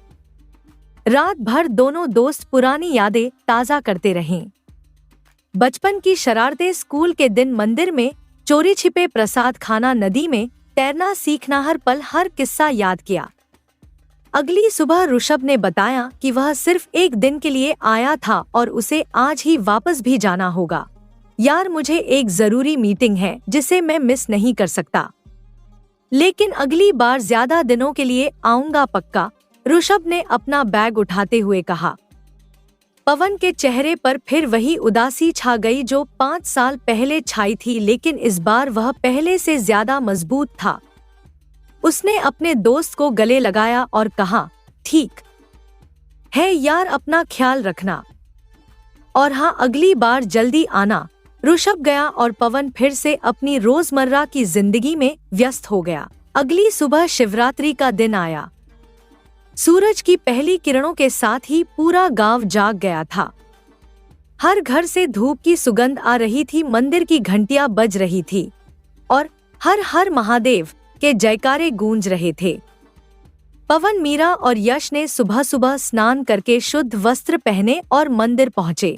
रात भर दोनों दोस्त पुरानी यादें ताजा करते रहे। बचपन की शरारतें, स्कूल के दिन, मंदिर में चोरी छिपे प्रसाद खाना, नदी में तैरना सीखना, हर पल हर किस्सा याद किया। अगली सुबह ऋषभ ने बताया कि वह सिर्फ एक दिन के लिए आया था और उसे आज ही वापस भी जाना होगा। यार, मुझे एक जरूरी मीटिंग है जिसे मैं मिस नहीं कर सकता, लेकिन अगली बार ज्यादा दिनों के लिए आऊंगा पक्का, ऋषभ ने अपना बैग उठाते हुए कहा। पवन के चेहरे पर फिर वही उदासी छा गई जो 5 साल पहले छाई थी, लेकिन इस बार वह पहले से ज्यादा मजबूत था। उसने अपने दोस्त को गले लगाया और कहा, ठीक है यार, अपना ख्याल रखना, और हाँ, अगली बार जल्दी आना। ऋषभ गया और पवन फिर से अपनी रोजमर्रा की जिंदगी में व्यस्त हो गया। अगली सुबह शिवरात्रि का दिन आया। सूरज की पहली किरणों के साथ ही पूरा गांव जाग गया था। हर घर से धूप की सुगंध आ रही थी, मंदिर की घंटियां बज रही थी और हर हर महादेव के जयकारे गूंज रहे थे। पवन, मीरा और यश ने सुबह सुबह स्नान करके शुद्ध वस्त्र पहने और मंदिर पहुंचे।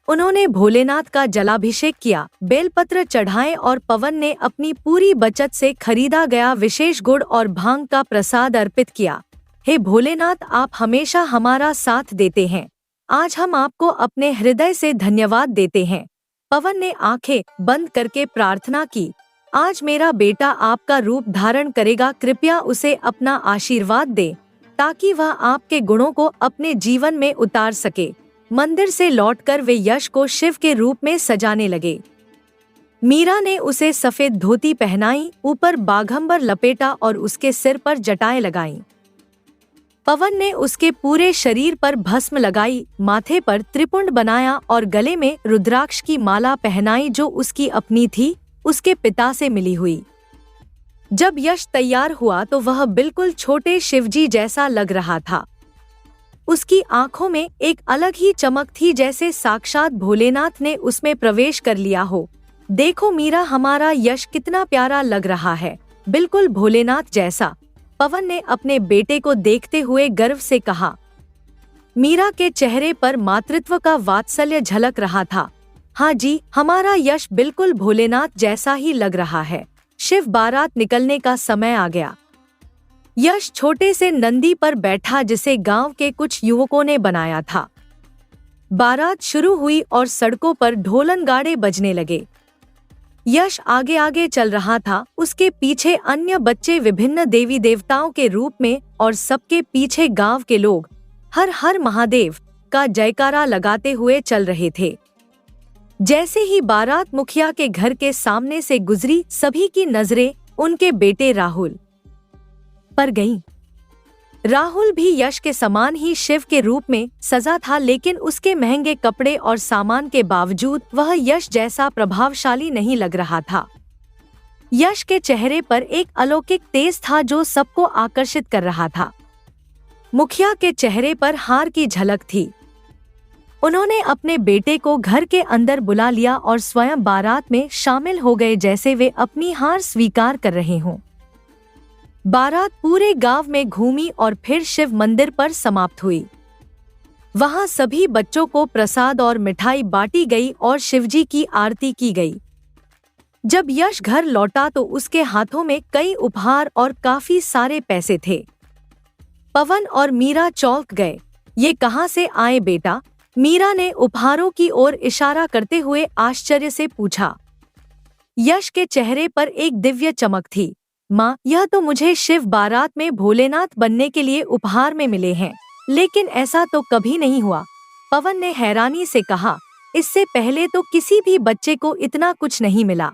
उन्होंने भोलेनाथ का जलाभिषेक किया, बेलपत्र चढ़ाए और पवन ने अपनी पूरी बचत से खरीदा गया विशेष गुड़ और भांग का प्रसाद अर्पित किया। हे भोलेनाथ, आप हमेशा हमारा साथ देते हैं, आज हम आपको अपने हृदय से धन्यवाद देते हैं। पवन ने आंखें बंद करके प्रार्थना की, आज मेरा बेटा आपका रूप धारण करेगा, कृपया उसे अपना आशीर्वाद दे ताकि वह आपके गुणों को अपने जीवन में उतार सके। मंदिर से लौटकर वे यश को शिव के रूप में सजाने लगे। मीरा ने उसे सफेद धोती पहनाई, ऊपर बाघंबर लपेटा और उसके सिर पर जटाएं लगाईं। पवन ने उसके पूरे शरीर पर भस्म लगाई, माथे पर त्रिपुंड बनाया और गले में रुद्राक्ष की माला पहनाई जो उसकी अपनी थी, उसके पिता से मिली हुई। जब यश तैयार हुआ तो वह बिल्कुल छोटे शिवजी जैसा लग रहा था। उसकी आंखों में एक अलग ही चमक थी, जैसे साक्षात भोलेनाथ ने उसमें प्रवेश कर लिया हो। देखो मीरा, हमारा यश कितना प्यारा लग रहा है, बिल्कुल भोलेनाथ जैसा, पवन ने अपने बेटे को देखते हुए गर्व से कहा। मीरा के चेहरे पर मातृत्व का वात्सल्य झलक रहा था। हाँ जी, हमारा यश बिल्कुल भोलेनाथ जैसा ही लग रहा है। शिव बारात निकलने का समय आ गया। यश छोटे से नंदी पर बैठा जिसे गांव के कुछ युवकों ने बनाया था। बारात शुरू हुई और सड़कों पर ढोलन गाड़े बजने लगे। यश आगे आगे चल रहा था, उसके पीछे अन्य बच्चे विभिन्न देवी देवताओं के रूप में और सबके पीछे गांव के लोग हर हर महादेव का जयकारा लगाते हुए चल रहे थे। जैसे ही बारात मुखिया के घर के सामने से गुजरी, सभी की नजरें उनके बेटे राहुल पर गईं। राहुल भी यश के समान ही शिव के रूप में सजा था, लेकिन उसके महंगे कपड़े और सामान के बावजूद वह यश जैसा प्रभावशाली नहीं लग रहा था। यश के चेहरे पर एक अलौकिक तेज था जो सबको आकर्षित कर रहा था। मुखिया के चेहरे पर हार की झलक थी। उन्होंने अपने बेटे को घर के अंदर बुला लिया और स्वयं बारात में शामिल हो गए, जैसे वे अपनी हार स्वीकार कर रहे हों। बारात पूरे गांव में घूमी और फिर शिव मंदिर पर समाप्त हुई। वहां सभी बच्चों को प्रसाद और मिठाई बांटी गई और शिवजी की आरती की गई। जब यश घर लौटा तो उसके हाथों में कई उपहार और काफी सारे पैसे थे। पवन और मीरा चौंक गए। ये कहाँ से आए बेटा? मीरा ने उपहारों की ओर इशारा करते हुए आश्चर्य से पूछा। यश के चेहरे पर एक दिव्य चमक थी। माँ, यह तो मुझे शिव बारात में भोलेनाथ बनने के लिए उपहार में मिले हैं, लेकिन ऐसा तो कभी नहीं हुआ। पवन ने हैरानी से कहा, इससे पहले तो किसी भी बच्चे को इतना कुछ नहीं मिला।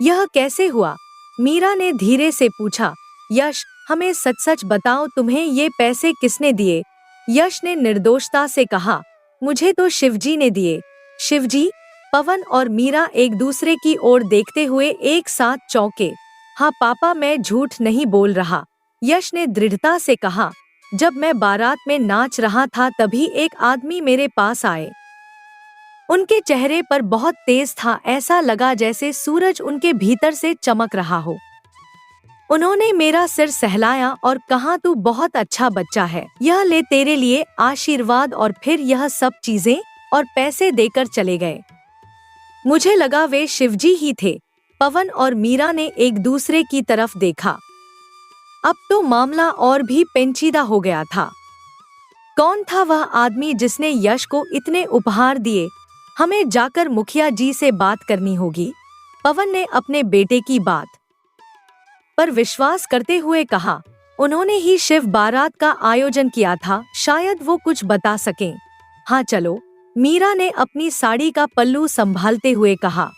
यह कैसे हुआ? मीरा ने धीरे से पूछा। यश, हमें सच सच बताओ, तुम्हें ये पैसे किसने दिए? यश ने निर्दोषता से कहा, मुझे तो शिवजी ने दिए। शिवजी? पवन और मीरा एक दूसरे की ओर देखते हुए एक साथ चौंके। हाँ पापा, मैं झूठ नहीं बोल रहा, यश ने दृढ़ता से कहा। जब मैं बारात में नाच रहा था तभी एक आदमी मेरे पास आए। उनके चेहरे पर बहुत तेज था, ऐसा लगा जैसे सूरज उनके भीतर से चमक रहा हो। उन्होंने मेरा सिर सहलाया और कहा, तू बहुत अच्छा बच्चा है, यह ले तेरे लिए आशीर्वाद, और फिर यह सब चीजें और पैसे देकर चले गए। मुझे लगा वे शिवजी ही थे। पवन और मीरा ने एक दूसरे की तरफ देखा। अब तो मामला और भी पेचीदा हो गया था। कौन था वह आदमी जिसने यश को इतने उपहार दिए? हमें जाकर मुखिया जी से बात करनी होगी, पवन ने अपने बेटे की बात पर विश्वास करते हुए कहा। उन्होंने ही शिव बारात का आयोजन किया था, शायद वो कुछ बता सकें। हाँ चलो, मीरा ने अपनी साड़ी का पल्लू संभालते हुए कहा।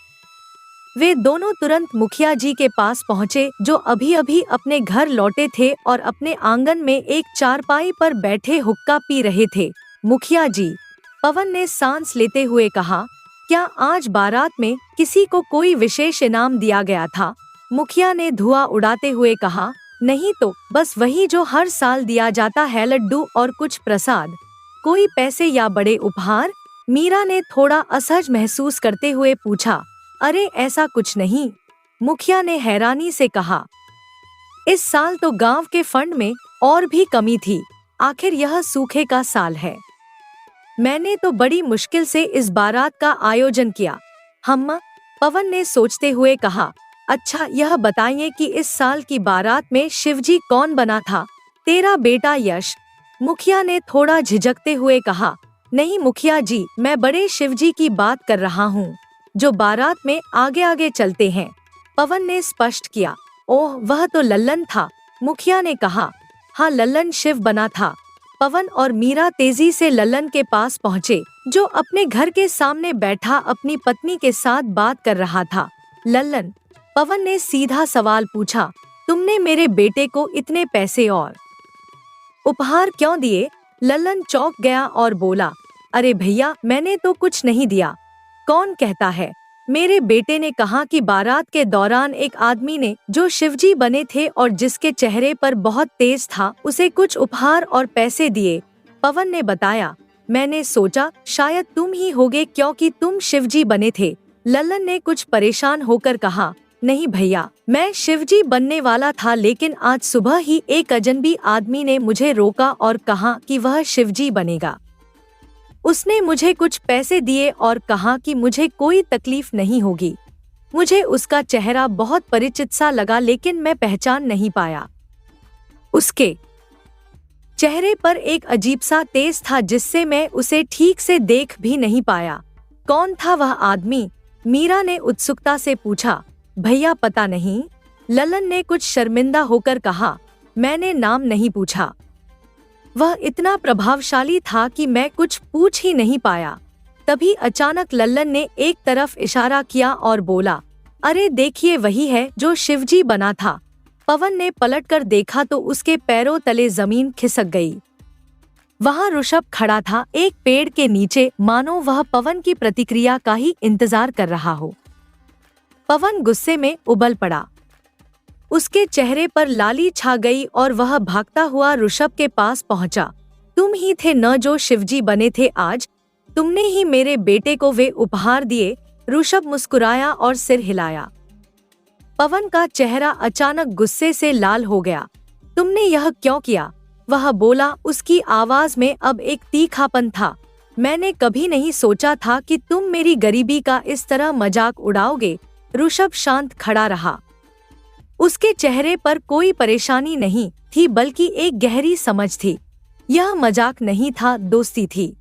वे दोनों तुरंत मुखिया जी के पास पहुँचे, जो अभी अभी अपने घर लौटे थे और अपने आंगन में एक चारपाई पर बैठे हुक्का पी रहे थे। मुखिया जी, पवन ने सांस लेते हुए कहा, क्या आज बारात में किसी को कोई विशेष इनाम दिया गया था? मुखिया ने धुआं उड़ाते हुए कहा, नहीं तो बस वही जो हर साल दिया जाता है, लड्डू और कुछ प्रसाद। कोई पैसे या बड़े उपहार? मीरा ने थोड़ा असहज महसूस करते हुए पूछा। अरे ऐसा कुछ नहीं, मुखिया ने हैरानी से कहा। इस साल तो गांव के फंड में और भी कमी थी, आखिर यह सूखे का साल है। मैंने तो बड़ी मुश्किल से इस बारात का आयोजन किया। हम्मा, पवन ने सोचते हुए कहा। अच्छा यह बताइए कि इस साल की बारात में शिवजी कौन बना था? तेरा बेटा यश, मुखिया ने थोड़ा झिझकते हुए कहा। नहीं मुखिया जी, मैं बड़े शिवजी की बात कर रहा हूँ, जो बारात में आगे आगे चलते हैं, पवन ने स्पष्ट किया। ओह वह तो लल्लन था, मुखिया ने कहा। हाँ लल्लन शिव बना था। पवन और मीरा तेजी से लल्लन के पास पहुँचे, जो अपने घर के सामने बैठा अपनी पत्नी के साथ बात कर रहा था। लल्लन, पवन ने सीधा सवाल पूछा, तुमने मेरे बेटे को इतने पैसे और उपहार क्यों दिए? लल्लन चौंक गया और बोला, अरे भैया, मैंने तो कुछ नहीं दिया। कौन कहता है? मेरे बेटे ने कहा कि बारात के दौरान एक आदमी ने, जो शिवजी बने थे और जिसके चेहरे पर बहुत तेज था, उसे कुछ उपहार और पैसे दिए। पवन ने बताया। मैंने सोचा शायद तुम ही होगे क्योंकि तुम शिवजी बने थे। लल्लन ने कुछ परेशान होकर कहा, नहीं भैया, मैं शिवजी बनने वाला था, लेकिन आज सुबह ही एक अजनबी आदमी ने मुझे रोका और कहा कि वह शिवजी बनेगा। उसने मुझे कुछ पैसे दिए और कहा कि मुझे कोई तकलीफ नहीं होगी। मुझे उसका चेहरा बहुत परिचित सा लगा, लेकिन मैं पहचान नहीं पाया। उसके चेहरे पर एक अजीब सा तेज था, जिससे मैं उसे ठीक से देख भी नहीं पाया। कौन था वह आदमी? मीरा ने उत्सुकता से पूछा। भैया पता नहीं, लल्लन ने कुछ शर्मिंदा होकर कहा। मैंने नाम नहीं पूछा। वह इतना प्रभावशाली था कि मैं कुछ पूछ ही नहीं पाया। तभी अचानक लल्लन ने एक तरफ इशारा किया और बोला, अरे देखिए, वही है जो शिवजी बना था। पवन ने पलटकर देखा तो उसके पैरों तले जमीन खिसक गई। वहां ऋषभ खड़ा था, एक पेड़ के नीचे, मानो वह पवन की प्रतिक्रिया का ही इंतजार कर रहा हो। पवन गुस्से में उबल पड़ा। उसके चेहरे पर लाली छा गई और वह भागता हुआ ऋषभ के पास पहुंचा। तुम ही थे न जो शिवजी बने थे आज? तुमने ही मेरे बेटे को वे उपहार दिए? ऋषभ मुस्कुराया और सिर हिलाया। पवन का चेहरा अचानक गुस्से से लाल हो गया। तुमने यह क्यों किया? वह बोला, उसकी आवाज में अब एक तीखापन था। मैंने कभी नहीं सोचा था कि तुम मेरी गरीबी का इस तरह मजाक उड़ाओगे। ऋषभ शांत खड़ा रहा। उसके चेहरे पर कोई परेशानी नहीं थी, बल्कि एक गहरी समझ थी। यह मजाक नहीं था, दोस्ती थी।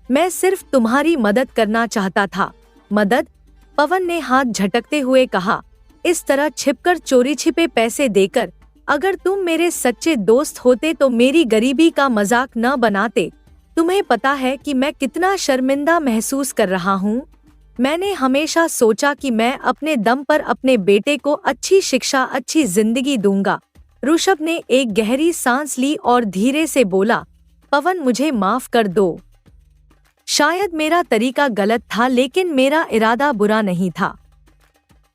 मैं सिर्फ तुम्हारी मदद करना चाहता था। मदद? पवन ने हाथ झटकते हुए कहा। इस तरह छिपकर चोरी छिपे पैसे देकर? अगर तुम मेरे सच्चे दोस्त होते तो मेरी गरीबी का मजाक न बनाते। तुम्हें पता है कि मैं कितना शर्मिंदा महसूस कर रहा हूँ। मैंने हमेशा सोचा कि मैं अपने दम पर अपने बेटे को अच्छी शिक्षा, अच्छी जिंदगी दूंगा, ऋषभ ने एक गहरी सांस ली और धीरे से बोला, पवन मुझे माफ कर दो। शायद मेरा तरीका गलत था लेकिन मेरा इरादा बुरा नहीं था।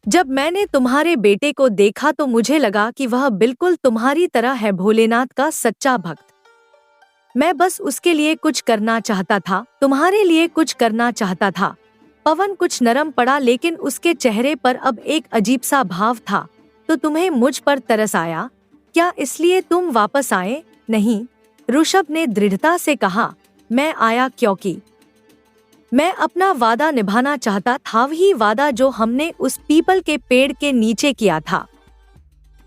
जब मैंने तुम्हारे बेटे को देखा तो मुझे लगा कि वह बिल्कुल तुम्हारी तरह है, भोलेनाथ का सच्चा भक्त। मैं बस उसके लिए कुछ करना चाहता था, तुम्हारे लिए कुछ करना चाहता था। पवन कुछ नरम पड़ा लेकिन उसके चेहरे पर अब एक अजीब सा भाव था। तो तुम्हें मुझ पर तरस आया? क्या इसलिए तुम वापस आए? नहीं, ऋषभ ने दृढ़ता से कहा, मैं आया क्योंकि मैं अपना वादा निभाना चाहता था, वही वादा जो हमने उस पीपल के पेड़ के नीचे किया था।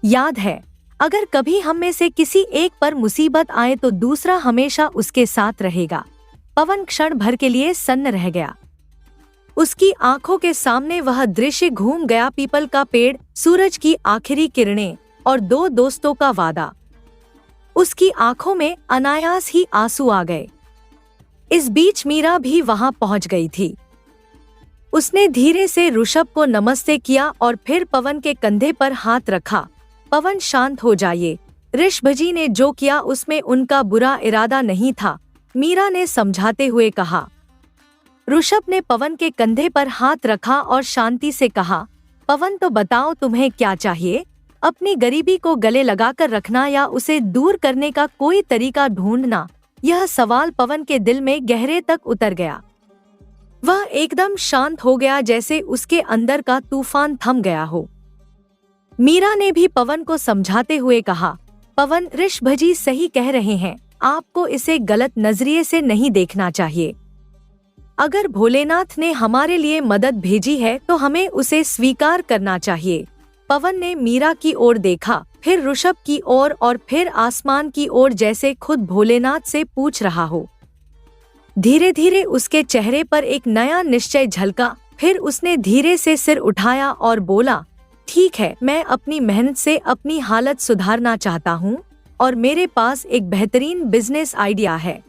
याद है, अगर कभी हम में से किसी एक पर मुसीबत आए तो दूसरा हमेशा उसके साथ रहेगा। पवन क्षण भर के लिए सन्न रह गया। उसकी आंखों के सामने वह दृश्य घूम गया, पीपल का पेड़, सूरज की आखिरी किरणें और दो दोस्तों का वादा। उसकी आंखों में अनायास ही आंसू आ गए। इस बीच मीरा भी वहां पहुंच गई थी। उसने धीरे से ऋषभ को नमस्ते किया और फिर पवन के कंधे पर हाथ रखा। पवन शांत हो जाइए, ऋषभजी ने जो किया उसमें उनका बुरा इरादा नहीं था, मीरा ने समझाते हुए कहा। ऋषभ ने पवन के कंधे पर हाथ रखा और शांति से कहा, पवन तो बताओ तुम्हें क्या चाहिए? अपनी गरीबी को गले लगाकर रखना या उसे दूर करने का कोई तरीका ढूंढना? यह सवाल पवन के दिल में गहरे तक उतर गया। वह एकदम शांत हो गया, जैसे उसके अंदर का तूफान थम गया हो। मीरा ने भी पवन को समझाते हुए कहा, पवन, ऋषभजी सही कह रहे हैं, आपको इसे गलत नजरिए से नहीं देखना चाहिए। अगर भोलेनाथ ने हमारे लिए मदद भेजी है तो हमें उसे स्वीकार करना चाहिए। पवन ने मीरा की ओर देखा, फिर ऋषभ की ओर और फिर आसमान की ओर, जैसे खुद भोलेनाथ से पूछ रहा हो। धीरे धीरे उसके चेहरे पर एक नया निश्चय झलका। फिर उसने धीरे से सिर उठाया और बोला, ठीक है, मैं अपनी मेहनत से अपनी हालत सुधारना चाहता हूँ और मेरे पास एक बेहतरीन बिजनेस आइडिया है।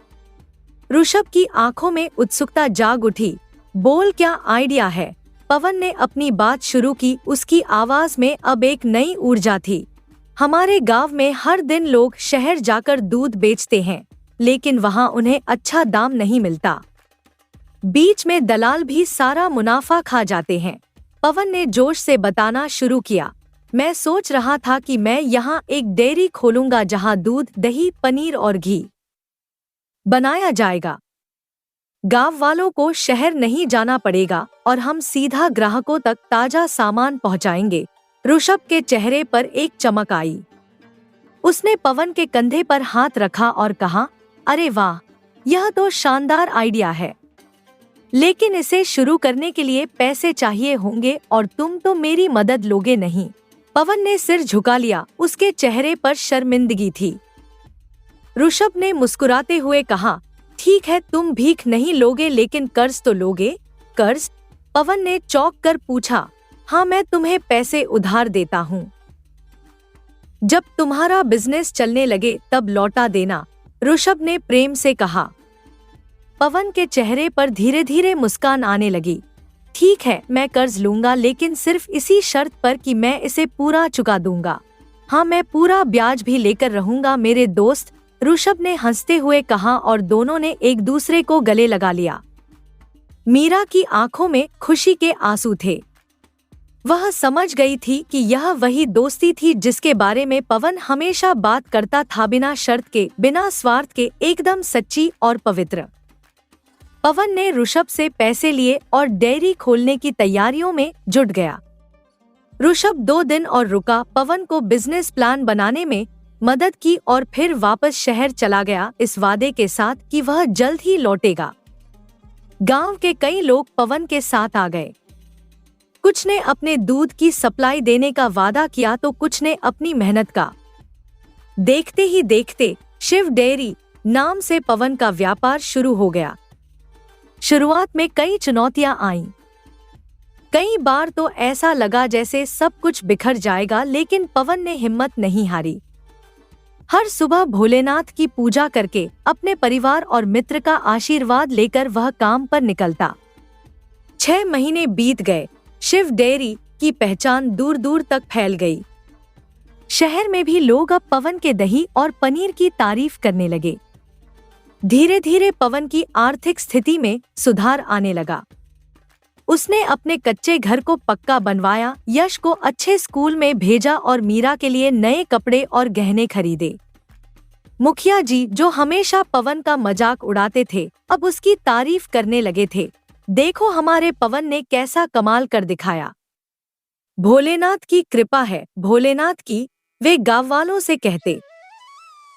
ऋषभ की आंखों में उत्सुकता जाग उठी। बोल, क्या आइडिया है? पवन ने अपनी बात शुरू की। उसकी आवाज में अब एक नई ऊर्जा थी। हमारे गांव में हर दिन लोग शहर जाकर दूध बेचते हैं, लेकिन वहां उन्हें अच्छा दाम नहीं मिलता। बीच में दलाल भी सारा मुनाफा खा जाते हैं। पवन ने जोश से बताना शुरू किया, मैं सोच रहा था कि मैं यहाँ एक डेयरी खोलूंगा जहाँ दूध, दही, पनीर और घी बनाया जाएगा। गांव वालों को शहर नहीं जाना पड़ेगा और हम सीधा ग्राहकों तक ताजा सामान पहुंचाएंगे। ऋषभ के चेहरे पर एक चमक आई। उसने पवन के कंधे पर हाथ रखा और कहा, अरे वाह, यह तो शानदार आइडिया है, लेकिन इसे शुरू करने के लिए पैसे चाहिए होंगे और तुम तो मेरी मदद लोगे नहीं। पवन ने सिर झुका लिया, उसके चेहरे पर शर्मिंदगी थी। ऋषभ ने मुस्कुराते हुए कहा, ठीक है, तुम भीख नहीं लोगे लेकिन कर्ज तो लोगे। कर्ज? पवन ने चौंक कर पूछा। हाँ, मैं तुम्हें पैसे उधार देता हूँ। जब तुम्हारा बिजनेस चलने लगे तब लौटा देना, ऋषभ ने प्रेम से कहा। पवन के चेहरे पर धीरे धीरे मुस्कान आने लगी। ठीक है, मैं कर्ज लूंगा, लेकिन सिर्फ इसी शर्त पर कि मैं इसे पूरा चुका दूंगा। हाँ, मैं पूरा ब्याज भी लेकर रहूंगा मेरे दोस्त, ऋषभ ने हंसते हुए कहा और दोनों ने एक दूसरे को गले लगा लिया। मीरा की आंखों में खुशी के आंसू थे। वह समझ गई थी कि यह वही दोस्ती थी जिसके बारे में पवन हमेशा बात करता था, बिना शर्त के, बिना स्वार्थ के, एकदम सच्ची और पवित्र। पवन ने ऋषभ से पैसे लिए और डेयरी खोलने की तैयारियों में जुट गया। ऋषभ 2 दिन और रुका, पवन को बिजनेस प्लान बनाने में मदद की और फिर वापस शहर चला गया, इस वादे के साथ कि वह जल्द ही लौटेगा। गांव के कई लोग पवन के साथ आ गए। कुछ ने अपने दूध की सप्लाई देने का वादा किया तो कुछ ने अपनी मेहनत का। देखते ही देखते शिव डेयरी नाम से पवन का व्यापार शुरू हो गया। शुरुआत में कई चुनौतियां आईं। कई बार तो ऐसा लगा जैसे सब कुछ बिखर जाएगा, लेकिन पवन ने हिम्मत नहीं हारी। हर सुबह भोलेनाथ की पूजा करके अपने परिवार और मित्र का आशीर्वाद लेकर वह काम पर निकलता। 6 महीने बीत गए। शिव डेयरी की पहचान दूर दूर तक फैल गई। शहर में भी लोग अब पवन के दही और पनीर की तारीफ करने लगे। धीरे धीरे पवन की आर्थिक स्थिति में सुधार आने लगा। उसने अपने कच्चे घर को पक्का बनवाया, यश को अच्छे स्कूल में भेजा और मीरा के लिए नए कपड़े और गहने खरीदे। मुखिया जी, जो हमेशा पवन का मजाक उड़ाते थे, अब उसकी तारीफ करने लगे थे। देखो हमारे पवन ने कैसा कमाल कर दिखाया। भोलेनाथ की कृपा है, भोलेनाथ की, वे गाँव वालों से कहते।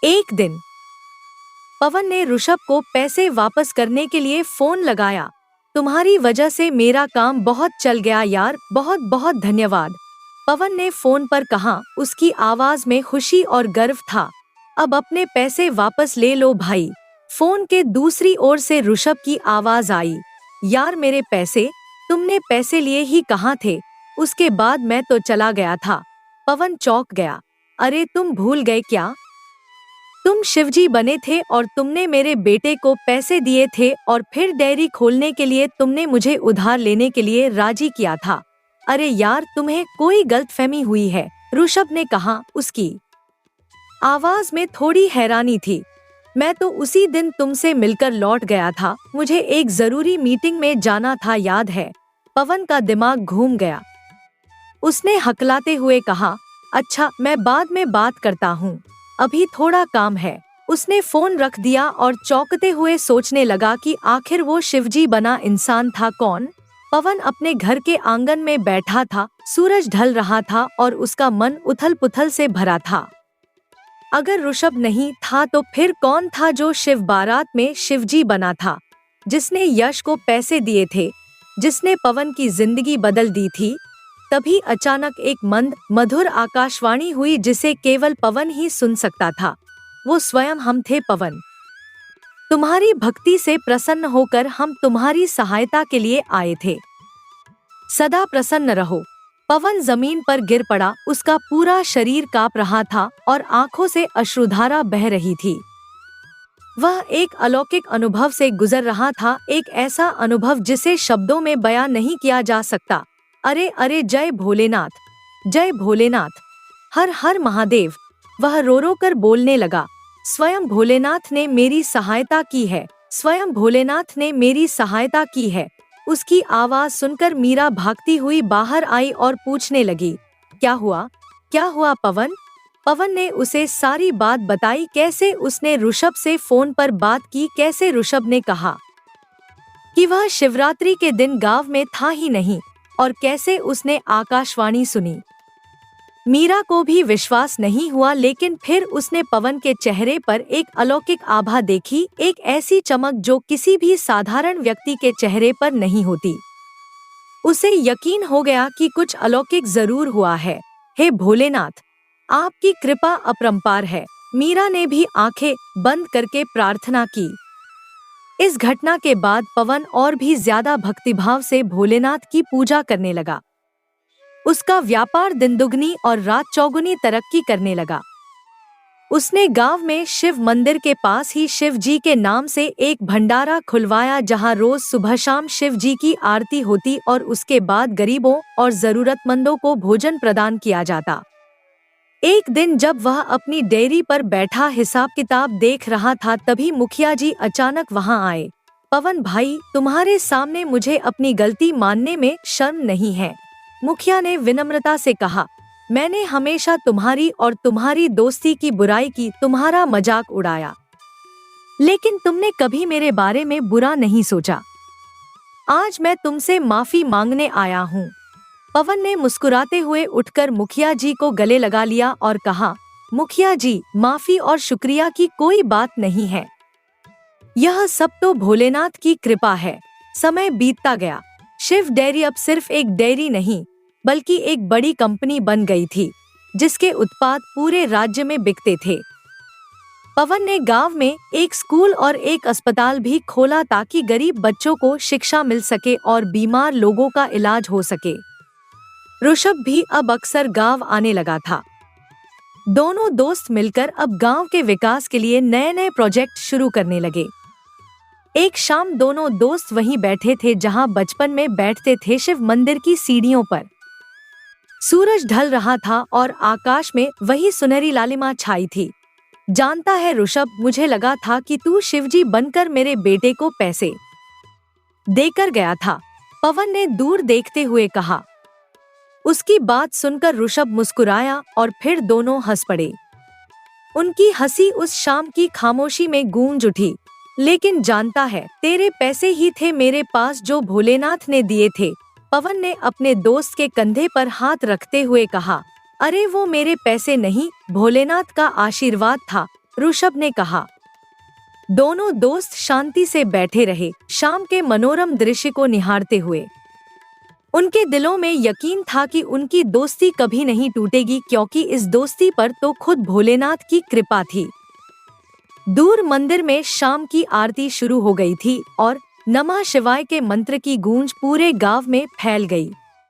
एक दिन पवन ने ऋषभ को पैसे वापस करने के लिए फोन लगाया। तुम्हारी वजह से मेरा काम बहुत चल गया यार, बहुत बहुत धन्यवाद, पवन ने फोन पर कहा। उसकी आवाज में खुशी और गर्व था। अब अपने पैसे वापस ले लो भाई। फोन के दूसरी ओर से ऋषभ की आवाज आई। यार मेरे पैसे, तुमने पैसे लिए ही कहाँ थे? उसके बाद मैं तो चला गया था। पवन चौंक गया। अरे तुम भूल गए क्या? तुम शिवजी बने थे और तुमने मेरे बेटे को पैसे दिए थे और फिर डेयरी खोलने के लिए तुमने मुझे उधार लेने के लिए राजी किया था। अरे यार तुम्हें कोई गलतफहमी हुई है, ऋषभ ने कहा। उसकी आवाज में थोड़ी हैरानी थी। मैं तो उसी दिन तुमसे मिलकर लौट गया था, मुझे एक जरूरी मीटिंग में जाना था, याद है? पवन का दिमाग घूम गया। उसने हकलाते हुए कहा, अच्छा मैं बाद में बात करता हूँ, अभी थोड़ा काम है। उसने फोन रख दिया और चौंकते हुए सोचने लगा कि आखिर वो शिवजी बना इंसान था कौन। पवन अपने घर के आंगन में बैठा था, सूरज ढल रहा था और उसका मन उथल पुथल से भरा था। अगर ऋषभ नहीं था तो फिर कौन था जो शिव बारात में शिवजी बना था, जिसने यश को पैसे दिए थे, जिसने पवन की जिंदगी बदल दी थी? तभी अचानक एक मंद मधुर आकाशवाणी हुई जिसे केवल पवन ही सुन सकता था। वो स्वयं हम थे पवन। तुम्हारी भक्ति से प्रसन्न होकर हम तुम्हारी सहायता के लिए आए थे। सदा प्रसन्न रहो। पवन जमीन पर गिर पड़ा, उसका पूरा शरीर कांप रहा था और आंखों से अश्रुधारा बह रही थी। वह एक अलौकिक अनुभव से गुजर रहा था, एक ऐसा अनुभव जिसे शब्दों में बयां नहीं किया जा सकता। अरे अरे जय भोलेनाथ, जय भोलेनाथ, हर हर महादेव, वह रो रो कर बोलने लगा। स्वयं भोलेनाथ ने मेरी सहायता की है, स्वयं भोलेनाथ ने मेरी सहायता की है। उसकी आवाज सुनकर मीरा भागती हुई बाहर आई और पूछने लगी, क्या हुआ, क्या हुआ पवन? पवन ने उसे सारी बात बताई, कैसे उसने ऋषभ से फोन पर बात की, कैसे ऋषभ ने कहा कि वह शिवरात्रि के दिन गांव में था ही नहीं, और कैसे उसने आकाशवाणी सुनी। मीरा को भी विश्वास नहीं हुआ, लेकिन फिर उसने पवन के चेहरे पर एक अलौकिक आभा देखी, एक ऐसी चमक जो किसी भी साधारण व्यक्ति के चेहरे पर नहीं होती। उसे यकीन हो गया कि कुछ अलौकिक जरूर हुआ है। हे भोलेनाथ, आपकी कृपा अपरंपार है। मीरा ने भी आंखें बंद करके प्रार्थना की। इस घटना के बाद पवन और भी ज्यादा भक्तिभाव से भोलेनाथ की पूजा करने लगा। उसका व्यापार दिन दुगनी और रात चौगुनी तरक्की करने लगा। उसने गांव में शिव मंदिर के पास ही शिव जी के नाम से एक भंडारा खुलवाया, जहां रोज सुबह शाम शिव जी की आरती होती और उसके बाद गरीबों और जरूरतमंदों को भोजन प्रदान किया जाता। एक दिन जब वह अपनी डेयरी पर बैठा हिसाब किताब देख रहा था, तभी मुखिया जी अचानक वहां आए। पवन भाई, तुम्हारे सामने मुझे अपनी गलती मानने में शर्म नहीं है, मुखिया ने विनम्रता से कहा। मैंने हमेशा तुम्हारी और तुम्हारी दोस्ती की बुराई की, तुम्हारा मजाक उड़ाया, लेकिन तुमने कभी मेरे बारे में बुरा नहीं सोचा। आज मैं तुमसे माफी मांगने आया हूँ। पवन ने मुस्कुराते हुए उठकर मुखिया जी को गले लगा लिया और कहा, मुखिया जी, माफी और शुक्रिया की कोई बात नहीं है, यह सब तो भोलेनाथ की कृपा है। समय बीतता गया। शिव डेयरी अब सिर्फ एक डेयरी नहीं, बल्कि एक बड़ी कंपनी बन गई थी, जिसके उत्पाद पूरे राज्य में बिकते थे। पवन ने गांव में एक स्कूल और एक अस्पताल भी खोला ताकि गरीब बच्चों को शिक्षा मिल सके और बीमार लोगों का इलाज हो सके। ऋषभ भी अब अक्सर गांव आने लगा था। दोनों दोस्त मिलकर अब गांव के विकास के लिए नए नए प्रोजेक्ट शुरू करने लगे। एक शाम दोनों दोस्त वहीं बैठे थे जहां बचपन में बैठते थे, शिव मंदिर की सीढ़ियों पर। सूरज ढल रहा था और आकाश में वही सुनहरी लालिमा छाई थी। जानता है ऋषभ, मुझे लगा था कि तू शिवजी बनकर मेरे बेटे को पैसे देकर गया था, पवन ने दूर देखते हुए कहा। उसकी बात सुनकर ऋषभ मुस्कुराया और फिर दोनों हंस पड़े। उनकी हंसी उस शाम की खामोशी में गूंज उठी। लेकिन जानता है, तेरे पैसे ही थे मेरे पास जो भोलेनाथ ने दिए थे, पवन ने अपने दोस्त के कंधे पर हाथ रखते हुए कहा। अरे वो मेरे पैसे नहीं, भोलेनाथ का आशीर्वाद था, ऋषभ ने कहा। दोनों दोस्त शांति से बैठे रहे, शाम के मनोरम दृश्य को निहारते हुए। उनके दिलों में यकीन था कि उनकी दोस्ती कभी नहीं टूटेगी, क्योंकि इस दोस्ती पर तो खुद भोलेनाथ की कृपा थी। दूर मंदिर में शाम की आरती शुरू हो गई थी और नमः शिवाय के मंत्र की गूंज पूरे गांव में फैल गई।